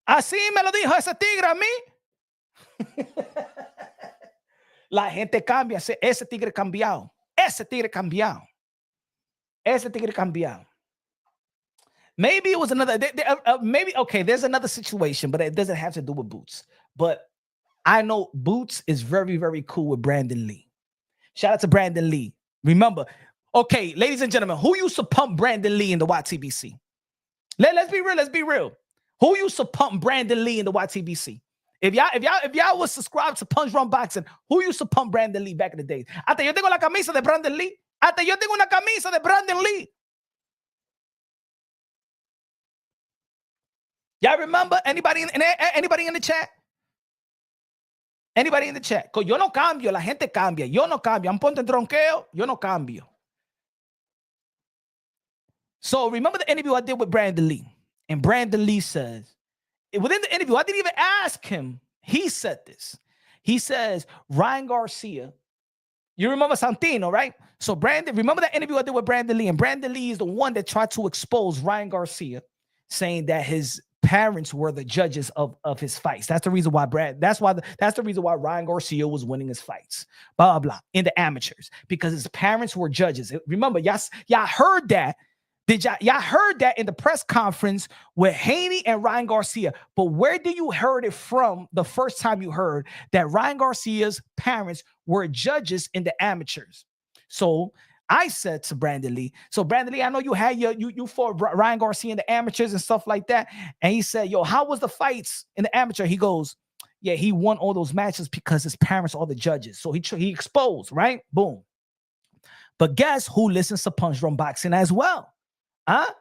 Así me lo dijo ese tigre a mí. La gente cambia, ese tigre cambiado. Maybe it was another, maybe, okay, there's another situation, but it doesn't have to do with Boots. But I know Boots is very, very cool with Brandon Lee. Shout out to Brandon Lee. Remember, okay, ladies and gentlemen, who used to pump Brandon Lee in the YTBC? Let's be real. Who used to pump Brandon Lee in the YTBC? If y'all was subscribed to Punch Run Boxing, who used to pump Brandon Lee back in the days? Hasta yo tengo la camisa de Brandon Lee. Hasta yo tengo una camisa de Brandon Lee. Y'all remember? Anybody in the chat? Anybody in the chat? Yo no cambio, la gente cambia. Yo no cambio. I'm ponte tronqueo, yo no cambio. So remember the interview I did with Brandon Lee? And Brandon Lee says, within the interview, I didn't even ask him. He said this. He says, Ryan Garcia, you remember Santino, right? So remember that interview I did with Brandon Lee? And Brandon Lee is the one that tried to expose Ryan Garcia, saying that his parents were the judges of his fights. That's the reason why that's the reason why Ryan Garcia was winning his fights. Blah, blah, blah, in the amateurs, because his parents were judges. Remember, y'all heard that. Y'all heard that in the press conference with Haney and Ryan Garcia. But where did you heard it from the first time you heard that Ryan Garcia's parents were judges in the amateurs? So I said to Brandon Lee, I know you had you fought Ryan Garcia in the amateurs and stuff like that. And he said, yo, how was the fights in the amateur? He goes, yeah, he won all those matches because his parents are the judges. So he exposed, right? Boom. But guess who listens to Punch Drunk Boxing as well? Huh?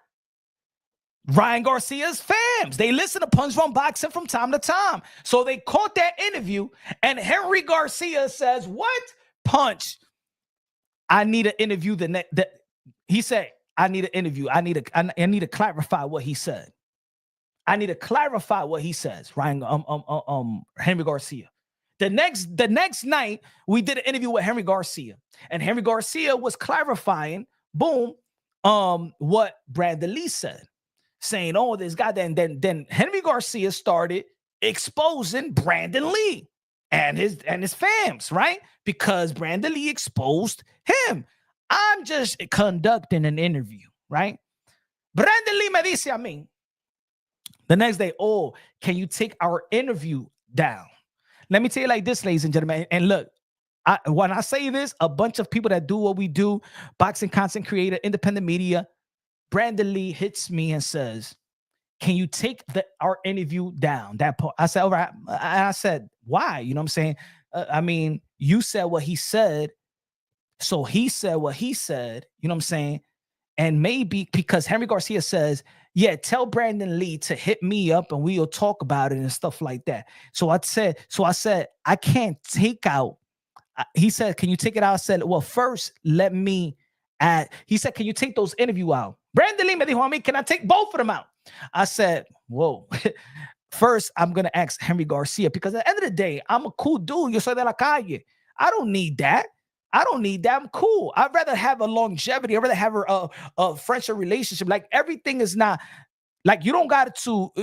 Ryan Garcia's fans. They listen to Punch Drunk Boxing from time to time. So they caught that interview, and Henry Garcia says, what? Punch, I need an interview. He said, I need an interview. I need to clarify what he said. I need to clarify what he says. Ryan, Henry Garcia. The next night, we did an interview with Henry Garcia, and Henry Garcia was clarifying, boom, what Brandon Lee said, saying, oh, this guy. Then Henry Garcia started exposing Brandon Lee and his fams, right? Because Brandon Lee exposed him. I'm just conducting an interview, right? Brandon Lee me dice a mí the next day, oh, can you take our interview down? Let me tell you like this, ladies and gentlemen, and look, when I say this, a bunch of people that do what we do, boxing content creator, independent media, Brandon Lee hits me and says, can you take our interview down? That part. I said, all right. I said, why? You know what I'm saying? I mean, you said what he said. So he said what he said, you know what I'm saying? And maybe because Henry Garcia says, yeah, tell Brandon Lee to hit me up and we'll talk about it and stuff like that. So I said, I can't take out. He said, can you take it out? I said, well, first, let me add. He said, can you take those interview out? Brandon Lee me dijo a mí, can I take both of them out? I said, whoa. First, I'm going to ask Henry Garcia, because at the end of the day, I'm a cool dude. Yo soy de la calle. I don't need that. I'm cool. I'd rather have a longevity. I'd rather have a friendship relationship. Like, everything is not like, you don't got to.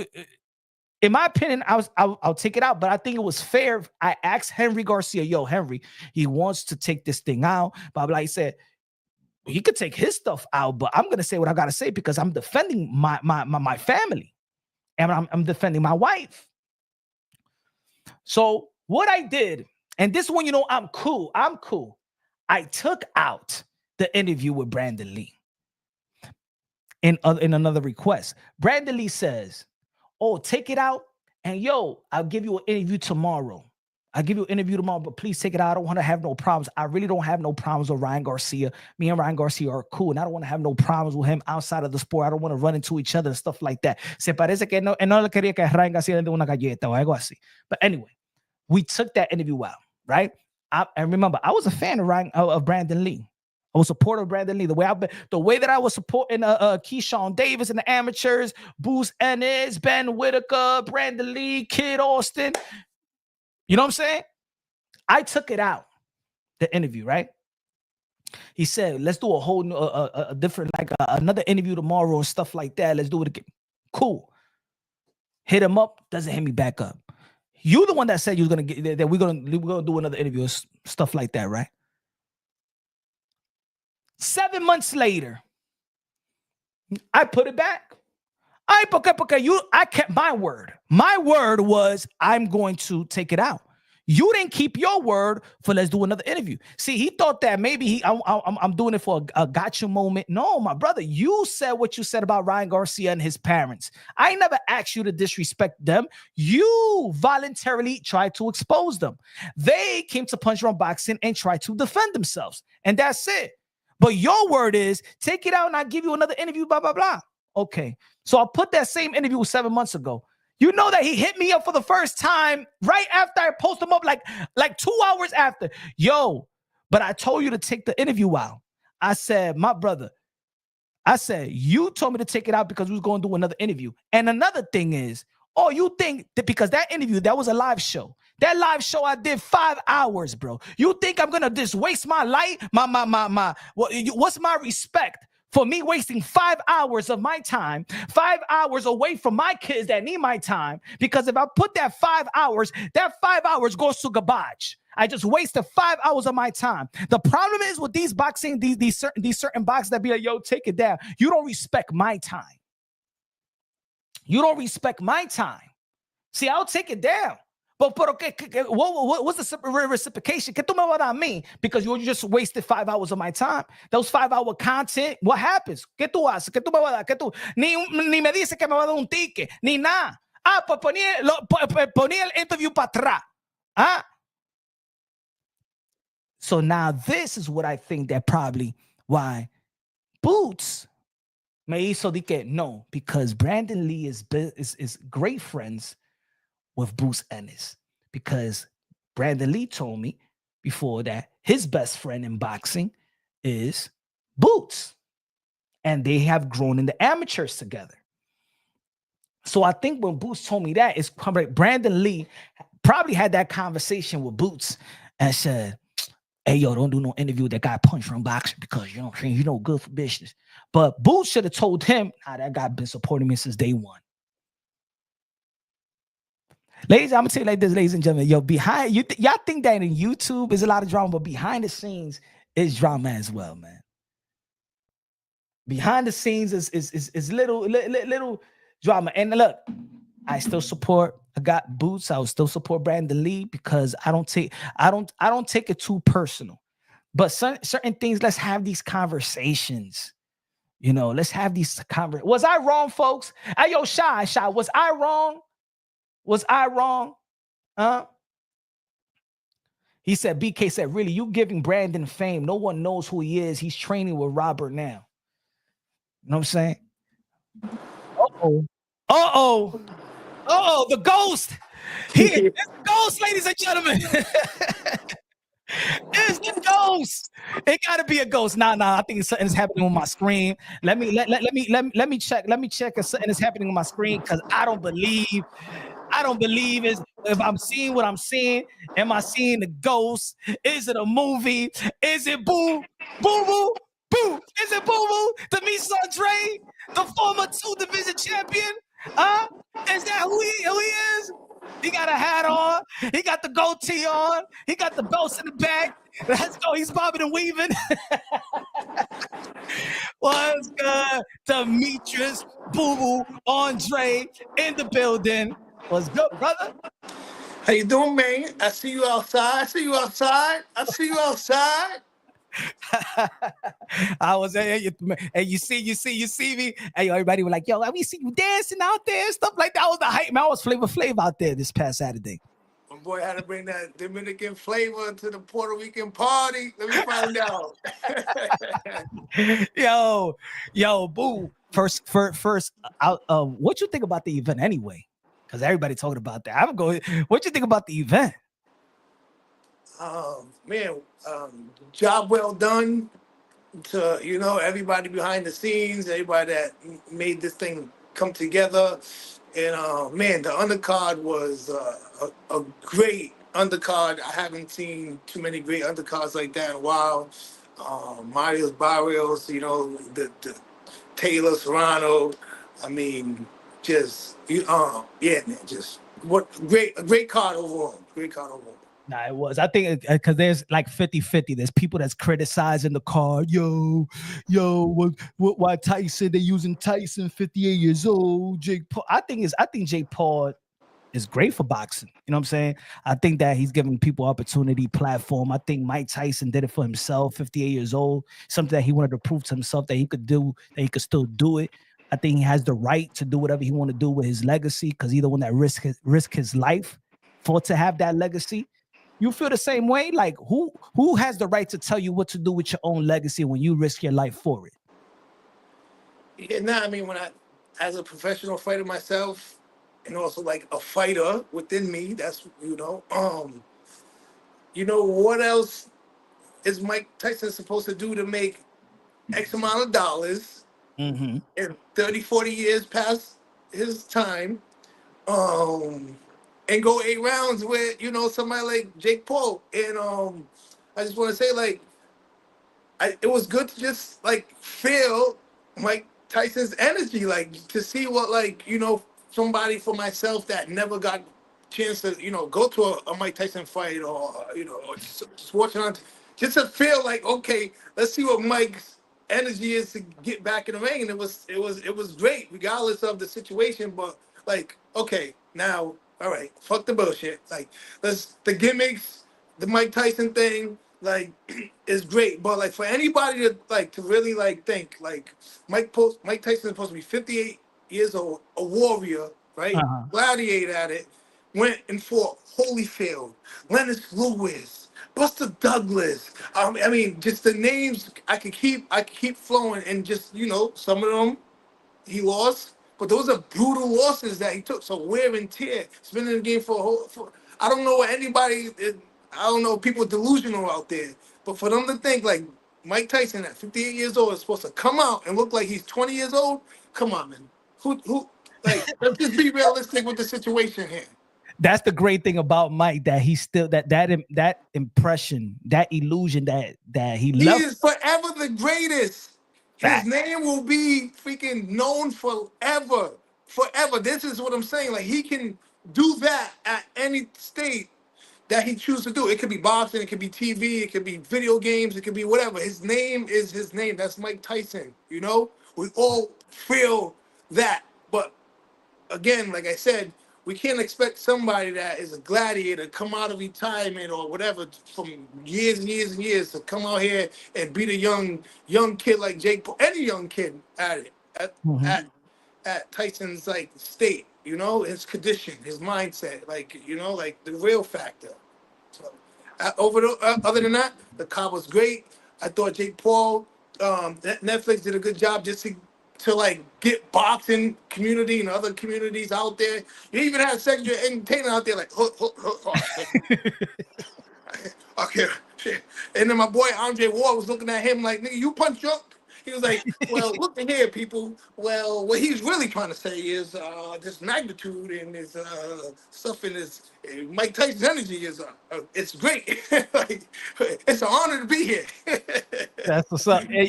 In my opinion, I'll take it out, but I think it was fair. I asked Henry Garcia, yo, Henry, he wants to take this thing out. Blah, blah. He said he could take his stuff out, but I'm gonna say what I gotta say because I'm defending my family, and I'm defending my wife. So what I did, and this one, you know, I'm cool. I took out the interview with Brandon Lee. In another request, Brandon Lee says, oh, take it out. And yo, I'll give you an interview tomorrow. But please take it out. I don't want to have no problems. I really don't have no problems with Ryan Garcia. Me and Ryan Garcia are cool. And I don't want to have no problems with him outside of the sport. I don't want to run into each other and stuff like that. Se parece que no le quería que Ryan Garcia le dé una galleta o algo así. But anyway, we took that interview out, right? And remember, I was a fan of Brandon Lee. I was supporter of Brandon Lee. The way that I was supporting Keyshawn Davis in the amateurs, Boots Ennis, Ben Whitaker, Brandon Lee, Kid Austin. You know what I'm saying? I took it out, the interview, right? He said, let's do a whole different, like another interview tomorrow and stuff like that. Let's do it again. Cool. Hit him up, doesn't hit me back up. You the one that said you was gonna get that we're gonna do another interview, stuff like that, right? 7 months later, I put it back. I kept my word. My word was I'm going to take it out. You didn't keep your word for let's do another interview. See, he thought that maybe I'm doing it for a gotcha moment. No, my brother, you said what you said about Ryan Garcia and his parents. I never asked you to disrespect them. You voluntarily tried to expose them. They came to Punch Drunk Boxing and tried to defend themselves. And that's it. But your word is take it out and I'll give you another interview, blah, blah, blah. Okay. So I put that same interview 7 months ago. You know that he hit me up for the first time right after I posted him up, like 2 hours after. Yo, but I told you to take the interview out. I said, my brother, you told me to take it out because we was going to do another interview. And another thing is, oh, you think that because that interview, that was a live show. That live show I did 5 hours, bro. You think I'm going to just waste my life? What's my respect for me wasting 5 hours of my time, 5 hours away from my kids that need my time. Because if I put that 5 hours, that 5 hours goes to garbage. I just wasted 5 hours of my time. The problem is with these boxing, these certain boxers that be like, yo, take it down. You don't respect my time. You don't respect my time. See, I'll take it down. But what's the reciprocation? ¿Qué tú me vas a dar a mí? Because you just wasted 5 hours of my time. Those 5 hour content, what happens? ¿Qué tú haces? ¿Qué tú me vas a dar? ¿Qué tú? Ni me dice que me va a dar un ticket, ni nada. Ah, pues ponía el interview para atrás. Ah. So now this is what I think that probably why Boots me hizo de que no, because Brandon Lee is great friends with Bruce Ennis, because Brandon Lee told me before that his best friend in boxing is Boots, and they have grown in the amateurs together. So I think when Boots told me that, it's probably Brandon Lee probably had that conversation with Boots and said, hey, yo, don't do no interview that got punched from boxing because you know good for business. But Boots should have told him, nah, that guy been supporting me since day one. Ladies, I'm gonna tell you like this, ladies and gentlemen. Yo, behind you, y'all think that in YouTube is a lot of drama, but behind the scenes is drama as well, man. Behind the scenes is little drama. And look, I still support. I got Boots. I will still support Brandon Lee because I don't take it too personal. But certain things, let's have these conversations. You know, let's have these conversations. Was I wrong, folks? Hey, yo, Shy, was I wrong? Was I wrong? He said, BK said, really, you giving Brandon fame. No one knows who he is. He's training with Robert now. You know what I'm saying? Uh-oh, the ghost. It's the ghost, ladies and gentlemen. It's the ghost. It gotta be a ghost. Nah. I think something's happening on my screen. Let me check. Let me check if something is happening on my screen because I don't believe if I'm seeing what I'm seeing. Am I seeing the ghost? Is it a movie? Is it Boo? Is it Boo? The Miss Andre, the former 2 division champion? Is that who he is? He got a hat on. He got the goatee on. He got the belts in the back. Let's go. He's bobbing and weaving. What's good? Demetrius Boo Andre in the building. What's good, brother? How you doing, man? I see you outside. I was hey, you see me. Hey, everybody was like, yo, we see you dancing out there and stuff like that. I was the hype man. I was Flavor Flav out there this past Saturday. My boy had to bring that Dominican flavor to the Puerto Rican party. Let me find out. yo, Boo. First, what you think about the event anyway? Because everybody talking about that. I'm going. What you think about the event? Man, job well done to everybody behind the scenes, everybody that made this thing come together. And man, the undercard was a great undercard. I haven't seen too many great undercards like that in a while. Marius Barrios, the Taylor Serrano. I mean, just yeah, man, just a great card overall. Nah, it was. I think because there's like 50-50. There's people that's criticizing the card. Yo, why Tyson? They're using Tyson, 58 years old. Jake Paul. I think Jake Paul is great for boxing. You know what I'm saying? I think that he's giving people opportunity, platform. I think Mike Tyson did it for himself, 58 years old. Something that he wanted to prove to himself that he could do, that he could still do it. I think he has the right to do whatever he want to do with his legacy because he's the one that risk his life to have that legacy. You feel the same way? Like who has the right to tell you what to do with your own legacy when you risk your life for it? Yeah, I mean, as a professional fighter myself, and also like a fighter within me, that's what else is Mike Tyson supposed to do to make X amount of dollars in 30, 40 years past his time? And go 8 rounds with somebody like Jake Paul. And I just want to say, like, it was good to just like feel Mike Tyson's energy, like to see what, like, you know, somebody for myself that never got chance to, you know, go to a Mike Tyson fight, or you know, or just watching on, just to feel like, okay, let's see what Mike's energy is to get back in the ring. And it was great regardless of the situation. But like, okay, now, all right, fuck the bullshit. Like, let's, the gimmicks, the Mike Tyson thing, like, is great. But like, for anybody to really like think like Mike Tyson is supposed to be 58 years old, a warrior, right? Uh-huh. Gladiator at it, went and fought Holyfield, Lennox Lewis, Buster Douglas. I mean, just the names I could keep flowing, and just, you know, some of them he lost, but those are brutal losses that he took. So wear and tear. He's been in the game for a whole. I don't know what anybody. I don't know, people delusional out there, but for them to think like Mike Tyson at 58 years old is supposed to come out and look like he's 20 years old, come on, man. Who? Like, let's just be realistic with the situation here. That's the great thing about Mike, that he still that impression, that illusion that he He left. is forever the greatest. His Fact. name will be freaking known forever. Forever. This is what I'm saying. Like, he can do that at any state that he chooses to do. It could be boxing, it could be TV, it could be video games, it could be whatever. His name is his name. That's Mike Tyson. You know? We all feel that. But again, like I said, we can't expect somebody that is a gladiator, come out of retirement or whatever from years and years and years, to come out here and beat a young kid like Jake Paul, any young kid at it, Mhm. at Tyson's like state, you know, his condition, his mindset, like, you know, like the real factor. So other than that, the card was great. I thought Jake Paul, Netflix did a good job just to like get boxing community and other communities out there. You even had sexual entertainment out there, like okay, shit. And then my boy Andre Ward was looking at him like, nigga, you punch up. He was like, well, look at here, people. Well, what he's really trying to say is this magnitude and this stuff in this Mike Tyson's energy is it's great. Like, it's an honor to be here. That's what's up. Hey,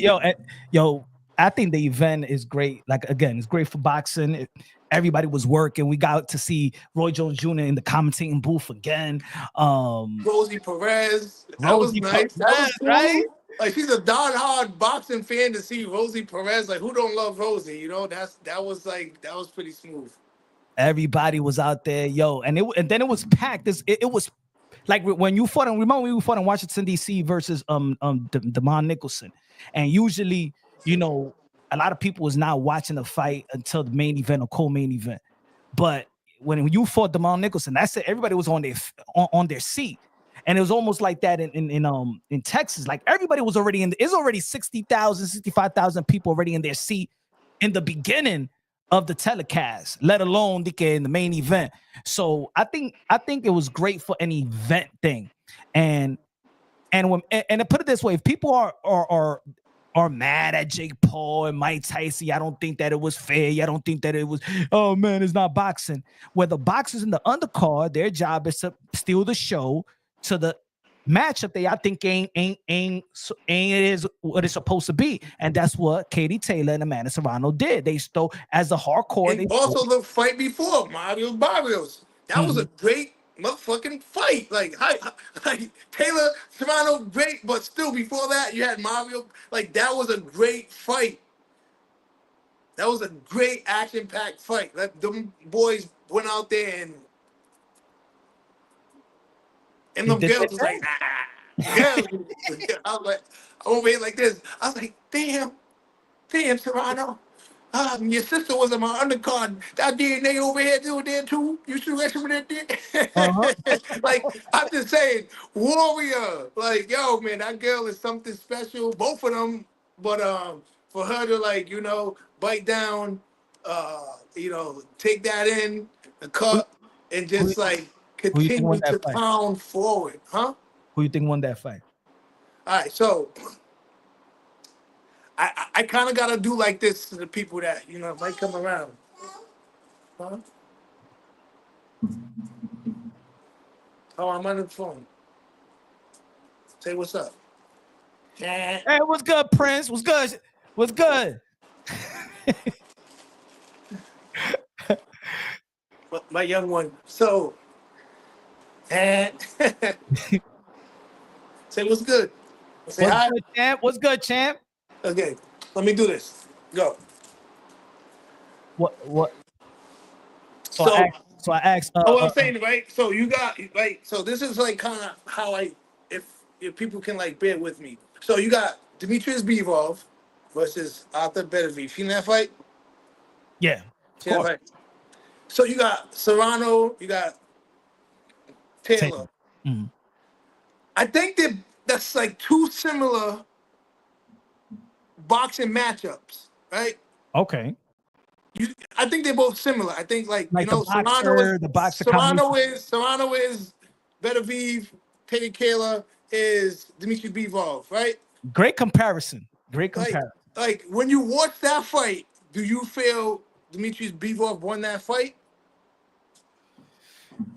yo, I think the event is great. Like, again, it's great for boxing. Everybody was working. We got to see Roy Jones Jr. in the commentating booth again. Rosie Perez, that was Rosie nice. That Perez, was right? cool. Like, she's a diehard boxing fan, to see Rosie Perez. Like, who don't love Rosie? You know, that was pretty smooth. Everybody was out there, yo, and then it was packed. It was like when you fought on, remember when we fought in Washington D.C. versus Demond Nicholson, and usually, you know, a lot of people was not watching the fight until the main event or co-main event. But when you fought Demond Nicholson, that's it. Everybody was on their seat, and it was almost like that in Texas. Like, everybody was already it's already 60,000, 65,000 people already in their seat in the beginning of the telecast, let alone in the main event. So I think it was great for an event thing, and to put it this way, if people are mad at Jake Paul and Mike Tyson, I don't think that it was fair. I don't think that it was, oh man, it's not boxing. Where the boxers in the undercard, their job is to steal the show to the matchup I think ain't is what it's supposed to be. And that's what Katie Taylor and Amanda Serrano did. They stole as a hardcore. And also the fight before, Mario Barrios. That was a great motherfucking fight. Like, like Taylor Serrano, great, but still before that, you had Mario. Like, that was a great fight. That was a great action-packed fight. Like, them boys went out there and them girls was like, girls. I was like, over here like this. I was like, damn, Serrano. Your sister was in my undercard. That DNA over here doing there too. You should let some of that dick. Like, I'm just saying, warrior. Like, yo, man, that girl is something special. Both of them. But for her to, like, you know, bite down, you know, take that in the cut and just like continue to pound forward, huh? Who you think won that fight? All right, so I kind of got to do like this to the people that, you know, might come around. Huh? Oh, I'm on the phone. Say what's up. Hey, what's good, Prince? What's good? What's good? My young one. So, and say what's good. Say What's hi. good, champ? What's good, champ? Okay, let me do this. Go. What? So I So, asked. So I asked. what I'm saying, right? So you got right. So this is like kind of how if people can like bear with me. So you got Demetrius Bivol versus Arthur Beterbiev. Seen that fight? Yeah, of Seen that course. fight? So you got Serrano, you got Taylor. Taylor. Mhm. I think that's like two similar boxing matchups, right? Okay. I think they're both similar. I think like Like the boxer combination. Serrano is Beterbiev, Teddy Kayla is Dimitri Bivol, right? Great comparison. Great Like comparison. like when you watch that fight, do you feel Dimitri Bivol won that fight?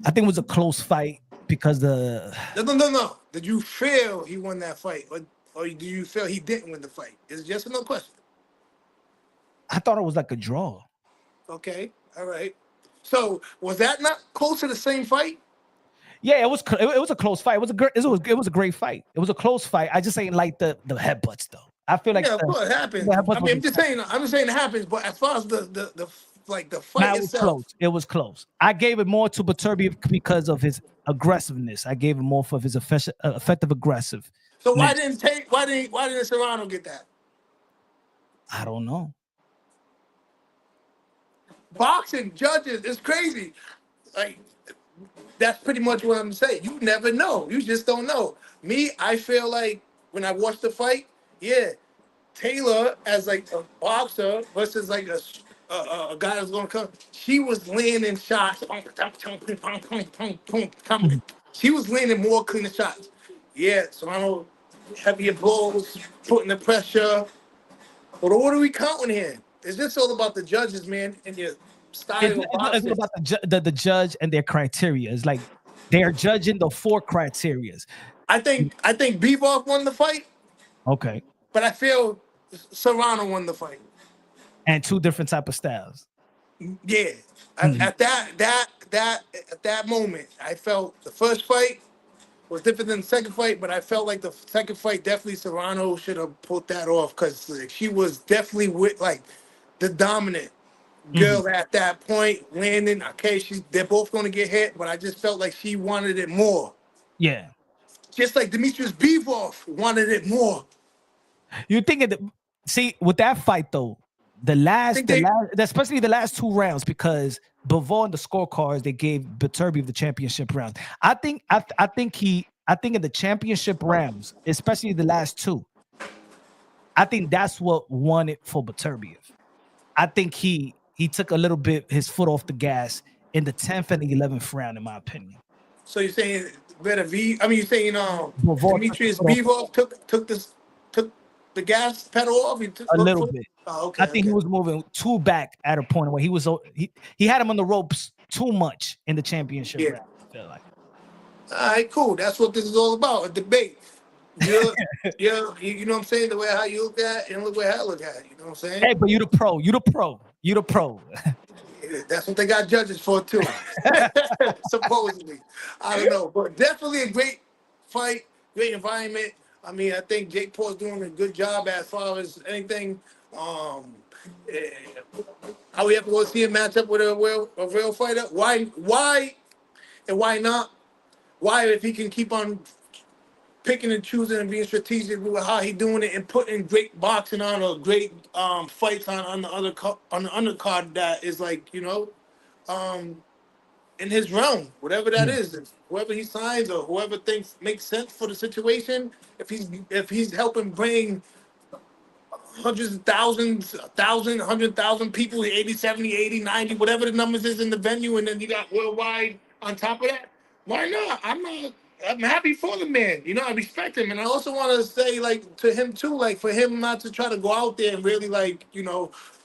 I think it was a close fight because the No. Did you feel he won that fight, or do you feel he didn't win the fight? It's just a no question. I thought it was like a draw. Okay, all right. So was that not close to the same fight? Yeah, it was a close fight. It was a great fight. It was a close fight. I just ain't like the headbutts though. I feel like Yeah, of course it the happens. I headbutts mean, was I'm just saying it happens. But as far as the like the fight Now it was itself, close. It was close. I gave it more to Beterbiev because of his aggressiveness. I gave him more for his effective aggressive. so why didn't Serrano get that? I don't know. Boxing judges, it's crazy. Like that's pretty much what I'm saying. You never know. You just don't know. Me, I feel like when I watch the fight, yeah, Taylor as like a boxer versus like a guy that's gonna come. She was landing shots. Mhm. She was landing more cleaner shots. Yeah, Serrano heavier blows, putting the pressure. But what are we counting here? It's just all about the judges, man, and your style of It's all boxing. about the judge and their criteria. It's like they're judging the four criterias. I think Bivol won the fight, Okay, but I feel Serrano won the fight. and two different type of styles. Yeah, Mhm. at that moment, I felt the first fight was different than the second fight, but I felt like the second fight definitely Serrano should have pulled that off because like, she was definitely with like the dominant Mhm. girl at that point. Landing, okay, they're both going to get hit, but I just felt like she wanted it more, Yeah, just like Demetrius Bivol wanted it more. you think it? See, with that fight though, I think they especially the last two rounds, because before in the scorecards they gave Beterbiev the championship round. I think in the championship rounds, especially the last two, I think that's what won it for Beterbiev. I think he took a little bit his foot off the gas in the 10th and the 11th round, in my opinion. so you're saying better V. I mean, you're saying Bivol took his Demetrius foot off Bivol took the gas pedal off. He took a look little for. bit. Oh, I okay, think he okay. was moving too back at a point where he had him on the ropes too much in the championship Yeah. round. I feel like. All right, cool. That's what this is all about. A debate. You know what I'm saying? The way how you look at it and look way I look at it. You know what I'm saying? Hey, but you the pro. You the pro. You the pro. Yeah, that's what they got judges for too. Supposedly. I don't know. But definitely a great fight, great environment. I mean, I think Jake Paul's doing a good job as far as anything. Um, eh, are we ever going to see a matchup with a real fighter? Why, and why not? Why, if he can keep on picking and choosing and being strategic with how he doing it and putting great boxing on or great fights on the on the undercard that is like um, in his realm, whatever that Yeah. is, whoever he signs or whoever thinks makes sense for the situation. If he's helping bring hundreds of thousands, 100,000 people, 80, 70, 80, 90, whatever the numbers is in the venue, and then you got worldwide on top of that. Why not? I'm happy for the man. I respect him. And I also want to say, like, to him too, like, for him not to try to go out there and really, like,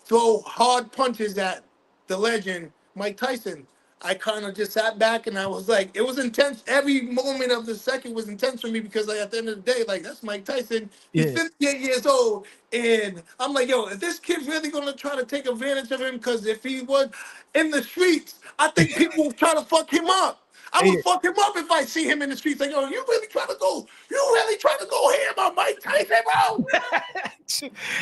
throw hard punches at the legend, Mike Tyson. I kind of just sat back and I was like, it was intense. Every moment of the second was intense for me because, like, at the end of the day, like, that's Mike Tyson. He's Yeah. 58 years old. And I'm like, yo, is this kid really going to try to take advantage of him? Because if he was in the streets, I think people will try to fuck him up. I Yeah. would fuck him up if I see him in the streets. Like, yo, you really trying to go ham on Mike Tyson, bro?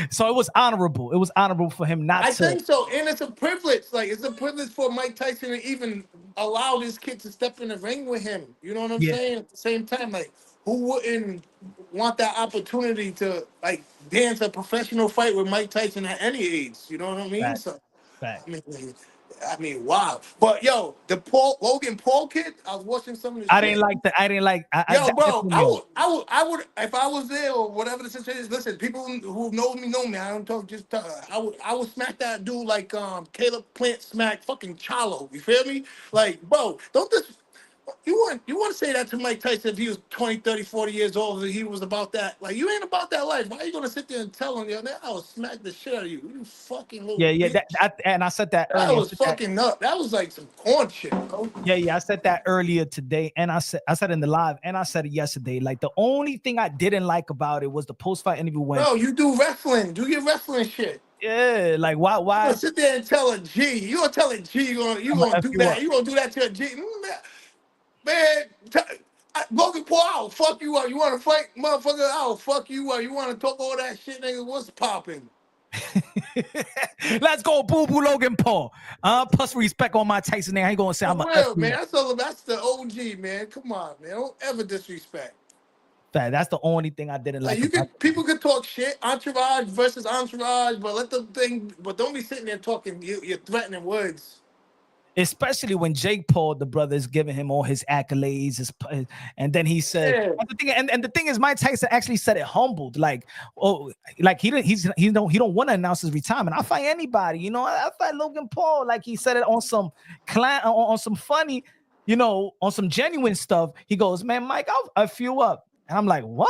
So it was honorable. It was honorable for him not I to. think so, and it's a privilege. Like, it's a privilege for Mike Tyson to even allow this kid to step in the ring with him. You know what I'm Yeah. saying? At the same time, like, who wouldn't want that opportunity to like dance a professional fight with Mike Tyson at any age? You know what I mean? Fact. So, Fact. wow. But yo, the Logan Paul kid, I was watching some of the I shit. didn't like that. I didn't like. I Yo, that bro, pissed me off. I would, if I was there or whatever the situation is. Listen, people who know me. I don't talk. I would smack that dude like Caleb Plant smacked fucking Charlo. You feel me? Like, bro, don't this. You want to say that to Mike Tyson if he was 20, 30, 40 years old and he was about that? Like, you ain't about that life. Why are you gonna sit there and tell him, yo, I will smack the shit out of you? You fucking little Yeah, yeah. bitch. And I said that That earlier. was fucking up. That was like some corn shit, bro. Yeah, yeah. I said that earlier today, and I said in the live, and I said it yesterday. Like the only thing I didn't like about it was the post fight interview when, Bro, you do wrestling. Do your wrestling shit. yeah, like why, You gonna sit there and tell a G. You gonna tell a G you I'm gonna gonna F do you that. up. You gonna do that to a G. Man, Logan Paul, I'll fuck you up. You wanna fight, motherfucker? I'll fuck you up. You wanna talk all that shit, nigga? What's popping? Let's go, boo boo Logan Paul. Plus respect on my Tyson name. I ain't gonna say I'm For a F real, you man. up. That's the OG, man. Come on, man. Don't ever disrespect. That's the only thing I didn't Like, like about it. people could talk shit, entourage versus entourage, but don't be sitting there talking you're threatening words. Especially when Jake Paul, the brother, is giving him all his accolades, and then he said, Yeah. and the thing is, Mike Tyson actually said it humbled, like, oh, like he don't want to announce his retirement. I'll fight anybody, you know. I'll fight Logan Paul, like he said it on some on some funny, you know, on some genuine stuff. He goes, man, Mike, I'll you up, and I'm like, what?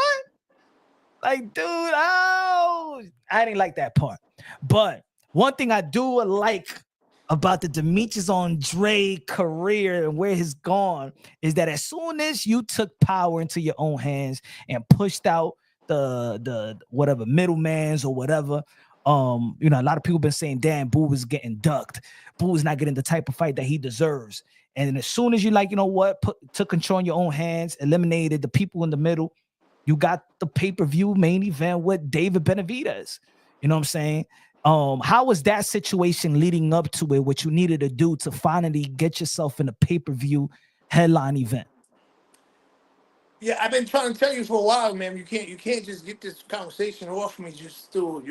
Like, dude, oh, I didn't like that part. But one thing I do like about the Demetrius Andre career and where he's gone is that as soon as you took power into your own hands and pushed out the whatever middlemans or whatever, you know, a lot of people been saying, damn, Boo is getting ducked. Boo is not getting the type of fight that he deserves. And as soon as you, like, you know what, took control in your own hands, eliminated the people in the middle, you got the pay-per-view main event with David Benavidez. You know what I'm saying? How was that situation leading up to it, what you needed to do to finally get yourself in a pay-per-view headline event? Yeah, I've been trying to tell you for a while, man. You can't just get this conversation off me just through,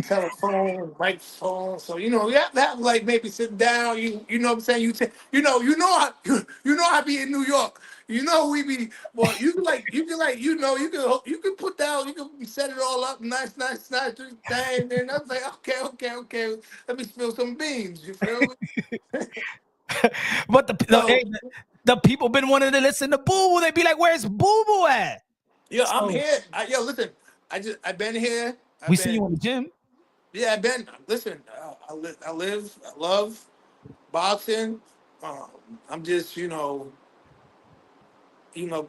telephone, microphone. So you have to have, like, maybe sit down. You know what I'm saying? I be in New York. We be, well. You can put down. You can set it all up, nice, thing. And I'm like, okay. Let me spill some beans. You feel me? But So the people been wanting to listen to Boo Boo. They be like, "Where's Boo Boo at?" yeah, I'm So here. Listen. I've been here. we see you in the gym. Yeah, I've been. Listen, I love boxing. I'm just,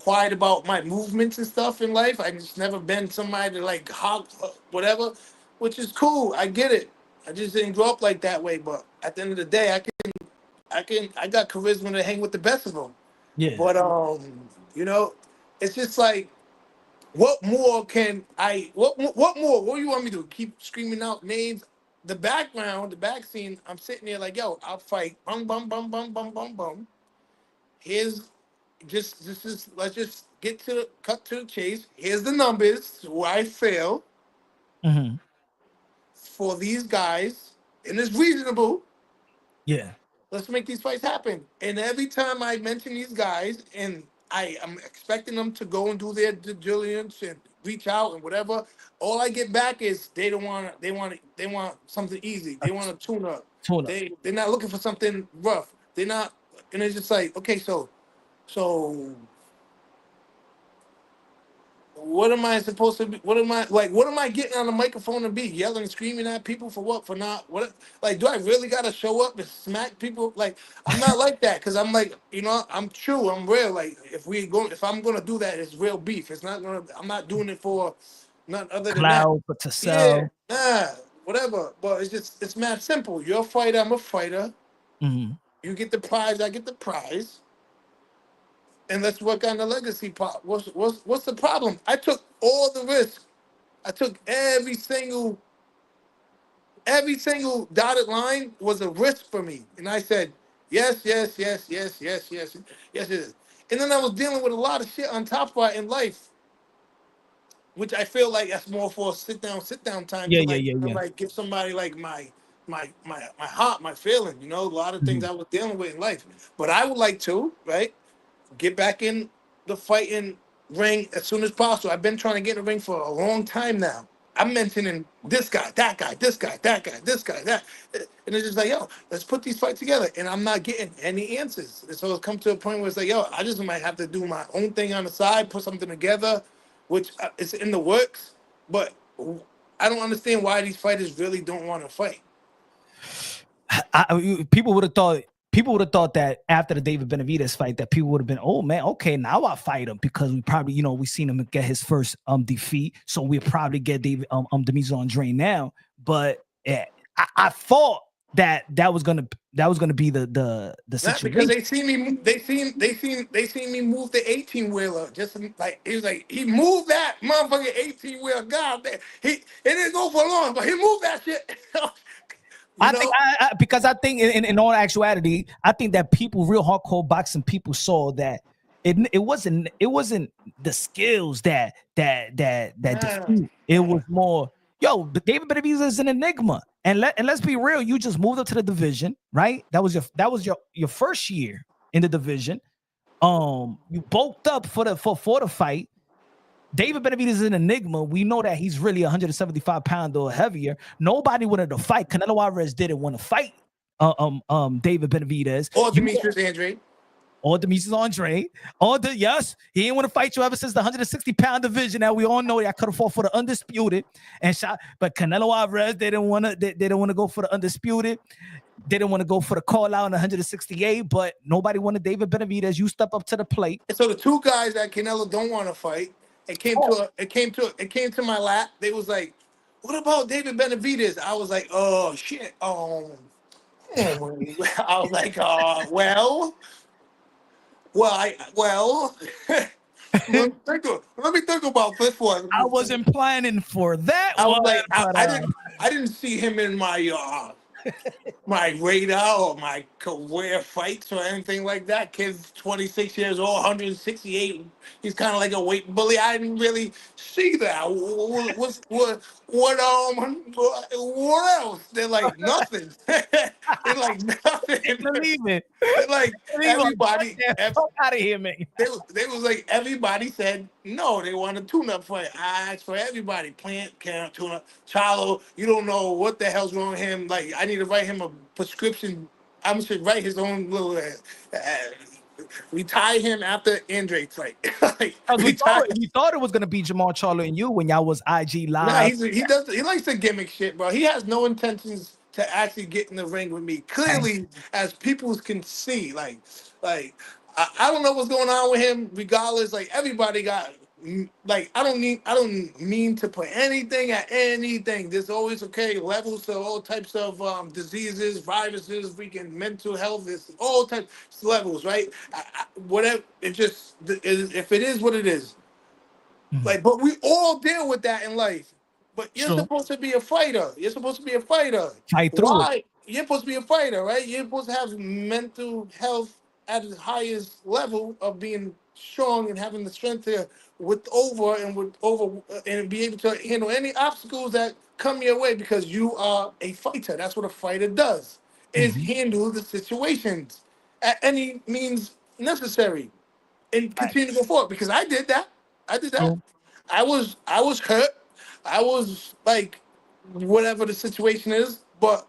quiet about my movements and stuff in life. I just never been somebody to like hog whatever, which is cool. I get it. I just didn't grow up like that way. But at the end of the day, I got charisma to hang with the best of them. Yeah. But it's just like, what more can I? What more? What do you want me to do? Keep screaming out names? The background, the back scene. I'm sitting there like, yo, I'll fight. Bum bum bum bum bum bum bum. Here's let's just cut to the chase. Here's the numbers where I fail Mm-hmm. for these guys, and it's reasonable. Yeah. Let's make these fights happen. And every time I mention these guys, and I am expecting them to go and do their due diligence and reach out and whatever, all I get back is they don't want to. They want something easy. They want a tune up. Tune up. They're not looking for something rough. They're not, and it's just like, okay, so what am I supposed to be? What am I like? What am I getting on the microphone to be yelling, screaming at people for what? For not what? Like, do I really gotta show up and smack people? Like, I'm not like that because I'm like, I'm true, I'm real. Like, if I'm gonna do that, it's real beef. It's not gonna. I'm not doing it for nothing other than that. Cloud, but to Yeah, sell. nah, whatever. But it's mad simple. You're a fighter. I'm a fighter. Mhm. You get the prize. I get the prize. And let's work on the legacy part. What's the problem? I took all the risk. I took every single dotted line was a risk for me. And I said, yes, yes, yes, yes, yes, yes, yes, it is. And then I was dealing with a lot of shit on top of it in life, which I feel like that's more for a sit down time Yeah, to yeah, like, yeah, yeah. like give somebody like my heart, my feeling, a lot of things Mhm. I was dealing with in life. But I would like to, right? Get back in the fighting ring as soon as possible. I've been trying to get in the ring for a long time now. I'm mentioning this guy, that guy, this guy, that guy, this guy, that. And it's just like, yo, let's put these fights together. And I'm not getting any answers. And so it's come to a point where it's like, yo, I just might have to do my own thing on the side, put something together, which is in the works. But I don't understand why these fighters really don't want to fight. People would have thought. People would have thought that after the David Benavidez fight, that people would have been, oh man, okay, now I fight him because we probably, we seen him get his first defeat, so we'll probably get David Demetrius Andre now. But I thought that was gonna be the Not because situation. they seen me move the 18 wheeler. Just like he was like he moved that motherfucking 18 wheeler. God damn, it didn't go for long, but he moved that shit. you I think know, because I think in all actuality, I think that people, real hardcore boxing people, saw that it wasn't the skills that nah, defeat. It nah. was more, but David Benavidez is an enigma, and let's be real. You just moved up to the division, right? That was your first year in the division. You bulked up for the fight. David Benavidez is an enigma. We know that he's really 175 pounds or heavier. Nobody wanted to fight. Canelo Alvarez didn't want to fight David Benavidez. Or Demetrius Andre. Or Demetrius Andre. Yes, he didn't want to fight you ever since the 160-pound division. Now we all know that I could have fought for the undisputed and shot, but Canelo Alvarez didn't want to. They didn't want to go for the undisputed. They didn't want to go for the call out in 168. But nobody wanted David Benavidez. You step up to the plate. And so the two guys that Canelo don't want to fight, Oh, it came to my lap. They was like, "What about David Benavidez?" I was like, "Oh shit." I was like, well, let me think about this one. I wasn't planning for that I was one, like, but I didn't see him in my radar or my career fights or anything like that. Kid's 26 years old, 168. He's kind of like a weight bully. I didn't really see that. What else? They're like nothing. They're like can't nothing. believe it. They're like Believe it. Get everybody. the fuck out of here, man. They was like everybody said no. They want a tune-up fight. I asked for everybody. Plant can't tune-up. Charlo, you don't know what the hell's wrong with him. Like I need to write him a prescription. I should write his own little. Retire him after Andre fight. Like Because retire. we thought it was gonna be Jamal Charlo and you when y'all was IG Nah, live. he likes the gimmick shit, bro. He has no intentions to actually get in the ring with me. And Clearly, as people can see, like I don't know what's going on with him. Regardless, like everybody got like I don't mean to put anything at anything. There's always levels to all types of diseases, viruses, freaking mental health. It's all types of levels, right? Whatever. If it is what it is. Mhm. Like, but we all deal with that in life. But you're True. supposed to be a fighter. You're supposed to be a fighter. Fight through it. Why? You're supposed to be a fighter, right? You're supposed to have mental health at the highest level of being strong and having the strength to and be able to handle any obstacles that come your way because you are a fighter. That's what a fighter does. Is Mhm. handle the situations at any means necessary and continue to Facts. go forward because I did that. I did that. True. I was hurt. I was like whatever the situation is, but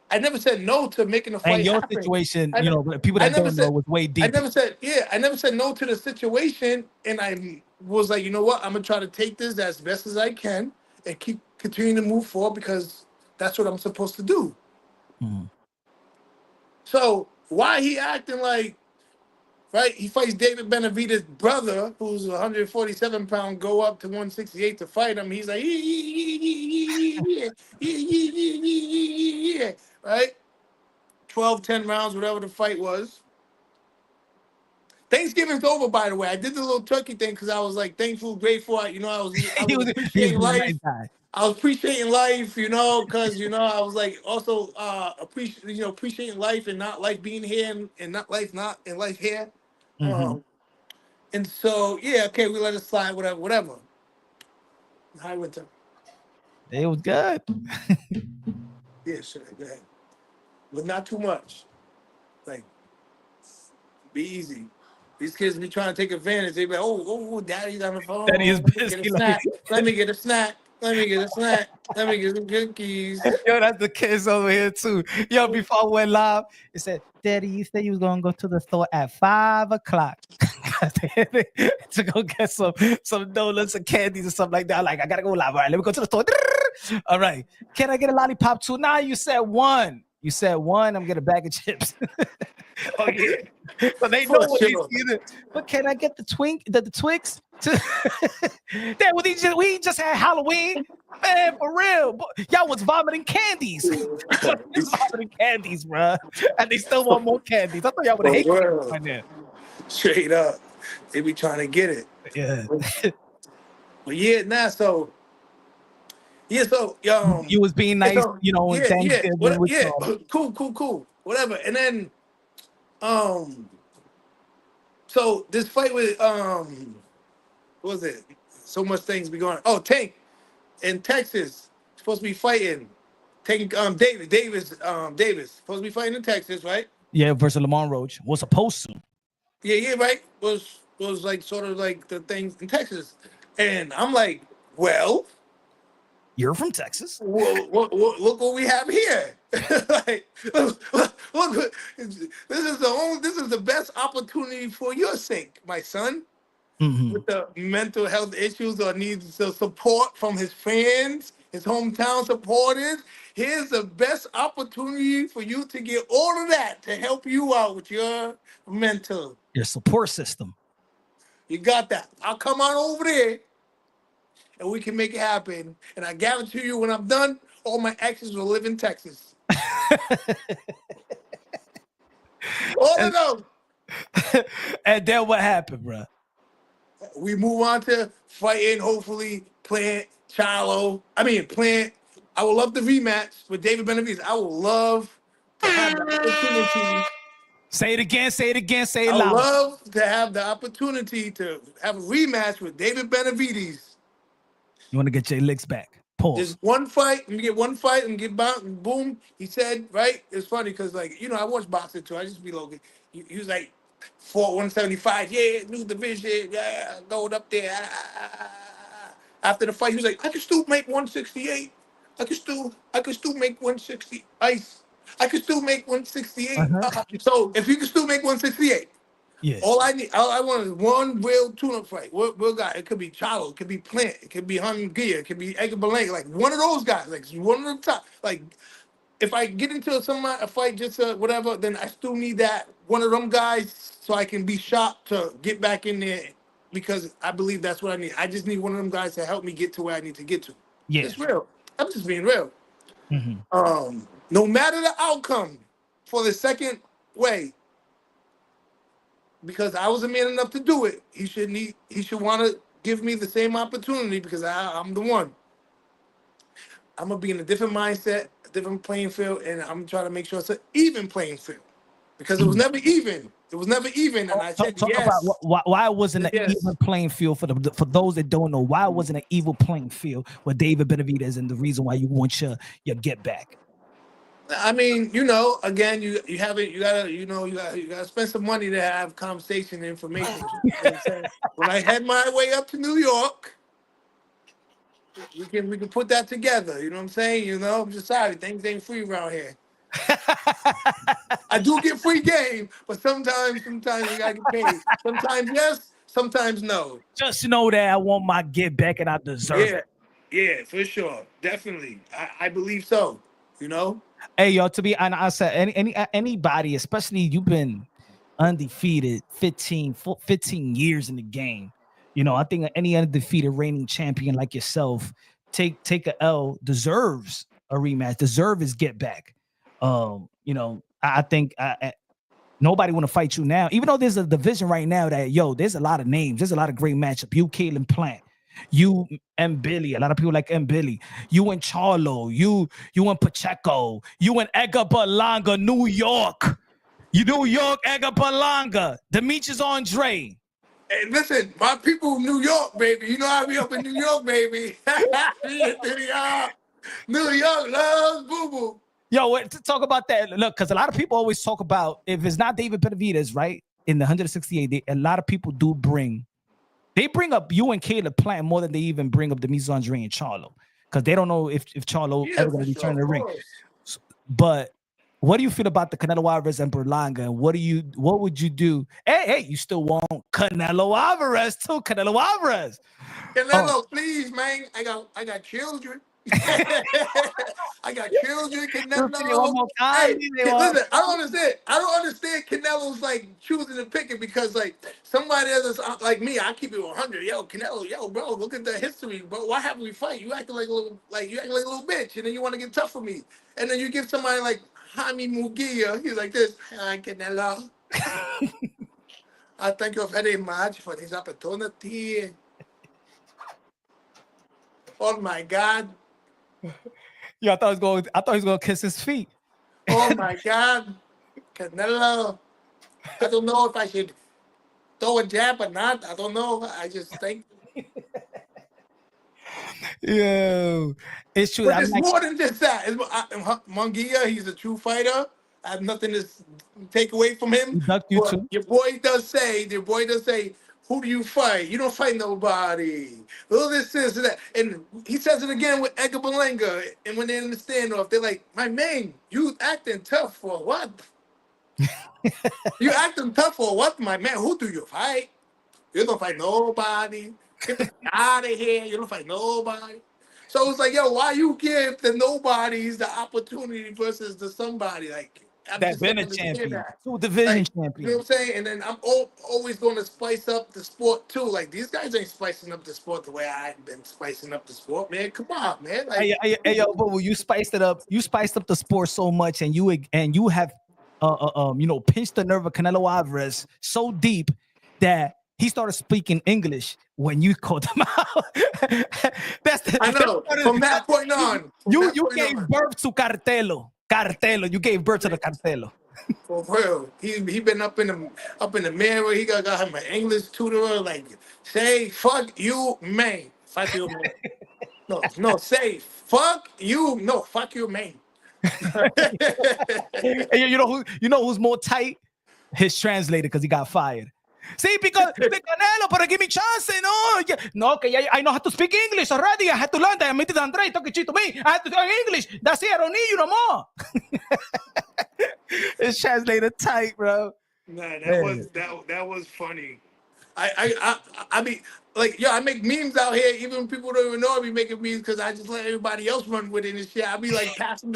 I never said no to making a And fight your happen. situation, I, you know, people I that never don't know said was way I deeper. never said yeah. I never said no to the situation, and I was like, you know what? I'm gonna try to take this as best as I can and keep continuing to move forward because that's what I'm supposed to do. Mhm. So why he acting like right? He fights David Benavidez's brother, who's a 147-pound, go up to 168 to fight him. He's like, yeah, yeah, right? 12, 10 rounds, whatever the fight was. Thanksgiving's over, by the way. I did the little turkey thing because I was like thankful, grateful. I he was was appreciating being a life. nice guy. I was appreciating life, because I was like also appreciating life and not life being here and not life here. Mm-hmm. And so yeah, okay, we let it slide, whatever. Hi, winter. It was good. Yeah, sure, go ahead, but not too much. Like, be easy. These kids be trying to take advantage. They be like, oh, daddy's on the That is phone. Let me get a busy. Like, snack. Let me get a snack. Let me get a snack. Let me get some cookies. yo, that's the kids over here too. Yo, before I went live, it said, Daddy, you said you was gonna go to the store at 5 o'clock to go get some donuts and candies or something like that. Like, I gotta go live. All right, let me go to the store. All right. Can I get a lollipop too? Nah, you said one. You said one, I'm getting a bag of chips. Oh yeah, So they know for what he's sure. either. But can I get the Twix? That we just had Halloween. Man, for real. Y'all was vomiting candies. Just vomiting candies, bro. And they still want more candies. I thought y'all would For hate candies real. right now. Straight up, they be trying to get it. Yeah. But yeah, nah. So yeah, so You was being nice, so you know, on yeah, Thanksgiving what with yeah, Carter. cool, whatever. And then um, so this fight with what was it? So much things be going. Oh, Tank in Texas supposed to be fighting. Tank Davis supposed to be fighting in Texas, right? Yeah, versus Lamont Roach. Was supposed to. Yeah, right. Was like sort of like the things in Texas, and I'm like, well, You're from Texas. look what we have here. Like, look, this is the best opportunity for your sake, my son. Mm-hmm. With the mental health issues or needs the support from his fans, his hometown supporters. Here's the best opportunity for you to get all of that to help you out with your mental. Your support system. You got that. I'll come on over there and we can make it happen. And I guarantee you, when I'm done, all my exes will live in Texas. All of and, them. and then what happened, bro? We move on to fighting, hopefully, Plant, Charlo. Plant. I would love the rematch with David Benavidez. I would love to have the opportunity. Say it again, say it again, say it I would loud. love to have the opportunity to have a rematch with David Benavidez. You want to get your licks back. Pause. Just one fight, and get one fight, and get boom. He said, right? It's funny because, like, I watch boxing too. I just be local. He was like, fought 175. Yeah, new division. Yeah, going up there. After the fight, he was like, I can still make 168. I can still make 160. Ice. I can still make 168. Uh-huh. So if you can still make 168. Yeah. All I want is one real tune-up fight. Real guy. It could be Charlo, it could be Plant, it could be Gia, it could be Edgar Berlanga. Like one of those guys, like one of the top. Like if I get into a fight, just whatever, then I still need that one of them guys so I can be sharp to get back in there because I believe that's what I need. I just need one of them guys to help me get to where I need to get to. Yeah. It's real. I'm just being real. Mm-hmm. No matter the outcome for the second way, because I was a man enough to do it. He should want to give me the same opportunity because I'm the one. I'm gonna be in a different mindset, a different playing field, and I'm trying to make sure it's an even playing field because it was never even. It was never even, and I said Talk about yes. why wasn't an Yes. even playing field for those that don't know? Why wasn't an even playing field with David Benavidez and the reason why you want your get back? Again, you haven't you gotta spend some money to have conversation and information. You know what I'm saying? When I head my way up to New York, we can put that together. You know what I'm saying? I'm just sorry, things ain't free around here. I do get free game, but sometimes you gotta get paid. Sometimes yes, sometimes no. Just know that I want my get back and I deserve Yeah, it. yeah, for sure, definitely. I believe so. You know. Hey, yo, to be honest, I said anybody, especially you've been undefeated 15 years in the game. You know, I think any undefeated reigning champion like yourself take a L deserves a rematch, deserve his get back. You know, I think nobody want to fight you now, even though there's a division right now that there's a lot of names, there's a lot of great matchup. You, Caitlin Plant, you and Billy. A lot of people like M. Billy. You and Charlo. You and Pacheco. You and Edgar Berlanga, New York. You New York, Edgar Berlanga. Demetrius Andre. Hey, listen, my people, New York, baby. You know I be up in New York, baby. New York loves Boo Boo. Yo, to talk about that. Look, because a lot of people always talk about if it's not David Benavidez, right? In the 168, a lot of people do bring up you and Caleb Plant more than they even bring up Demetrius Andre and Charlo, because they don't know if Charlo ever going to return to the ring. But what do you feel about the Canelo Alvarez and Berlanga? And what would you do? Hey, you still want Canelo Alvarez too? Canelo Alvarez. Canelo, please, man. I got children. I got children, Canelo. Hey, listen, I don't understand Canelo's like choosing to pick it, because like somebody else like me, I keep it 100. Yo, Canelo, yo, bro, look at the history, bro. Why haven't we fight? You acting like a little bitch, and then you want to get tough for me, and then you give somebody like Jaime Mugia, he's like this, hi, Canelo. I thank you very much for this opportunity. Oh my God. Yo, I thought he was going to kiss his feet. Oh my God, Canelo. I don't know if I should throw a jab or not. I don't know. I just think. Yeah, it's true. But it's more than just that. Munguia, he's a true fighter. I have nothing to take away from him. But your boy does say, who do you fight? You don't fight nobody. All this is that. And he says it again with Edgar Berlanga. And when they're in the standoff, they're like, my man, you acting tough for what? You acting tough for what, my man? Who do you fight? You don't fight nobody. Get the fuck out of here. You don't fight nobody. So it's like, yo, why you give the nobodies the opportunity versus the somebody? Like, that been a champion, two division champion. You know what I'm saying? And then I'm always going to spice up the sport too. Like, these guys ain't spicing up the sport the way I've been spicing up the sport, man. Come on, man. Like, hey, yo, but you spiced it up. You spiced up the sport so much, and you have, pinched the nerve of Canelo Alvarez so deep that he started speaking English when you called him out. I know. From that point on, you gave birth to Cartelo. You gave birth to the Cartelo. For real, he been up in the mirror. He got him an English tutor. Like, say fuck you, man. Fuck you, man. No, say fuck you. No, fuck you, man. You know who's more tight? His translator, because he got fired. See, because the Canelo, but give me chance, no, okay, I know how to speak English already. I had to learn that. I made it Andre talking shit to me. I had to learn English. That's it. I don't need you no more. It's translator tight, bro. Nah, that was funny. I mean, like, yo, I make memes out here. Even when people don't even know I be making memes, because I just let everybody else run with it and shit. I be like passing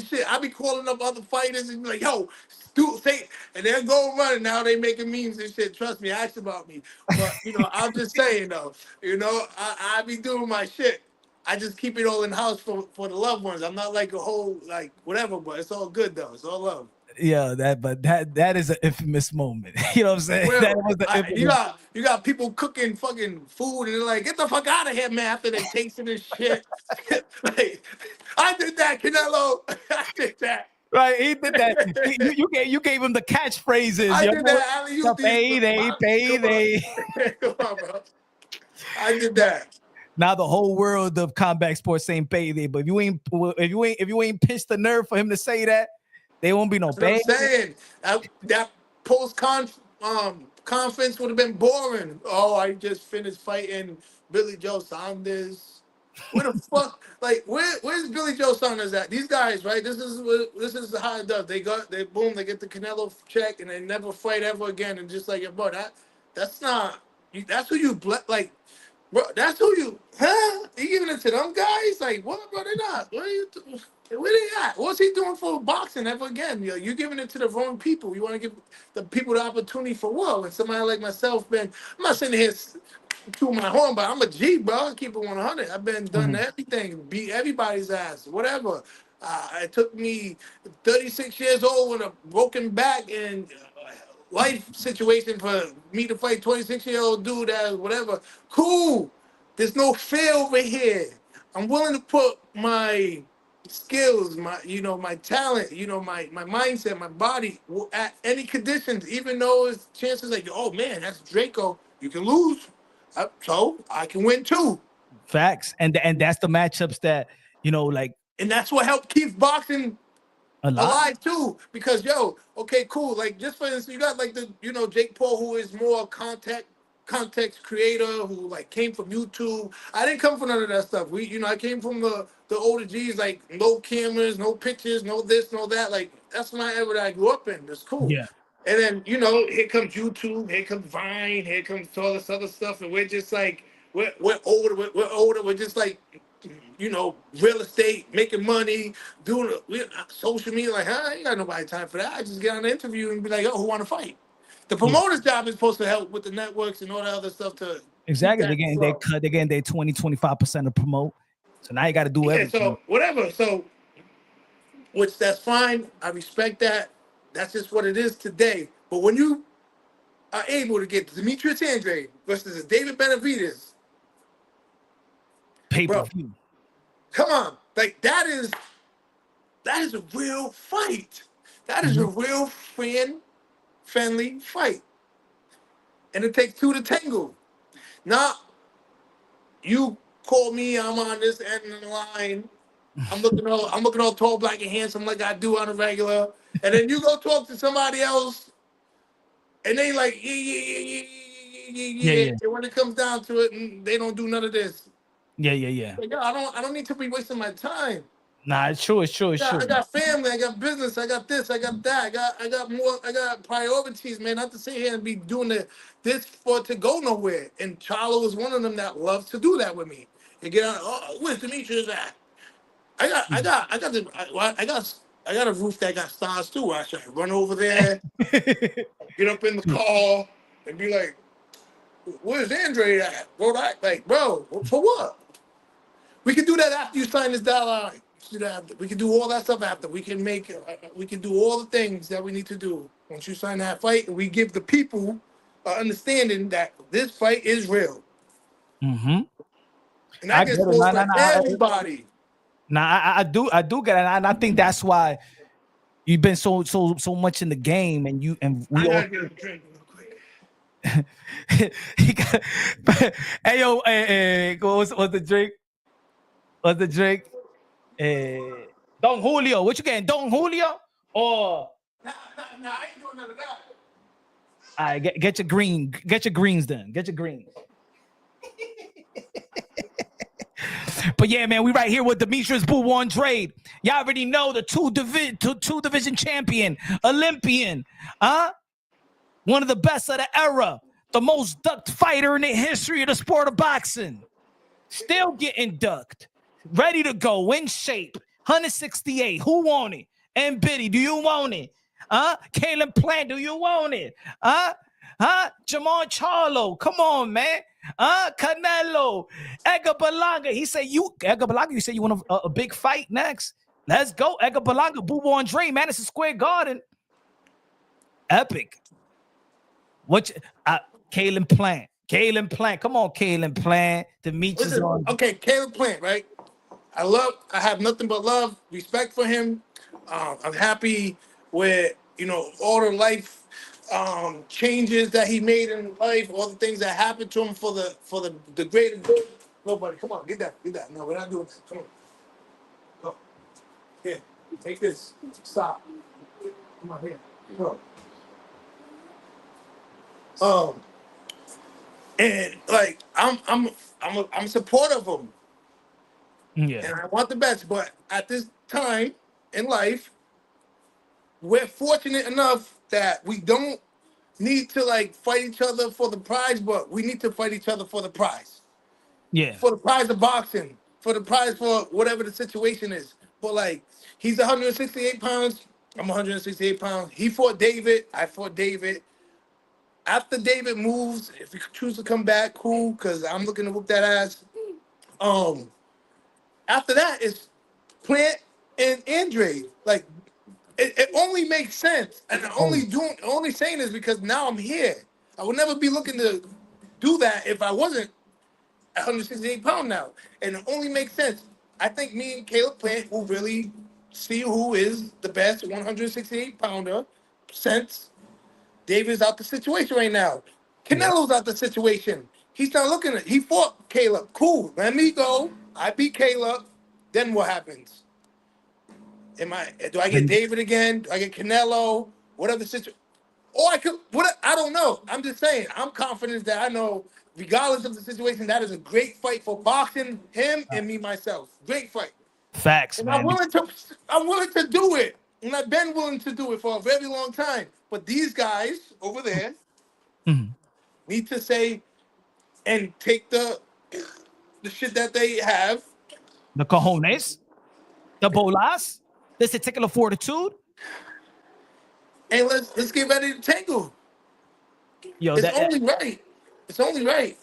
shit. I be calling up other fighters and be like, yo, say, and they're going running. Now they making memes and shit. Trust me, ask about me. But I'm just saying though, I be doing my shit. I just keep it all in house for the loved ones. I'm not like a whole like whatever, but it's all good though. It's all love. Yeah, that is an infamous moment. You know what I'm saying? Well, that was the you got people cooking fucking food and they're like, get the fuck out of here, man, after they tasting this shit. Like, I did that, Canelo. I did that. Right, he did that. You gave him the catchphrases. I did that. Payday. Come on, bro. I did that. Now the whole world of combat sports saying payday, but if you ain't pinched the nerve for him to say that, there won't be no pay. I'm saying that post conference would have been boring. Oh, I just finished fighting Billy Joe Saunders. Where the fuck? Like, where's Billy Joe Saunders at? These guys, right? This is how it does. They get the Canelo check, and they never fight ever again. And just like, bro, that's not. That's who you like, bro. That's who you, huh? You giving it to them guys? Like, what, bro? They're not. What are you? Where they at? What's he doing for boxing ever again? You're giving it to the wrong people. You want to give the people the opportunity for what? When somebody like myself, man, I'm not sitting here to my home, but I'm a G, bro. I keep it 100. I've been done everything, beat everybody's ass, whatever. It took me 36 years old with a broken back and life situation for me to fight 26-year-old dude as whatever. Cool. There's no fear over here. I'm willing to put my skills, my talent, my mindset, my body at any conditions, even though it's chances like, oh man, that's Draco. You can lose. So I can win too. Facts. And that's the matchups that, like, And that's what helped keep boxing a lot. alive too. Because okay, cool. Like, just for instance, you got like Jake Paul, who is more context creator, who like came from YouTube. I didn't come from none of that stuff. I came from the older G's, like no cameras, no pictures, no this, no that. Like, that's my era that I grew up in. That's cool. Yeah. And then, here comes YouTube, here comes Vine, here comes all this other stuff, and we're just like, we're older, we're just like, real estate, making money, doing social media. Like, I ain't got nobody time for that. I just get on an interview and be like, oh, who want to fight? The promoter's job is supposed to help with the networks and all that other stuff to exactly. They're getting their 20-25% to promote. So now you got to do everything. So whatever. So, which that's fine. I respect that. That's just what it is today. But when you are able to get Demetrius Andrade versus David Benavidez, pay-per-view. Come on, like that is a real fight. That is a real friendly fight, and it takes two to tango. Now, you call me, I'm on this end of the line. I'm looking all tall, black, and handsome like I do on a regular, and then you go talk to somebody else, and they like yeah. And when it comes down to it, and they don't do none of this. Yeah. Like, I don't need to be wasting my time. Nah, it's true. I got family, I got business, I got this, I got that, I got priorities, man. Not to sit here and be doing this to go nowhere. And Charlo is one of them that loves to do that with me. You get on, oh, where's Demetrius at? I got a roof that got stars too. I should run over there, get up in the car, and be like, where's Andre at? Bro, for what? We can do that after you sign this dotted line. We can do all that stuff after. We can do all the things that we need to do once you sign that fight, and we give the people understanding that this fight is real. And that gets for everybody. I do get it, and I think that's why you've been so much in the game, and we all. Get a drink real quick. Hey yo, what's the drink? What's the drink? Don Julio. What you getting? Don Julio or? Nah, I ain't doing none of that. All right, get your greens then. Get your greens. But yeah, man, we right here with Demetrius Boo Andrade. Y'all already know the two division champion, Olympian, one of the best of the era, the most ducked fighter in the history of the sport of boxing. Still getting ducked. Ready to go, in shape, 168. Who want it? And Biddy, do you want it? Caleb Plant, do you want it? Jamal Charlo, come on, man. Canelo, Edgar Berlanga. Edgar Berlanga, you say you want a big fight next? Let's go, Edgar Berlanga, Boo Andre, Madison Square Garden. Epic. Caleb Plant. Come on, Caleb Plant. Demetrius. Okay, Caleb Plant, right? I have nothing but love, respect for him. I'm happy with, all the life changes that he made in life, all the things that happened to him for the greater good. Nobody, come on, get that. No, we're not doing that. Come on. Go. Here, take this. Stop. Come on, here. Go. And like I'm supportive of him. Yeah. and I want the best. But at this time in life, we're fortunate enough that we don't need to like fight each other for the prize, but we need to fight each other for the prize. Yeah. For the prize of boxing, for the prize for whatever the situation is. But like, he's 168 pounds. I'm 168 pounds. He fought David. I fought David. After David moves, if he chooses to come back, cool, because I'm looking to whoop that ass. Um, After that, it's Plant and Andre. Like, it only makes sense. And Oh, only saying this because now I'm here. I would never be looking to do that if I wasn't 168 pounds now. And it only makes sense. I think me and Caleb Plant will really see who is the best 168 pounder since David's out the situation right now. yeah. Canelo's out the situation. He's not looking at he fought Caleb. Cool. Let me go. I beat Caleb. Then what happens? Do I get Then David again? Do I get Canelo? Whatever the situation. Or I could, what I don't know. I'm just saying, I'm confident that I know, regardless of the situation, that is a great fight for boxing, him and me myself. Great fight. facts, And man. I'm willing to do it. And I've been willing to do it for a very long time. But these guys over there Mhm. need to say and take the shit that they have The cojones, the bolas, this particular fortitude. and let's get ready to tangle. Yo, It's that only right. It's only right.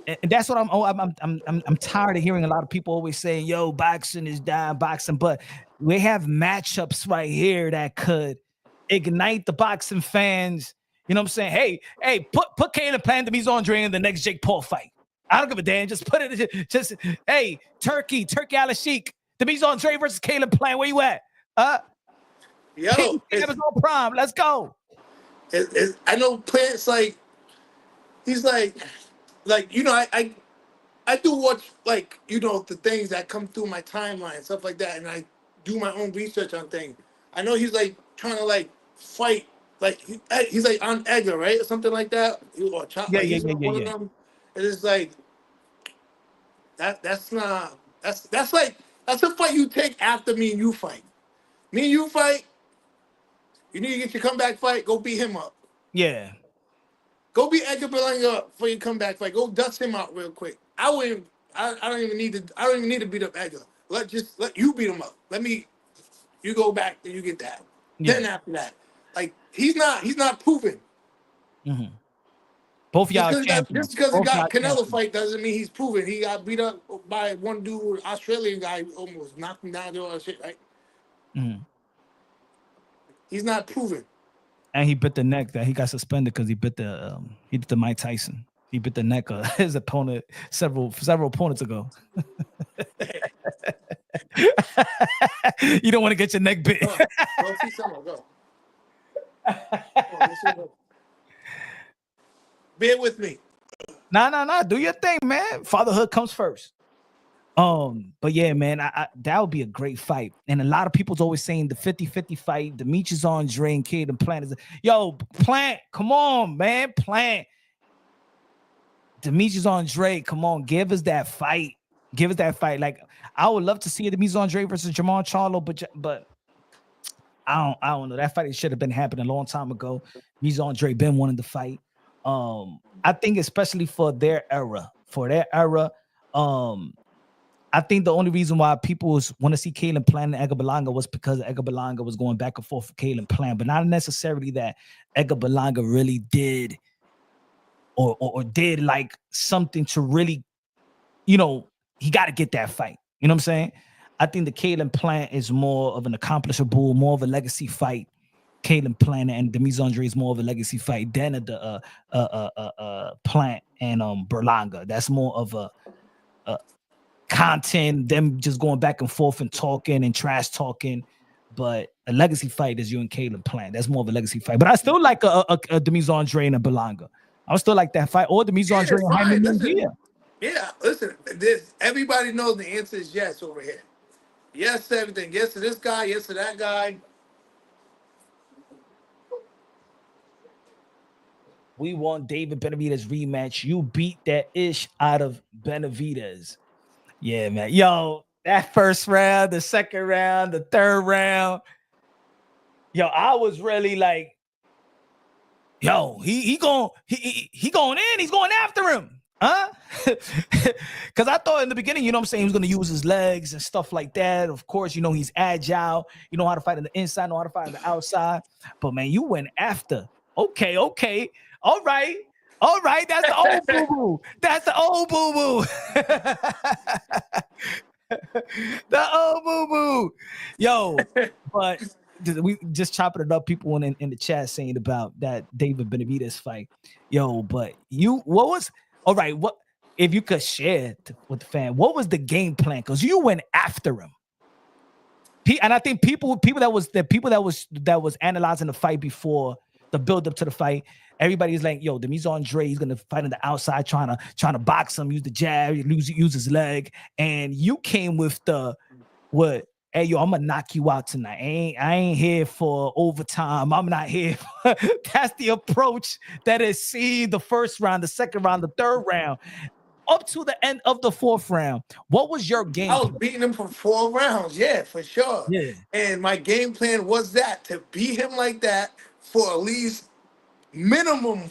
and that's what I'm tired of hearing a lot of people always saying, "Yo, boxing is dying, boxing," but we have matchups right here that could ignite the boxing fans. You know what I'm saying? Hey, put Caleb Plant Demise Andre in the next Jake Paul fight. I don't give a damn. Just put it. Just hey, Turkey Al-Sheik, Demise Andre versus Caleb Plant. Where you at? Yo, Have his own prime. Let's go. I know Plant's like he's like I do watch like the things that come through my timeline stuff like that, and I do my own research on things. I know he's like trying to like fight like he's like on Edgar, right, or something like that, or Yeah, like yeah, he's yeah, on yeah, one of yeah. them. And it's like that's not that's like that's a fight you take after me and you fight. Me and you fight. You need to get your comeback fight. Go beat him up. Yeah. Go beat Edgar Berlanga for your comeback fight. Go dust him out real quick. I wouldn't. I don't even need to. I don't even need to beat up Edgar. Let you beat him up. Let me. You go back and you get that. Yeah. Then after that, like he's not proven. Mhm. Both Just y'all just champions. because he Both y'all got Canelo champions. fight doesn't mean he's proven. He got beat up by one dude, Australian guy, almost knocked him down, do all that shit. Right? Mhm. He's not proven. And he bit the neck that he got suspended because he bit the Mike Tyson. He bit the neck of his opponent several opponents ago. You don't want to get your neck bit. Go see someone. Go. Let's see. Bear with me. Nah. Do your thing, man. Fatherhood comes first. But yeah, man, that would be a great fight. And a lot of people's always saying the 50-50 fight, Demetrius Andre and Kid and Plant is Plant, come on, man. Plant. Demetrius Andre, come on, give us that fight. Give us that fight. Like, I would love to see Demetrius Andre versus Jamal Charlo, but I don't know. That fight should have been happening a long time ago. Demetrius Andre been wanting to fight. I think especially for their era, I think the only reason why people want to see Kalen Plant and Edgar Berlanga was because Edgar Berlanga was going back and forth for Kalen Plant, but not necessarily that Edgar Berlanga really did or did like something to really, he got to get that fight. You know what I'm saying? I think the Kalen Plant is more of an accomplishable, more of a legacy fight. Kalen Plant and Demise Andre is more of a legacy fight than the Plant and Berlanga. That's more of a content, them just going back and forth and talking and trash talking. But a legacy fight is you and Caleb Plant. That's more of a legacy fight. But I still like a Demise Andre and a Berlanga. I would still like that fight. Or Demise Andre It's and Jaime fine. Munguia. Yeah, listen. Everybody knows the answer is yes over here. Yes to everything. Yes to this guy. Yes to that guy. We want David Benavidez rematch. You beat that ish out of Benavidez. Yeah, man. Yo, That first round, the second round, the third round. Yo, I was really like, yo, he going in, he's going after him. Huh? Because I thought in the beginning, you know what I'm saying, he was going to use his legs and stuff like that. Of course, you know, he's agile. You know how to fight on the inside, know how to fight on the outside. But man, you went after. Okay. All right. That's the old boo-boo. That's the old boo-boo. The old boo-boo. Yo, but we just chopping it up. People in the chat saying about that David Benavidez fight. Yo, but what was all right? What if you could share with the fan? What was the game plan? Because you went after him. And I think people that was analyzing the fight before the build up to the fight. Everybody's like, yo, Demise Andre, he's gonna fight on the outside, trying to box him, use the jab, use his leg, and you came with the what? Hey, yo, I'm gonna knock you out tonight. I ain't here for overtime. I'm not here. That's the approach that is seen the first round, the second round, the third round, up to the end of the fourth round. What was your game I was plan? beating him for 4 rounds, yeah, for sure. Yeah, And my game plan was that to beat him like that for at least minimum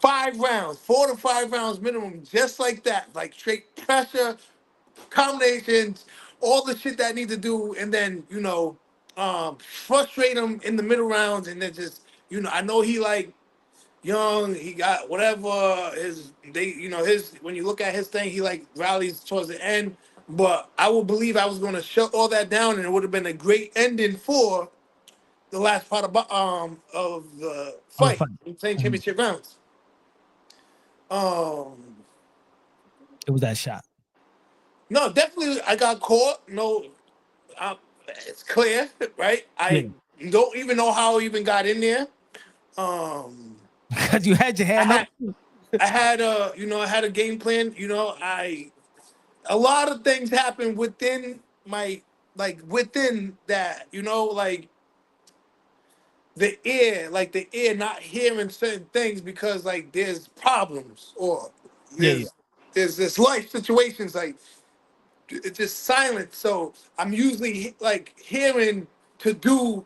5 rounds, 4 to 5 rounds minimum, just like that, like straight pressure, combinations, all the shit that I need to do, and then frustrate him in the middle rounds, and then just I know he like young, he got whatever his when you look at his thing, he like rallies towards the end. But I would believe I was going to shut all that down, and it would have been a great ending for the last part of the on the fight, fight. playing Mhm. championship rounds. Um, It was that shot. no, definitely I got caught. No, it's clear, right? Yeah, I don't even know how I even got in there. Um, because you had your I hand up. had I had a game plan. A lot of things happened within my within that. Like the ear not hearing certain things because like there's problems or Yeah. there's this life situations like it's just silent. So I'm usually like hearing to do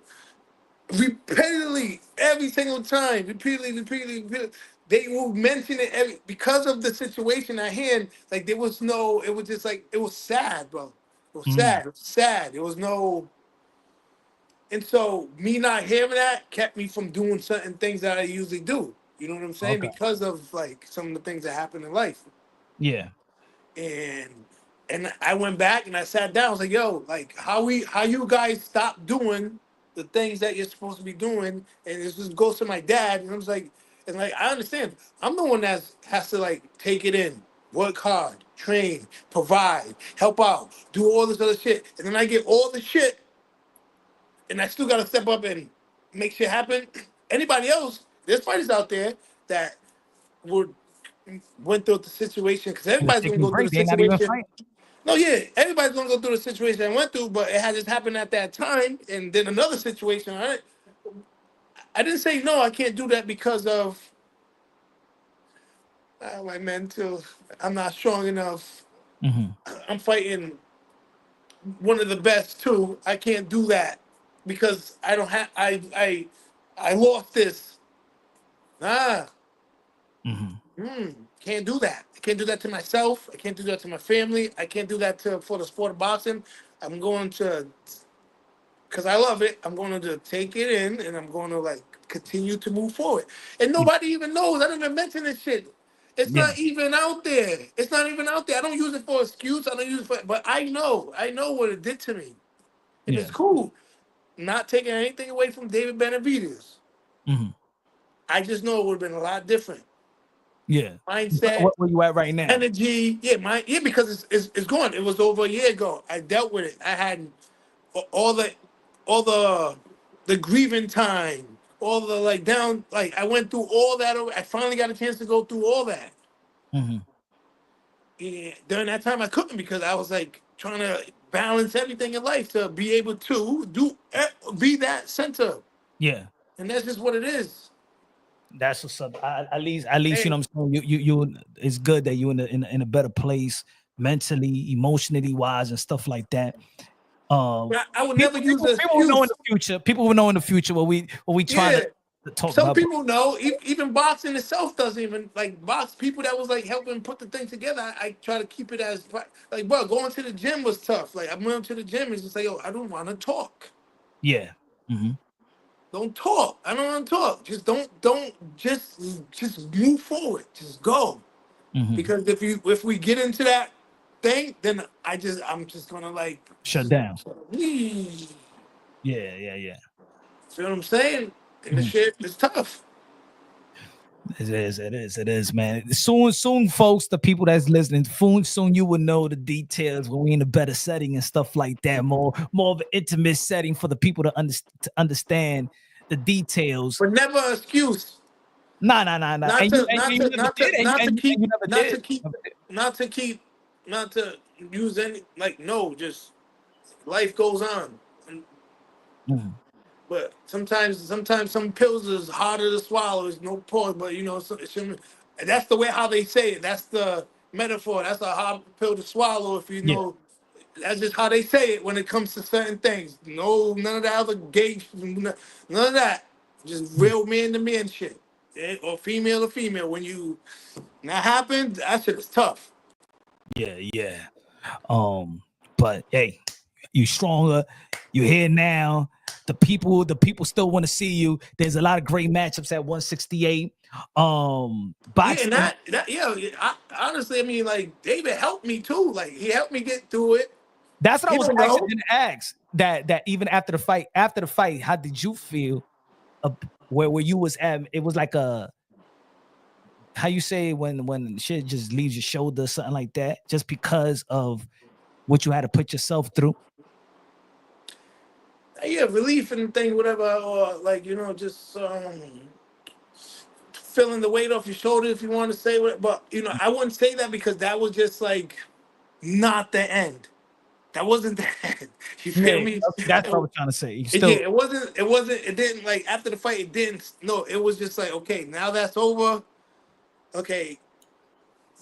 repeatedly every single time, repeatedly. They will mention it because of the situation at hand. Like there was no, it was just like it was sad, bro. It was Mm. sad. It was sad. There was no, and so me not hearing that kept me from doing certain things that I usually do. You know what I'm saying? Okay. Because of like some of the things that happen in life. Yeah. and I went back and I sat down. I was like, "Yo, like how you guys stop doing the things that you're supposed to be doing?" And this just goes to my dad, and I was like, I understand. I'm the one that has to like take it in, work hard, train, provide, help out, do all this other shit, and then I get all the shit, and I still got to step up and make shit happen. Anybody else? There's fighters out there that would went through the situation because He was everybody's gonna taking a go through break. the They're not even situation. fighting. No, yeah, everybody's gonna go through the situation I went through, but it had just happened at that time, and then another situation. All right, I didn't say no, I can't do that because of my mental. I'm not strong enough. Mm-hmm. I'm fighting one of the best too. I can't do that because I don't have. I lost this. Nah, Mm-hmm. can't do that. I can't do that to myself. I can't do that to my family. I can't do that for the sport of boxing. I'm going to, because I love it. I'm going to take it in, and I'm going to like continue to move forward. And nobody even knows. I don't even mention this shit. It's Yeah. not even out there. It's not even out there. I don't use it for excuse. I don't use it for. But I know. I know what it did to me, and it's Yeah. cool. Not taking anything away from David Benavidez. Mm-hmm. I just know it would have been a lot different. Yeah. Mindset, What where you at right now? energy, because it's gone. It was over a year ago. I dealt with it. I had all the all the grieving time, all the like down. Like I went through all that. I finally got a chance to go through all that. Mm-hmm. And during that time, I couldn't because I was like trying to balance everything in life to be able to be that center, Yeah. and that's just what it is. That's what's up. At least, you know And what I'm saying. You. It's good that you in a better place mentally, emotionally wise, and stuff like that. I would never use an people will know in excuse. the future. People will know in the future what we trying Yeah. to talk Some about. people know, even boxing itself doesn't even like box people that was like helping put the thing together. I try to keep it as like, bro, going to the gym was tough. Like I went to the gym and just like, yo, I don't want to talk. Yeah. Mm-hmm. Don't talk. I don't want to talk. Just don't just move forward. Just go. Mm-hmm. Because if we get into that thing, then I'm just gonna like Shut down. you Yeah. know what I'm saying? And the Mm-hmm. shit is tough. It is, man. Soon, folks, the people that's listening, soon you will know the details when we in a better setting and stuff like that. More of an intimate setting for the people to understand the details. But never an excuse. Nah. Not And to not you to never not did, to not to and keep you never not did. to keep not to keep not to use any like no, just life goes on. Mhm. But sometimes some pills is harder to swallow. There's no pause, but you know, so it shouldn't, and that's the way how they say it. That's the metaphor. That's a hard pill to swallow. If you Yeah, know, that's just how they say it when it comes to certain things. No, none of that other gay, none of that. Just Mhm. real man to man shit, or female to female. When you that happens, that shit is tough. yeah. But hey, you stronger. You're here now. The people still want to see you. There's a lot of great matchups at 168. Yeah, and Boxing. honestly, I mean, like David helped me too. Like he helped me get through it. That's what I You was don't actually know. going to ask. That even after the fight, how did you feel? Where you was at? It was like a how you say when shit just leaves your shoulder, something like that, just because of what you had to put yourself through. Yeah, relief and thing, whatever, or like just feeling the weight off your shoulder if you want to say what. But I wouldn't say that because that was just like not the end. That wasn't the end. You feel Yeah, me? that's what I was trying to say. You Yeah, still, it wasn't. It wasn't. It didn't like after the fight. It didn't. No, it was just like okay, now that's over. Okay,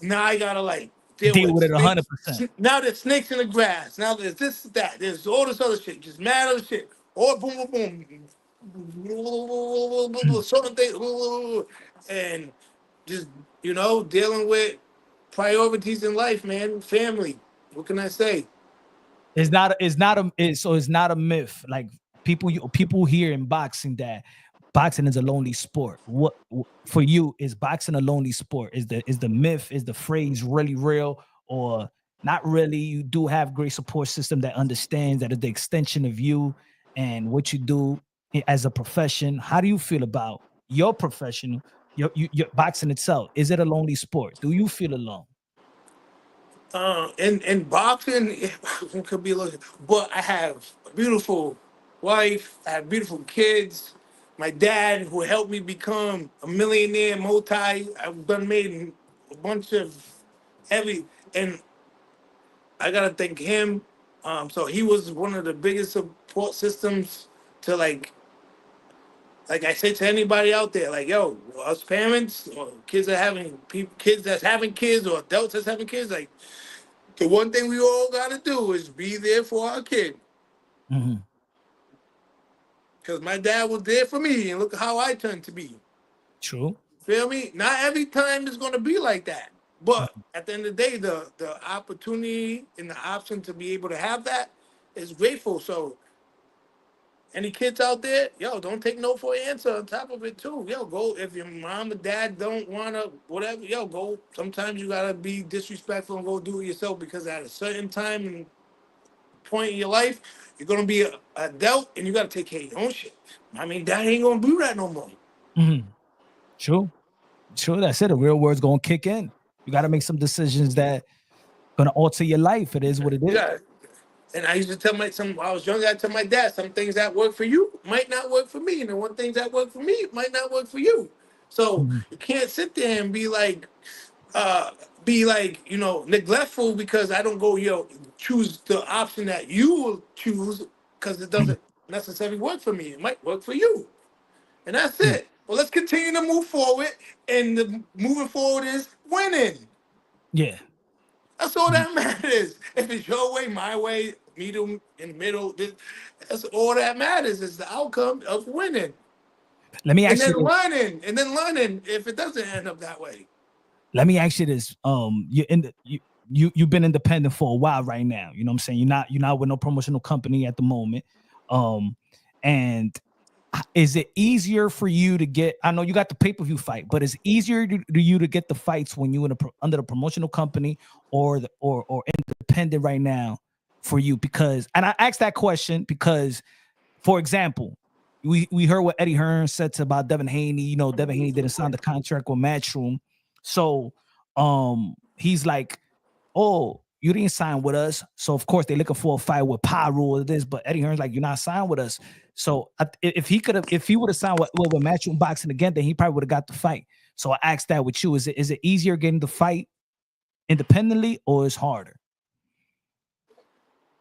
now I gotta like deal deal with with it snakes. 100%. Now there's snakes in the grass. Now there's this, that. There's all this other shit. Just mad other shit. Or boom, boom, boom. Certain things. And just, dealing with priorities in life, man. Family. What can I say? It's not a myth. Like people hear in boxing that boxing is a lonely sport. What for you is boxing a lonely sport? Is the myth, is the phrase really real or not really? You do have great support system that understands that it's the extension of you and what you do as a profession. How do you feel about your profession, your boxing itself? Is it a lonely sport? Do you feel alone? In boxing, it could be a little, but I have a beautiful wife. I have beautiful kids. My dad, who helped me become a millionaire, I've done made a bunch of heavy, and I gotta thank him. So he was one of the biggest support systems to like I say to anybody out there, like yo, us parents or kids that having kids that's having kids or adults that's having kids, like the one thing we all gotta do is be there for our kid. Mhm. Cause my dad was there for me, and look how I turned to be. True. Feel me? Not every time is gonna be like that, but at the end of the day, the opportunity and the option to be able to have that is grateful. So any kids out there, yo, don't take no for an answer. On top of it too, yo, go if your mom or dad don't wanna whatever, yo, go. Sometimes you gotta be disrespectful and go do it yourself because at a certain time and point in your life, you're gonna be a adult and you gotta take care of your own shit. I mean, dad ain't gonna do that no more. Mhm. True. True. That's it. The real world's gonna kick in. You got to make some decisions that gonna alter your life. It is what it is. Yeah. And I used to tell I was younger, I tell my dad, some things that work for you might not work for me. And the one things that work for me might not work for you. So Mhm. you can't sit there and uh, be like, neglectful because I don't go, choose the option that you will choose because it Mhm. doesn't necessarily work for me. It might work for you. And that's Yeah. it. Well, let's continue to move forward. And the moving forward is winning. Yeah. That's all that matters. If it's your way, my way, medium in the middle, that's all that matters is the outcome of winning. Let me And ask you then this. learning if it doesn't end up that way. Let me ask you this. You've been independent for a while right now. You know what I'm saying? You're not with no promotional company at the moment. And is it easier for you to get? I know you got the pay-per-view fight, but is it easier to you to get the fights when you under the promotional company or independent right now for you? Because, and I asked that question because, for example, we heard what Eddie Hearn said about Devin Haney. You know, Devin Haney didn't sign the contract with Matchroom, so he's like, oh, you didn't sign with us. So of course they're looking for a fight with Pyro or this, but Eddie Hearn's like, you're not signed with us. So if he would have signed with Matchroom Boxing again, then he probably would have got the fight. So I asked that with you. Is it easier getting the fight independently or is harder?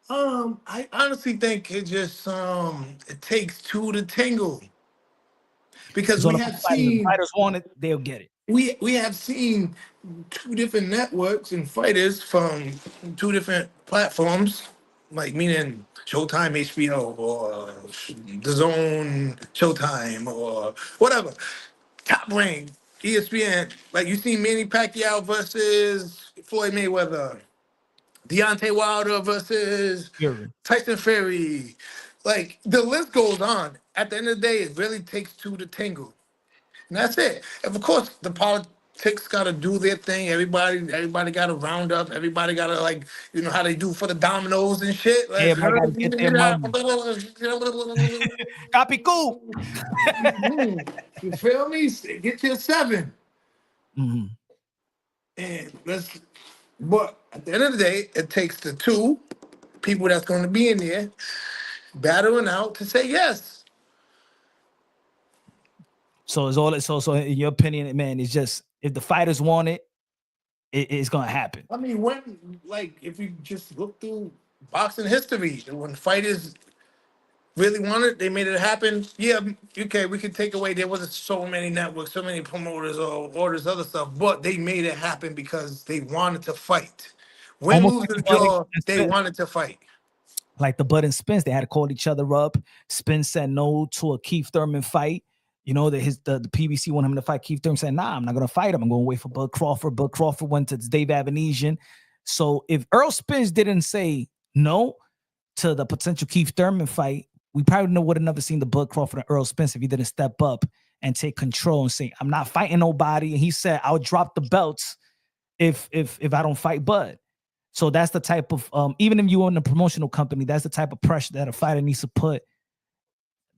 I honestly think it just it takes two to tangle because It's all about the fighters. If the fighters want it, they'll get it. we have seen two different networks and fighters from two different platforms, like meaning Showtime, HBO, or the Zone, Showtime, or whatever. Top Rank, ESPN. Like you see Manny Pacquiao versus Floyd Mayweather, Deontay Wilder versus Fury. Tyson Fury. Like the list goes on. At the end of the day, it really takes two to tangle. And that's it. And of course, the politics got to do their thing. Everybody got to round up. Everybody got to like, you know how they do for the dominoes and shit. Like, Everybody got to get their money. Copy cool. you feel me? Get your 7. Mm-hmm. And but at the end of the day, it takes the two people that's going to be in there battling out to say yes. So it's all so in your opinion, man, it's just if the fighters want it, it's gonna happen. I mean, if you just look through boxing history, when fighters really wanted, they made it happen. Yeah, okay, we could take away there wasn't so many networks, so many promoters or all this other stuff, but they made it happen because they wanted to fight. Win, Almost lose, like or the Bud draw, and they Spence. wanted to fight. Like the Bud and Spence, they had to call each other up. Spence said no to a Keith Thurman fight. You know that the PBC wanted him to fight Keith Thurman. Said, "Nah, I'm not gonna fight him. I'm gonna wait for Bud Crawford." Bud Crawford went to Dave Avenesian. So if Earl Spence didn't say no to the potential Keith Thurman fight, we probably would have never seen the Bud Crawford and Earl Spence if he didn't step up and take control and say, "I'm not fighting nobody." And he said, "I'll drop the belts if I don't fight Bud." So that's the type of even if you own a promotional company, that's the type of pressure that a fighter needs to put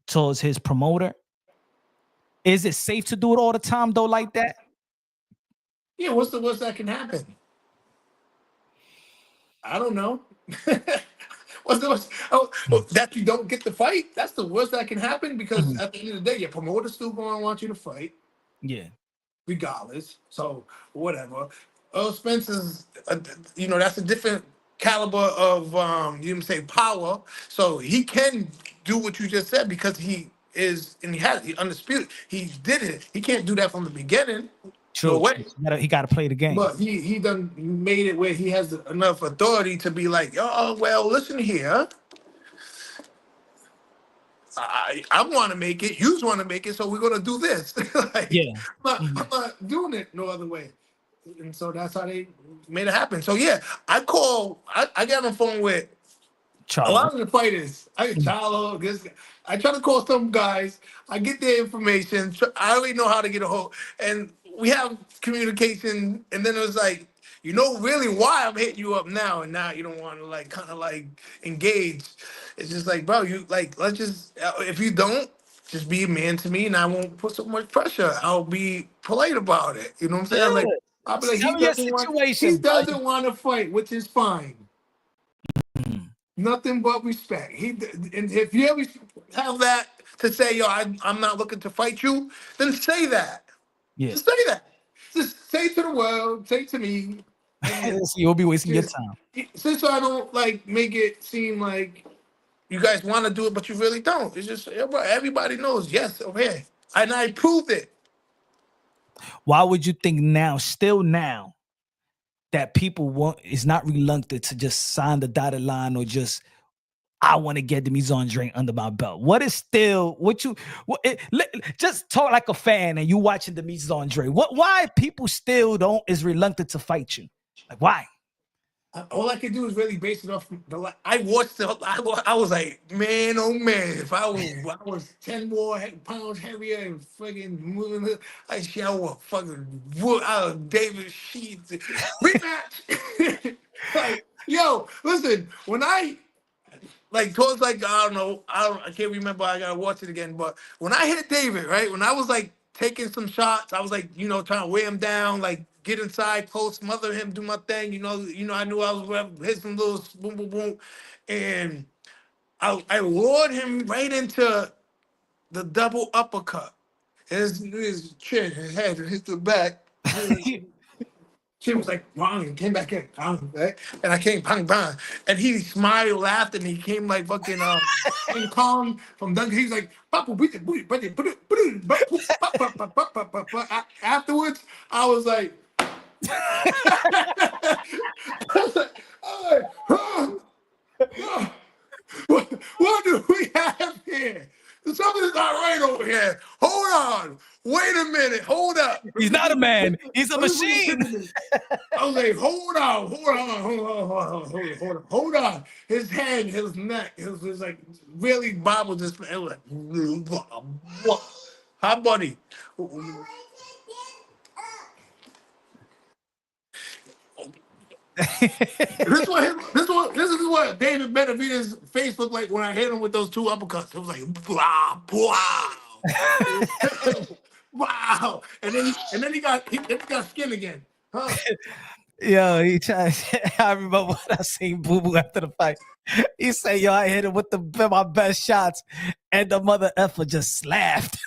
towards his promoter. Is it safe to do it all the time though, like that? Yeah, what's the worst that can happen? I don't know. What's the worst? That you don't get the fight? That's the worst that can happen because Mhm. at the end of the day, your promoter's still going to want you to fight. Yeah. Regardless. So whatever. Earl Spencer's, that's a different caliber of you can say power. So he can do what you just said because he is and he undisputed. He did it. He can't do that from the beginning. No True. way. He got to play the game. But he done made it where he has enough authority to be like, oh well, listen here. I want to make it. You want to make it, so we're gonna do this. Like, Yeah. I'm not doing it no other way. And so that's how they made it happen. So yeah, I got on the phone with a Charlo. lot of the fighters. I get Charlo, this guy. I try to call some guys. I get their information. I already know how to get a hold, and we have communication. And then it was like, really why I'm hitting you up now, and now you don't want to like kind of like engage. It's just like, bro, you like let's just if you don't. Just be a man to me, and I won't put so much pressure. I'll be polite about it. You know what I'm saying? Yeah. Like I'll be like, Tell me your he situation, bro. doesn't want to fight, which is fine. Mhm. Nothing but respect. And if you ever have that to say, yo, I'm not looking to fight you, then say that. Yeah. Just say that. Just say to the world, say to me, and So you'll be wasting your just time. since I don't like make it seem like you guys want to do it, but you really don't. It's just everybody knows. Yes, okay, and I proved it. Why would you think now, still now, that people is not reluctant to just sign the dotted line or just I want to get the mise en drink under my belt. What is still just talk like a fan and you watching the mise en drink. Why people still is reluctant to fight you? Like why? All I could do is really base it off I watched I was like, man, oh man, if I was 10 more pounds heavier and fucking I would fucking out of David Sheets rematch. Like, yo, listen, when I like towards like I can't remember, I gotta watch it again, but when I hit David, right, when I was like taking some shots, I was like, trying to weigh him down, like get inside close, smother him, do my thing, I knew I was gonna hit some little boom boom boom, and I lured him right into the double uppercut. His chin, his head hit the back. She was like, wrong, and came back in, right? And I came, bang, bang. And he smiled, laughed, and he came like fucking King Kong from Duncan. He's like, afterwards, I was like, what do we have here? Something's not right over here. Hold on. Wait a minute. Hold up. He's not a man. He's a machine. I was like, hold on. His head, his neck, his like really bobbled. It was like, hi, buddy. This is what David Benavidez's face looked like when I hit him with those two uppercuts. It was like blah blah. Wow. And then he got skin again. Huh? Yo, he tried. I remember when I seen Boo Boo after the fight. He said, "Yo, I hit him with my best shots," and the mother effer just laughed.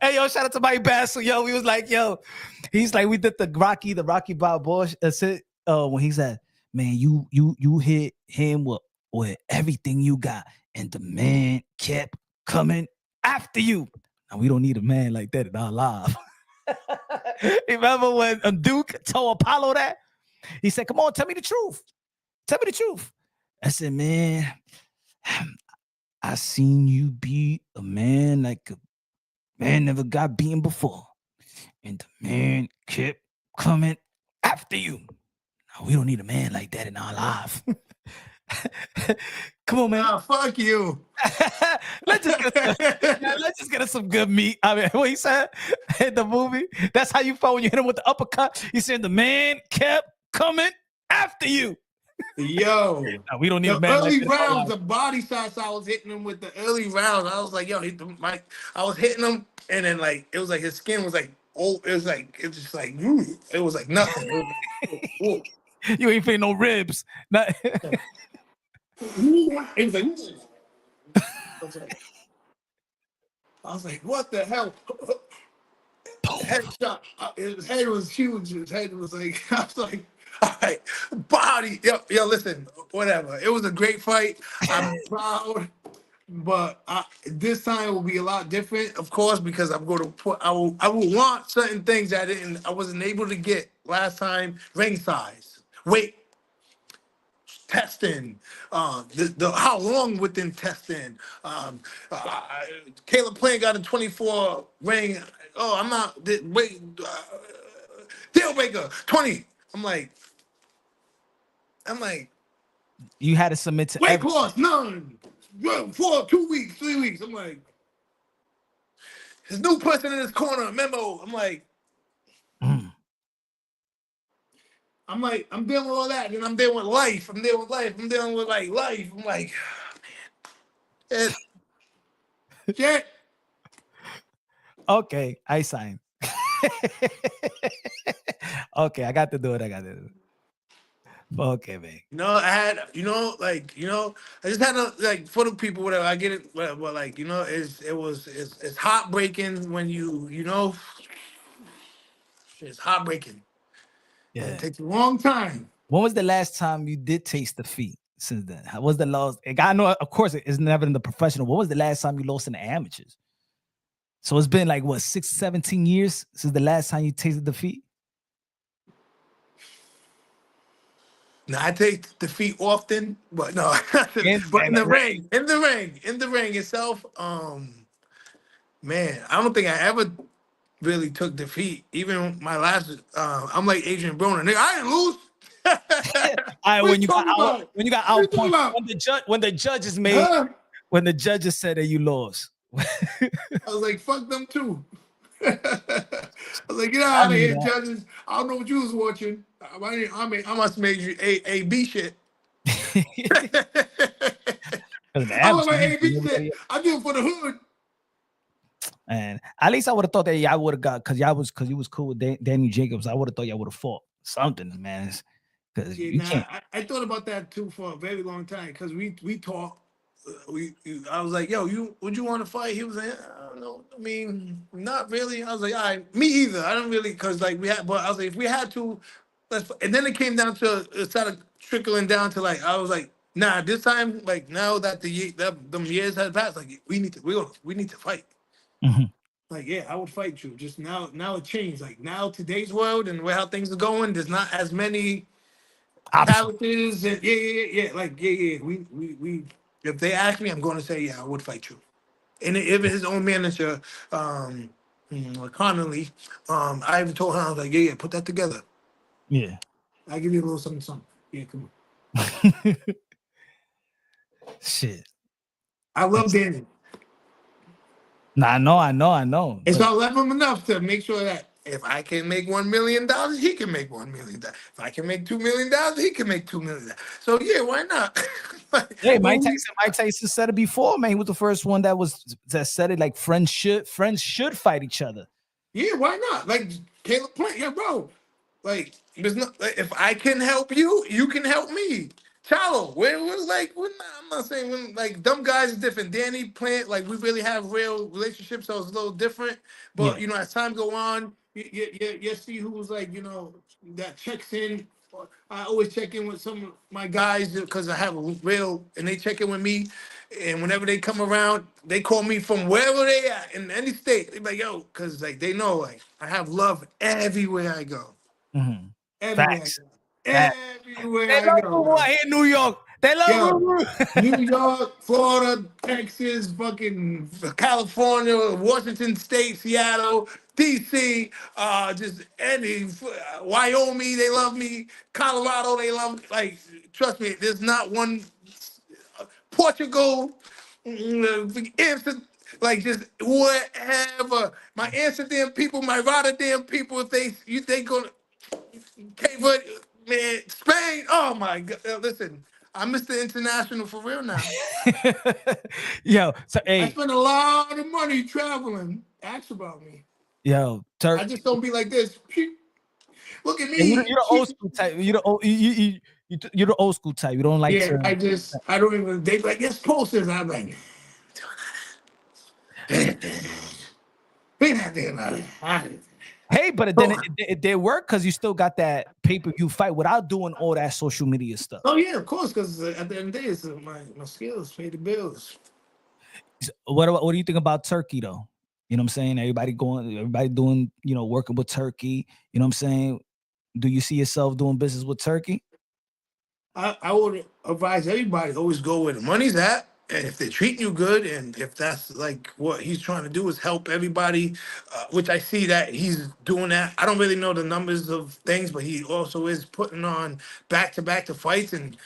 Hey, yo, shout out to Mike Bassel. Yo, we was like, yo, he's like, we did the Rocky Balboa. That's it. When he said, man, you hit him with everything you got, and the man kept coming after you. Now we don't need a man like that in our life. Remember when Duke told Apollo that? He said, come on, tell me the truth. Tell me the truth. I said, man, I seen you beat a man like a man never got beaten before. And the man kept coming after you. Now, we don't need a man like that in our life. Come on, man. Nah, fuck you. let's just get us some good meat. I mean, what he said in the movie, that's how you felt when you hit him with the uppercut. He said the man kept coming after you. Yo, now, we don't need the a man early like rounds, the body shots I was hitting him with the early rounds. I was like, yo, I was hitting him, and then like it was like his skin was like, oh, it was just like, it was like nothing. You ain't feeling no ribs. Not- it was like, I was like, what the hell? Headshot. His head was huge. His head was like, I was like, all right, body. Yo, listen, whatever. It was a great fight. I'm proud, but this time will be a lot different, of course, because I'm going to put. I will want certain things that I wasn't able to get last time. Ring size, weight, testing, the how long within testing. Caleb Plant got a 24 ring. Oh, I'm not wait. Deal breaker 20. I'm like, you had to submit to weight class none. For 2 weeks, 3 weeks. I'm like, his new person in his corner. Memo. I'm like. I'm dealing with all that, and I'm dealing with life. I'm dealing with like life. I'm like, oh, man. Shit. Okay, I signed. Okay, I got to do it. Okay, man. I had, I just had to, like, for the people, whatever, I get it, whatever, but, like, it's heartbreaking when it's heartbreaking. Yeah. It takes a long time. When was the last time you did taste defeat since then? How was the loss? I know, of course, it's never in the professional. What was the last time you lost in the amateurs? So it's been like what 17 years since the last time you tasted defeat. Now I take defeat often, but no, but in the ring, in the ring itself, man, I don't think I ever really took defeat. Even my last, I'm like Adrian Broner. Nigga, I didn't lose. All right, What you talking about? when you got What you out talking point, about? when the judges Huh? when the judges said that you lost. I was like, fuck them too. I was like, get I out of knew here, that. judges. I don't know what you was watching. I must have made you A B shit. I was like A B shit. I do it for the hood. And at least I would have thought that y'all would have got because you was cool with Danny Jacobs. I would have thought y'all would have fought something, man. Because Yeah, you can't. I thought about that too for a very long time because we talked. I was like, yo, would you want to fight? He was like, I don't know. I mean, not really. I was like, all right, me either. I don't really because like we had, but I was like, if we had to, and then it came down to it started trickling down to like I was like, nah, this time like now that them years had passed, like we need to fight. Mhm. Like, yeah, I would fight you. Just now it changed. Like now today's world and where how things are going, there's not as many Option. characters and yeah. Like, yeah. We if they ask me, I'm gonna say, yeah, I would fight you. And if his own manager, Connolly, I even told him, I was like, yeah, put that together. Yeah. I give you a little something. Yeah, come on. Shit. I love Danny. Nah, I know. And so But I love him enough to make sure that if I can make $1 million, he can make $1 million. If I can make $2 million, he can make $2 million. So yeah, why not? hey, Mike Tyson said it before, man. He was the first one that said it like friends should fight each other. Yeah, why not? Like Caleb Plant, yeah, bro. Like, there's no like, if I can help you, you can help me. Chalo, I'm not saying when like dumb guys is different. Danny Plant, like we really have real relationships, so it's a little different. Yeah. But as time go on, you see who's like that checks in. I always check in with some of my guys because I have a real, and they check in with me. And whenever they come around, they call me from wherever they at in any state. They be like, yo, because like they know like I have love everywhere I go. Mm-hmm. Everywhere I Facts. go. Facts. Everywhere They I love go, Ruru yo. out here in New York. They love Yo, Ruru. New York, Florida, Texas, fucking California, Washington State, Seattle, DC, just any Wyoming, they love me. Colorado, they love me. Like, trust me, there's not one. Portugal, Amsterdam, like just whatever. My Amsterdam people, my Rotterdam people, if they gonna Cape Verde, man, Spain. Oh my God! Listen, I'm Mr. International for real now. Yo, so I hey, spend a lot of money traveling. Ask about me. yo, I just don't be like this. Look at you're me. the old school type. You're the old school type. You don't like Yeah, to. I don't even. They like yes posters. I'm like, be not there about it. Hey, but then it did work because you still got that pay-per-view fight without doing all that social media stuff. Oh yeah, of course, because at the end of the day, it's my skills pay the bills. What do you think about Turkey though? You know what I'm saying? Everybody doing, working with Turkey. You know what I'm saying? Do you see yourself doing business with Turkey? I would advise everybody always go where the money's at. And if they're treating you good, and if that's like what he's trying to do is help everybody, which I see that he's doing that. I don't really know the numbers of things, but he also is putting on back to back to fights and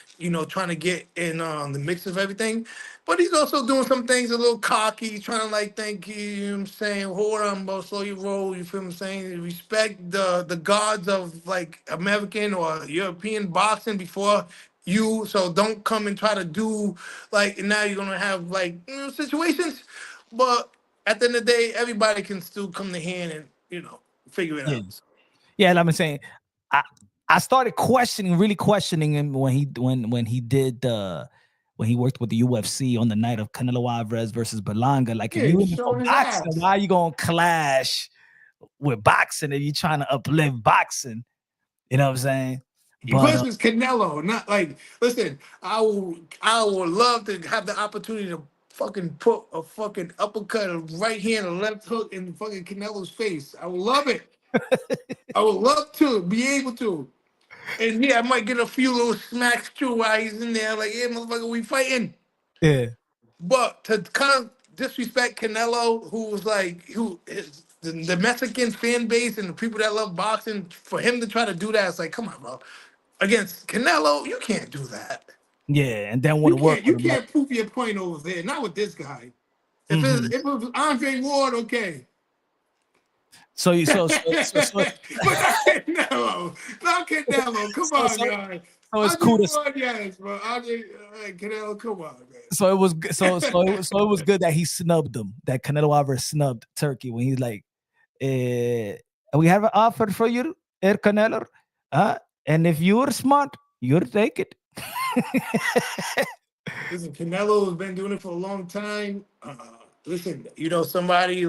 trying to get in the mix of everything. But he's also doing some things a little cocky, trying to like thank you. You know what I'm saying, hold on, bro, slow your roll. You feel what I'm saying? Respect the gods of like American or European boxing before you. So don't come and try to do like and now you're gonna have like situations. But at the end of the day, everybody can still come to hand and figure it Yeah. out. Yeah, like I'm saying, I started really questioning him when he worked with the UFC on the night of Canelo Alvarez versus Berlanga. Like, if Yeah, you he's in it for showing his boxing, ass. why are you gonna clash with boxing if you're trying to uplift boxing? You know what I'm saying? But Plus, it's Canelo. Not like listen. I would love to have the opportunity to fucking put a fucking uppercut, a right hand, a left hook in fucking Canelo's face. I would love it. I would love to be able to. And yeah, I might get a few little smacks too while he's in there. Like, yeah, motherfucker, we fighting. Yeah. But to kind of disrespect Canelo, who was like, who is the Mexican fan base and the people that love boxing, for him to try to do that, it's like, come on, bro. Against Canelo, you can't do that. Yeah, and then want to work You with him. can't prove your point over there. Not with this guy. Mm-hmm. If it was Andre Ward, okay. So you so But not Canelo. Not Canelo. Come on, guys. so it's cool to Ward, yes, bro. Canelo, come on, man. so it was it was good that he snubbed him. That Canelo Alvarez snubbed Turkey when he's like, we have an offer for you, Canelo. And if you're smart, you'll take it. Listen, Canelo has been doing it for a long time. Listen, you know, somebody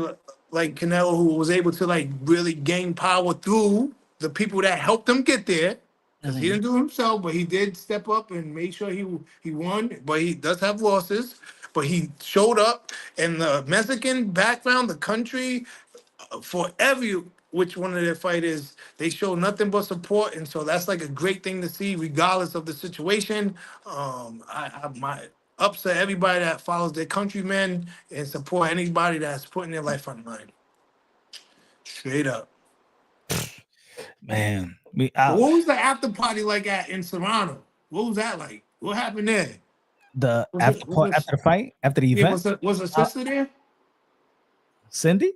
like Canelo who was able to like really gain power through the people that helped him get there. Because he didn't do it himself, but he did step up and make sure he won. But he does have losses. But he showed up, and the Mexican background, the country, for every which one of their fighters, they show nothing but support, and so that's like a great thing to see, regardless of the situation. I my ups to everybody that follows their countrymen and support anybody that's putting their life on the line. Straight up. Man, What was the after party like in Serrano? What was that like? What happened there? After the fight, after the event, was her sister there? Cindy?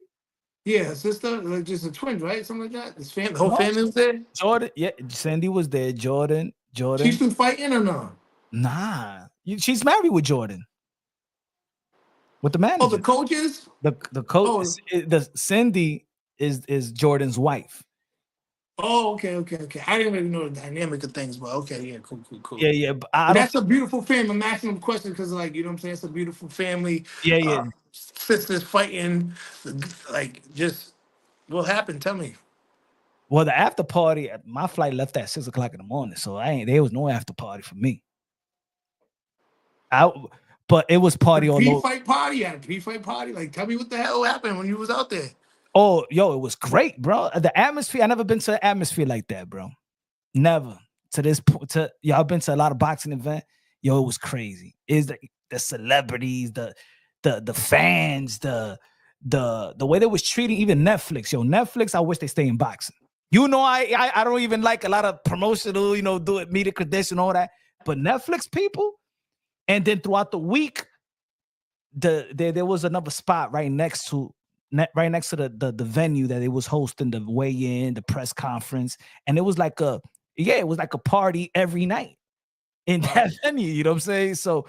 Yeah, her sister, like just a twin, right? Something like that. His family, the whole family was there. Jordan, yeah, Cindy was there. Jordan. She's still fighting or no? Nah, she's married with Jordan. With the manager. Oh, the coaches. The coach. The Cindy is Jordan's wife. Oh, okay. I didn't really know the dynamic of things, but okay, yeah, cool. Yeah. But that's a beautiful family. I'm asking them question because, like, you know what I'm saying? It's a beautiful family. Yeah. Sisters fighting, like, just what happened? Tell me. Well, the after party, my flight left at 6:00 in the morning, so there was no after party for me. But it was party all over. Pre-fight party. Like, tell me what the hell happened when you was out there. Oh, yo, it was great, bro. The atmosphere, I never been to an atmosphere like that, bro. Never. Y'all been to a lot of boxing event. Yo, it was crazy. Is the celebrities, the fans, the way they was treating even Netflix. Yo, Netflix, I wish they stay in boxing. You know, I don't even like a lot of promotional, you know, do it, media credential and all that. But Netflix people, and then throughout the week, there was another spot right next to the venue that it was hosting the weigh-in, the press conference, and it was like a party every night in that venue. You know what I'm saying? So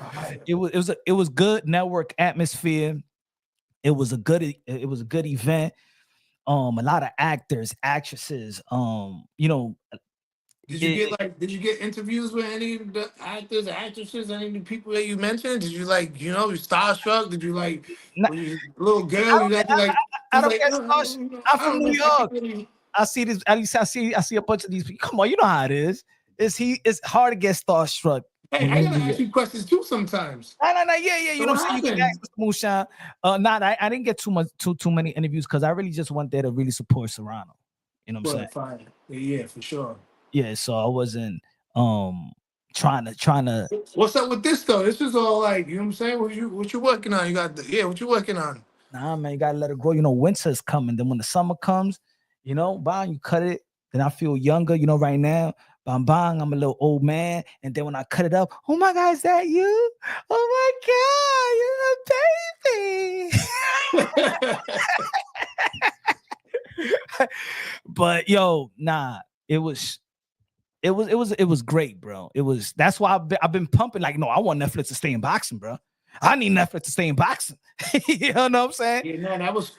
it was good network atmosphere. It was a good event. A lot of actors, actresses. You know. Did you get interviews with any of the actors, actresses, any of the people that you mentioned? Did you you starstruck? Did you little girl? I don't get starstruck. I'm from New York. I see this. At least I see a bunch of these people. Come on, you know how it is. It's hard to get starstruck. Hey, I gotta ask you questions too sometimes. No. Yeah. You know what I'm saying? You can ask Mr. Moonshine. I didn't get too many interviews because I really just went there to really support Serrano. You know what I'm saying? Fine. Yeah, for sure. Yeah, so I wasn't trying to. What's up with this though? This is all like, you know what I'm saying? What you working on? What you working on? Nah, man, you gotta let it grow. You know, winter's coming. Then when the summer comes, you know, bang, you cut it. Then I feel younger. You know, right now, bang, I'm a little old man. And then when I cut it up, oh my God, is that you? Oh my God, you're a baby. But yo, nah, it was great, bro. That's why I've been pumping. Like, no, I want Netflix to stay in boxing, bro. I need Netflix to stay in boxing. You know what I'm saying? Yeah, man, that was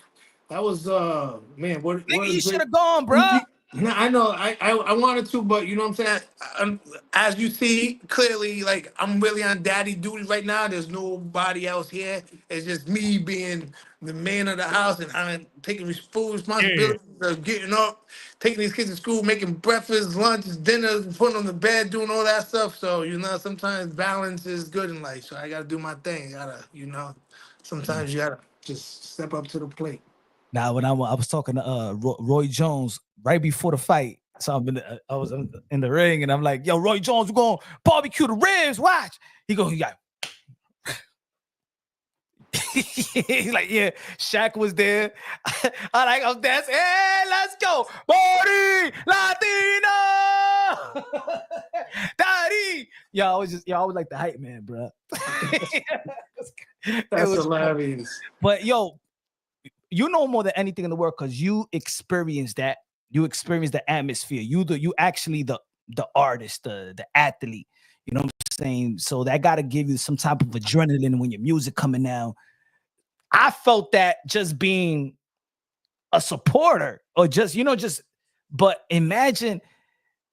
man. What you should have gone, bro. No, I know. I wanted to, but you know what I'm saying. As you see clearly, like I'm really on daddy duty right now. There's nobody else here. It's just me being the man of the house, and I'm taking full Yeah. responsibility of getting up, taking these kids to school, making breakfast, lunch, dinners, putting them to bed, doing all that stuff. So you know, sometimes balance is good in life. So I gotta do my thing. Sometimes you gotta just step up to the plate. Now, when I was talking to Roy Jones right before the fight, so I was in the ring, and I'm like, "Yo, Roy Jones, we're going to barbecue the ribs. Watch." He goes, "Yeah." He's like, "Yeah." Shaq was there. I'm dancing. Hey, let's go, Body Latino, Daddy. I was like the hype man, bro. It That's was fun. hilarious. But yo, you know more than anything in the world because you experience that. You experience the atmosphere. You actually the artist, the athlete. You know what I'm saying? So that got to give you some type of adrenaline when your music coming down. I felt that just being a supporter or just. But imagine,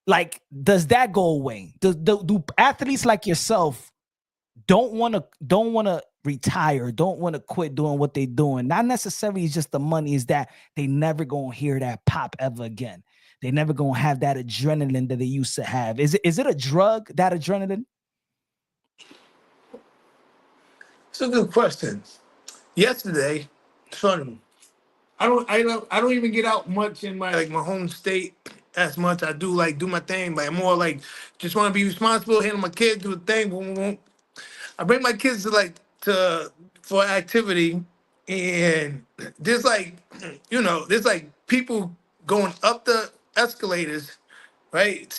like, does that go away? Do athletes like yourself don't want to retire, don't want to quit doing what they're doing? Not necessarily it's just the money, is that they never gonna hear that pop ever again. They never gonna have that adrenaline that they used to have. Is it a drug, that adrenaline? It's a good question. Yesterday, funny. I don't even get out much in my home state as much. I do like do my thing, but I'm more like just want to be responsible, handle my kids, do the thing. Boom, boom, boom. I bring my kids to for activity, and there's like there's like people going up the escalators, right?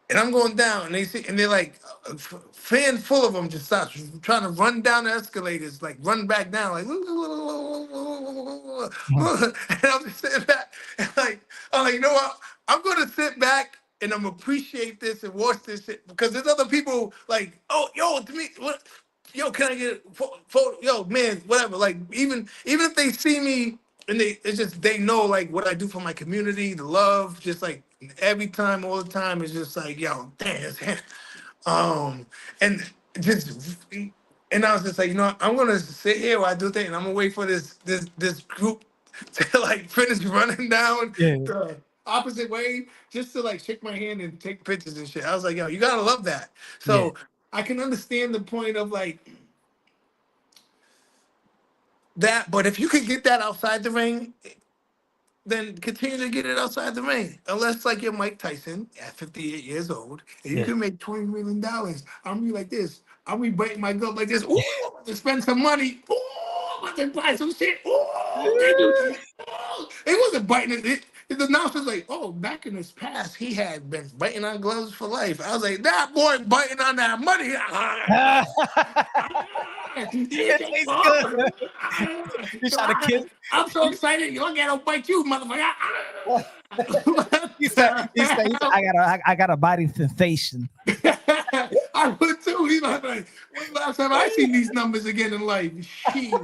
And I'm going down, and they're like, a fan full of them just stops trying to run down the escalators, like run back down, like, and I'm just sitting back, and like, I'm like, you know what? I'm gonna sit back and I'm appreciate this and watch this shit because there's other people like, oh, yo, to me, what? Yo, can I get a photo? Yo, man, whatever. Like, even if they see me and it's just they know like what I do for my community, the love, just like every time, all the time, it's just like, yo, damn, um, and just and I was just like, I'm gonna sit here while I do things, and I'm gonna wait for this group to like finish running down Yeah, the opposite way, just to like shake my hand and take pictures and shit. I was like, yo, you gotta love that. yeah, So I can understand the point of like that, but if you could get that outside the ring, then continue to get it outside the ring. Unless like you're Mike Tyson at 58 years old and you yeah. can make $20 million. I'm be like this. I'll be biting my gut like this. Ooh, I'm about to spend some money. Ooh, I'm about to buy some shit. Ooh, they do. Ooh. It wasn't biting it. The announcer's like, oh, back in his past, he had been biting on gloves for life. I was like, that boy biting on that money. It tastes good. You try to kill. I'm so excited. Look at him bite you, motherfucker. He said, I got a body sensation. I would too. He's like, when's the last time I seen these numbers again in life? Shit.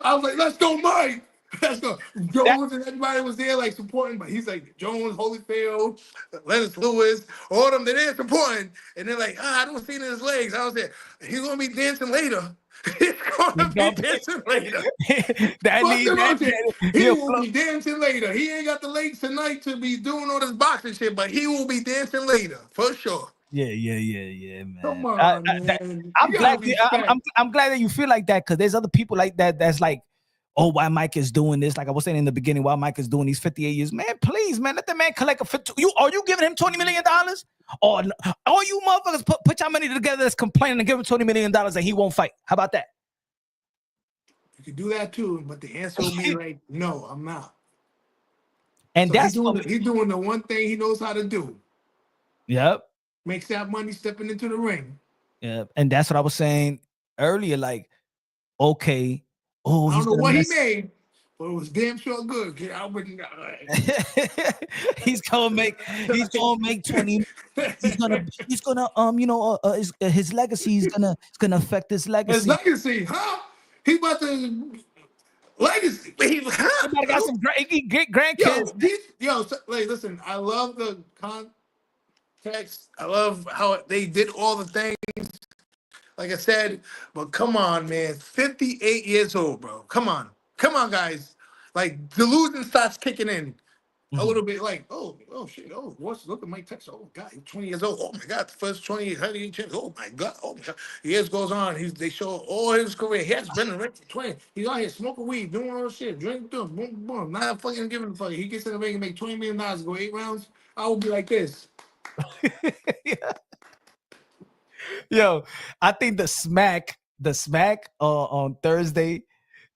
I was like, let's go, Mike. Let's go. That, Jones and everybody was there, like supporting, but he's like Jones, Holyfield, Lennox Lewis, all of them. They're there supporting, and they're like, I don't see it in his legs. I was there. He's gonna be dancing later. He's gonna be dancing later. that Fuck need the that. mountain. He He'll will float. be dancing later. He ain't got the legs tonight to be doing all this boxing shit, but he will be dancing later for sure. Yeah, Come man. on, man. You I'm gotta glad. respect. I'm glad that you feel like that, because there's other people like that. That's like, oh, why Mike is doing this? Like I was saying in the beginning, why Mike is doing these 58 years. Man, please, man, let the man collect a 50. Are you giving him $20 million? Or all you motherfuckers put your money together that's complaining and give him $20 million and he won't fight? How about that? You can do that too, but the answer will be like, no, I'm not. And So he's that's doing what. he's doing the one thing he knows how to do. Yep. Makes that money stepping into the ring. Yeah, and that's what I was saying earlier. Like, okay, oh, I don't he's know gonna what he mess. made, but it was damn sure good. Get out with he's gonna make. He's gonna make 20. He's gonna. He's gonna. His legacy is gonna. It's gonna affect his his legacy. legacy, huh? He about to. Legacy. Everybody got some great grandkids. Like, listen, I love the context. I love how they did all the things, like I said, but come on, man. 58 years old, bro. Come on. Come on, guys. Like, delusion starts kicking in. A little bit like, oh shit, look at Mike Tyson. Oh God, he's 20 years old. Oh my God, the first 20 heavyweight champion. Oh my God, oh my God. Years goes on. They show all his career. He has been in the ring for 20. He's out here smoking weed, doing all this shit, drinking, boom, boom. Not fucking giving a fuck. He gets in the ring and make $20 million, go 8 rounds. I will be like this. Yo, I think the smack on Thursday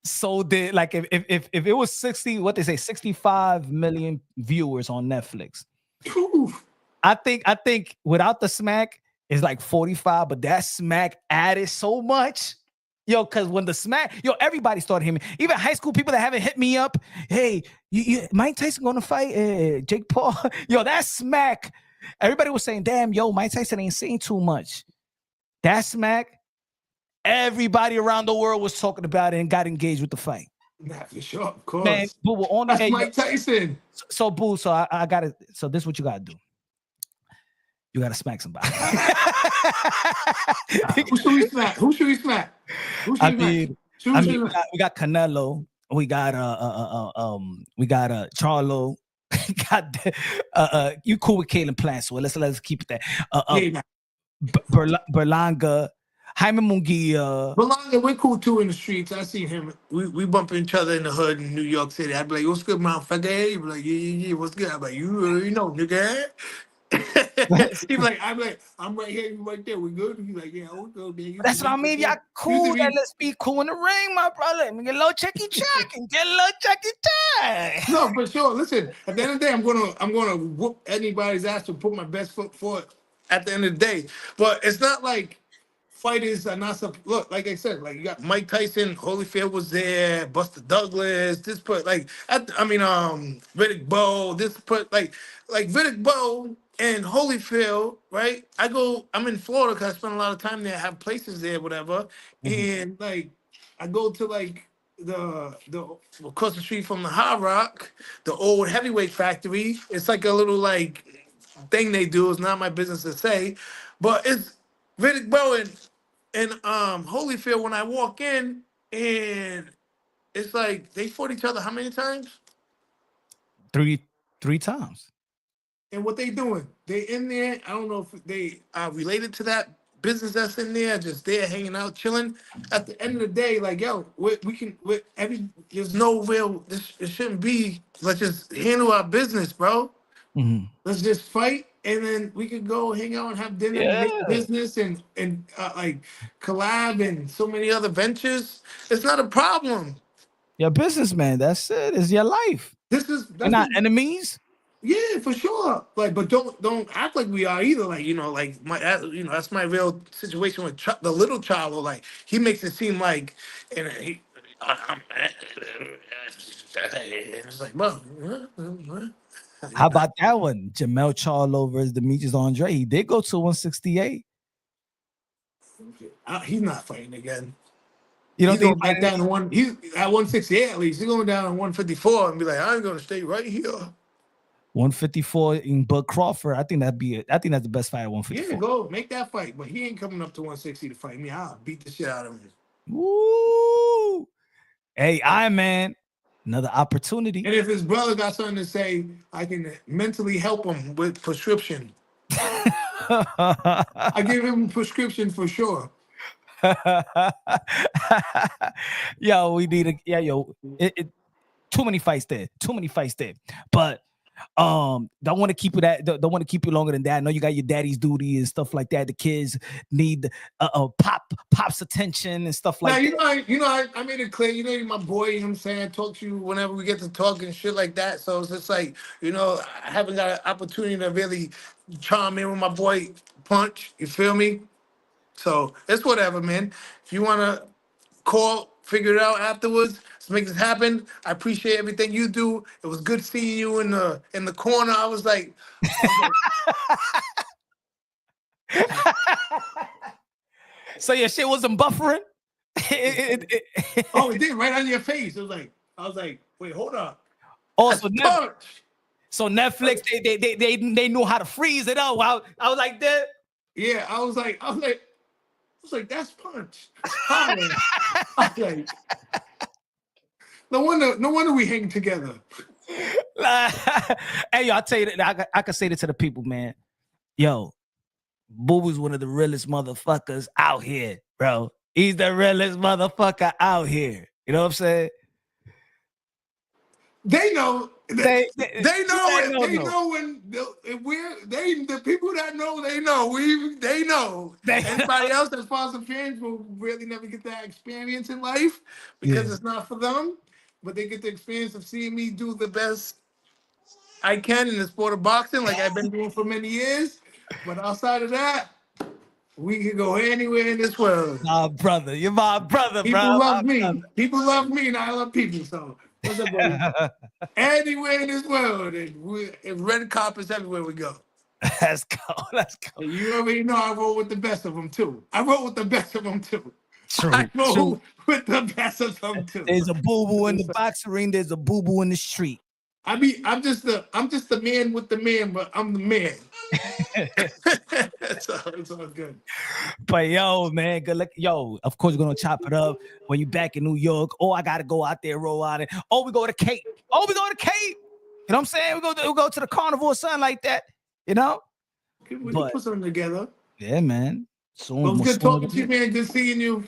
sold it. Like if it was 60, what they say, 65 million viewers on Netflix. Oof. I think without the smack it's like 45, but that smack added so much. Yo, because when the smack, everybody started hitting me. Even high school people that haven't hit me up. Hey, Mike Tyson gonna fight Jake Paul? Yo, that smack. Everybody was saying, damn, Mike Tyson ain't saying too much. That smack, everybody around the world was talking about it and got engaged with the fight. Nah, for sure, of course. Man, Boo, on the That's Mike Tyson. So Boo, so I gotta. So this is what you gotta do. You gotta smack somebody. Who should we smack? We got Canelo. We got Charlo. You cool with Kalen Plant, so let's keep it there. Berlanga, Jaime Munguia. Berlanga, we're cool too in the streets. I see him. We bump each other in the hood in New York City. I'd be like, what's good, motherfucker? He'd be like, yeah, what's good? I'm like, you already know, nigga. He'd be like, I'm right here, you right there. We good? He's like, yeah, we're good, man. That's what I mean. Y'all cool. Let's be cool in the ring, my brother. Let me get a little checky check and get a little checky check. No, for sure. Listen, at the end of the day, I'm gonna whoop anybody's ass to put my best foot forward at the end of the day. But it's not like fighters are not look, like I said, like you got Mike Tyson, Holyfield was there, Buster Douglas, Riddick Bowe, like Riddick Bowe and Holyfield, right? I'm in Florida because I spend a lot of time there, I have places there, whatever. And like I go to like the across the street from the Hard Rock, the old heavyweight factory. It's like a little like thing they do. It's not my business to say, but it's Riddick Bowe and Holyfield. When I walk in, and it's like they fought each other how many times? Three times. And what they doing? They in there. I don't know if they are related to that business that's in there, just there hanging out, chilling. At the end of the day, like, yo, there's no real, it shouldn't be, let's just handle our business, bro. Mm-hmm. Let's just fight, and then we could go hang out and have dinner and make business and like collab and so many other ventures. It's not a problem. You're a businessman. That's it. It's your life. We're not enemies. Yeah, for sure. Like, but don't act like we are either. Like, that's my real situation with the little child. Like, he makes it seem like, it's like, bro. How about that one? Jamel Charlo versus Demetrius Andre. He did go to 168. He's not fighting again. You don't think back down to he's at 168 at least. He's going down to 154 and be like, I'm gonna stay right here. 154 in Bud Crawford. I think that's the best fight at 154. Yeah, go make that fight, but he ain't coming up to 160 to fight me. I'll beat the shit out of him. Woo! Hey, Iron Man, another opportunity. And if his brother got something to say, I can mentally help him with prescription. I give him a prescription for sure. Yo, we need too many fights there. But don't want to keep you longer than that. I know you got your daddy's duty and stuff like that. The kids need pop's attention and stuff like that. I made it clear, you're my boy, you know what I'm saying? I talk to you whenever we get to talk and shit like that. So it's just like, I haven't got an opportunity to really charm in with my boy Punch. You feel me? So it's whatever, man. If you want to call, figure it out afterwards, let's make this happen. I appreciate everything you do. It was good seeing you in the corner. I was like, so your shit wasn't buffering? Oh, it did right on your face. It was like, I was like, wait, hold up. Also, That's punch. so Netflix, they knew how to freeze it up. I was like that. Yeah, I was like, that's punch. I was like, no wonder we hang together. Hey, yo, I'll tell you that I can say that to the people, man. Yo, Boo Boo's one of the realest motherfuckers out here, bro. He's the realest motherfucker out here. You know what I'm saying? They know. They know when the people that know, they know. They know. Anybody else that's sponsored fans will really never get that experience in life because it's not for them. But they get the experience of seeing me do the best I can in the sport of boxing, like I've been doing for many years. But outside of that, we can go anywhere in this world. My brother, you're my brother, people bro. Love me. Brother. People love me, and I love people. So what's up, buddy? Anywhere in this world, and red carpets everywhere we go. Let's go. And you already know I roll with the best of them too. True. I roll with the best of them too. There's a Boo Boo in the boxing ring. There's a Boo Boo in the street. I mean, I'm just the man with the man, but I'm the man. It's all good. But yo, man, good luck. Yo, of course, we're gonna chop it up when you're back in New York. Oh, I gotta go out there, roll out it. Oh, we go to Cape. You know what I'm saying? We go to the carnival or something like that. You know? We can put something together. Yeah, man. Soon. Well, good talking to you, man. Good seeing you.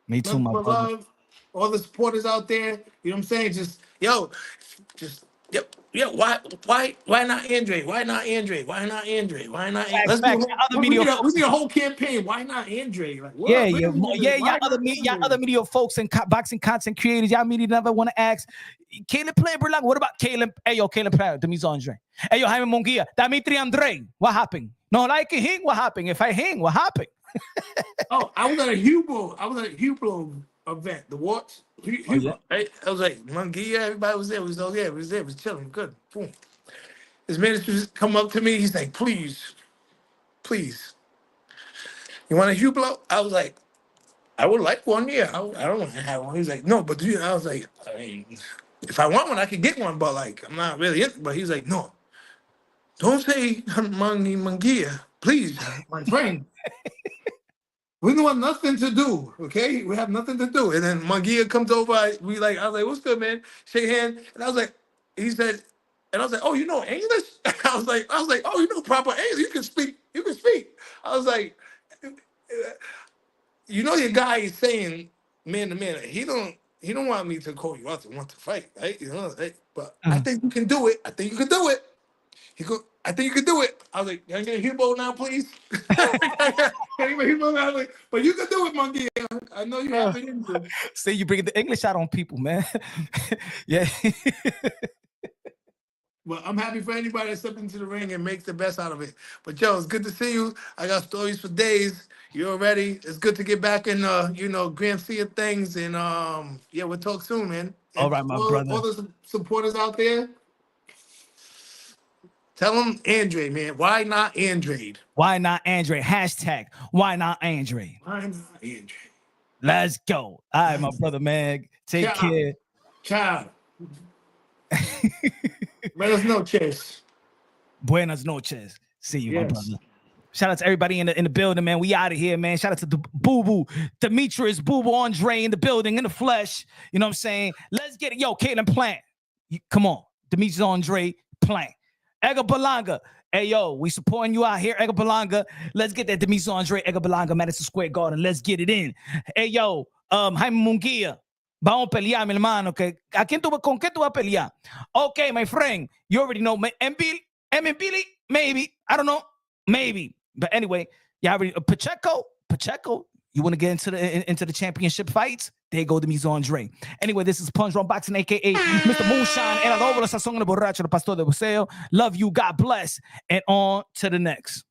Me too, my brother. Love. All the supporters out there. You know what I'm saying? Just why not Andre? Why not Andre? Let's do we need a whole campaign. Why not Andre? Like, y'all other media folks and boxing content creators, y'all media never want to ask Caleb Player Berlang. What about Caleb? Hey, yo, Caleb Player, Demis Andre. Hey, yo, Jaime Munguia, Dimitri Andre. What happened? No, like hing, what happened? If I hang, what happened? I was at a Hublot event, the Warts. Right? I was like, Munguia, everybody was there. We was chilling, good. Boom. His manager come up to me. He's like, please, you want a Hublot? I was like, I would like one. Yeah, I don't want to have one. He's like, no, but I was like, I mean, if I want one, I could get one, but like, I'm not really in. But he's like, no, don't say Munguia, please, my friend. We don't have nothing to do, okay? We have nothing to do. And then Munguia comes over. I was like, what's good, man? Shake hand. And I was like, he said, and I was like, oh, you know English? I was like, oh, you know proper English. You can speak. I was like, you know your guy is saying man to man. He don't want me to call you out to want to fight, right? You know, right? But I think you can do it. He go, I think you can do it. I was like, can I get a Hubo now, please? But you can do it, Monkey. I know you have it in you. See, you bring the English out on people, man. Yeah. Well, I'm happy for anybody that steps into the ring and makes the best out of it. But yo, it's good to see you. I got stories for days. You're ready. It's good to get back in grand sea of things. And we'll talk soon, man. All right, my brother. All the supporters out there. Tell them Andre, man. Why not Andre? Why not Andre? Hashtag why not Andre? Why not Andre? Let's go. All right, my brother, man. Take care. Ciao. Buenas noches. Buenas noches. See you, my brother. Shout out to everybody in the building, man. We out of here, man. Shout out to the Boo Boo, Demetrius, Boo Boo, Andre in the building, in the flesh. You know what I'm saying? Let's get it. Yo, Caitlin Plant. Come on. Demetrius, Andre, Plant. Edgar Berlanga. Hey, yo, we supporting you out here, Edgar Berlanga. Let's get that Demetrius Andre, Edgar Berlanga, Madison Square Garden. Let's get it in. Hey, yo, Jaime Munguia. Vamos a pelear, mi hermano. ¿Con qué tú vas a pelear? Okay, my friend. You already know. Billy, maybe. I don't know. Maybe. But anyway, y'all already Pacheco. You want to get into the championship fights? There go Demetrius Andre. Anyway, this is Punch Drunk Boxing, aka Mr. Moonshine, el adobo, la sazón, el borracho, el pastor de boxeo. Love you, God bless, and on to the next.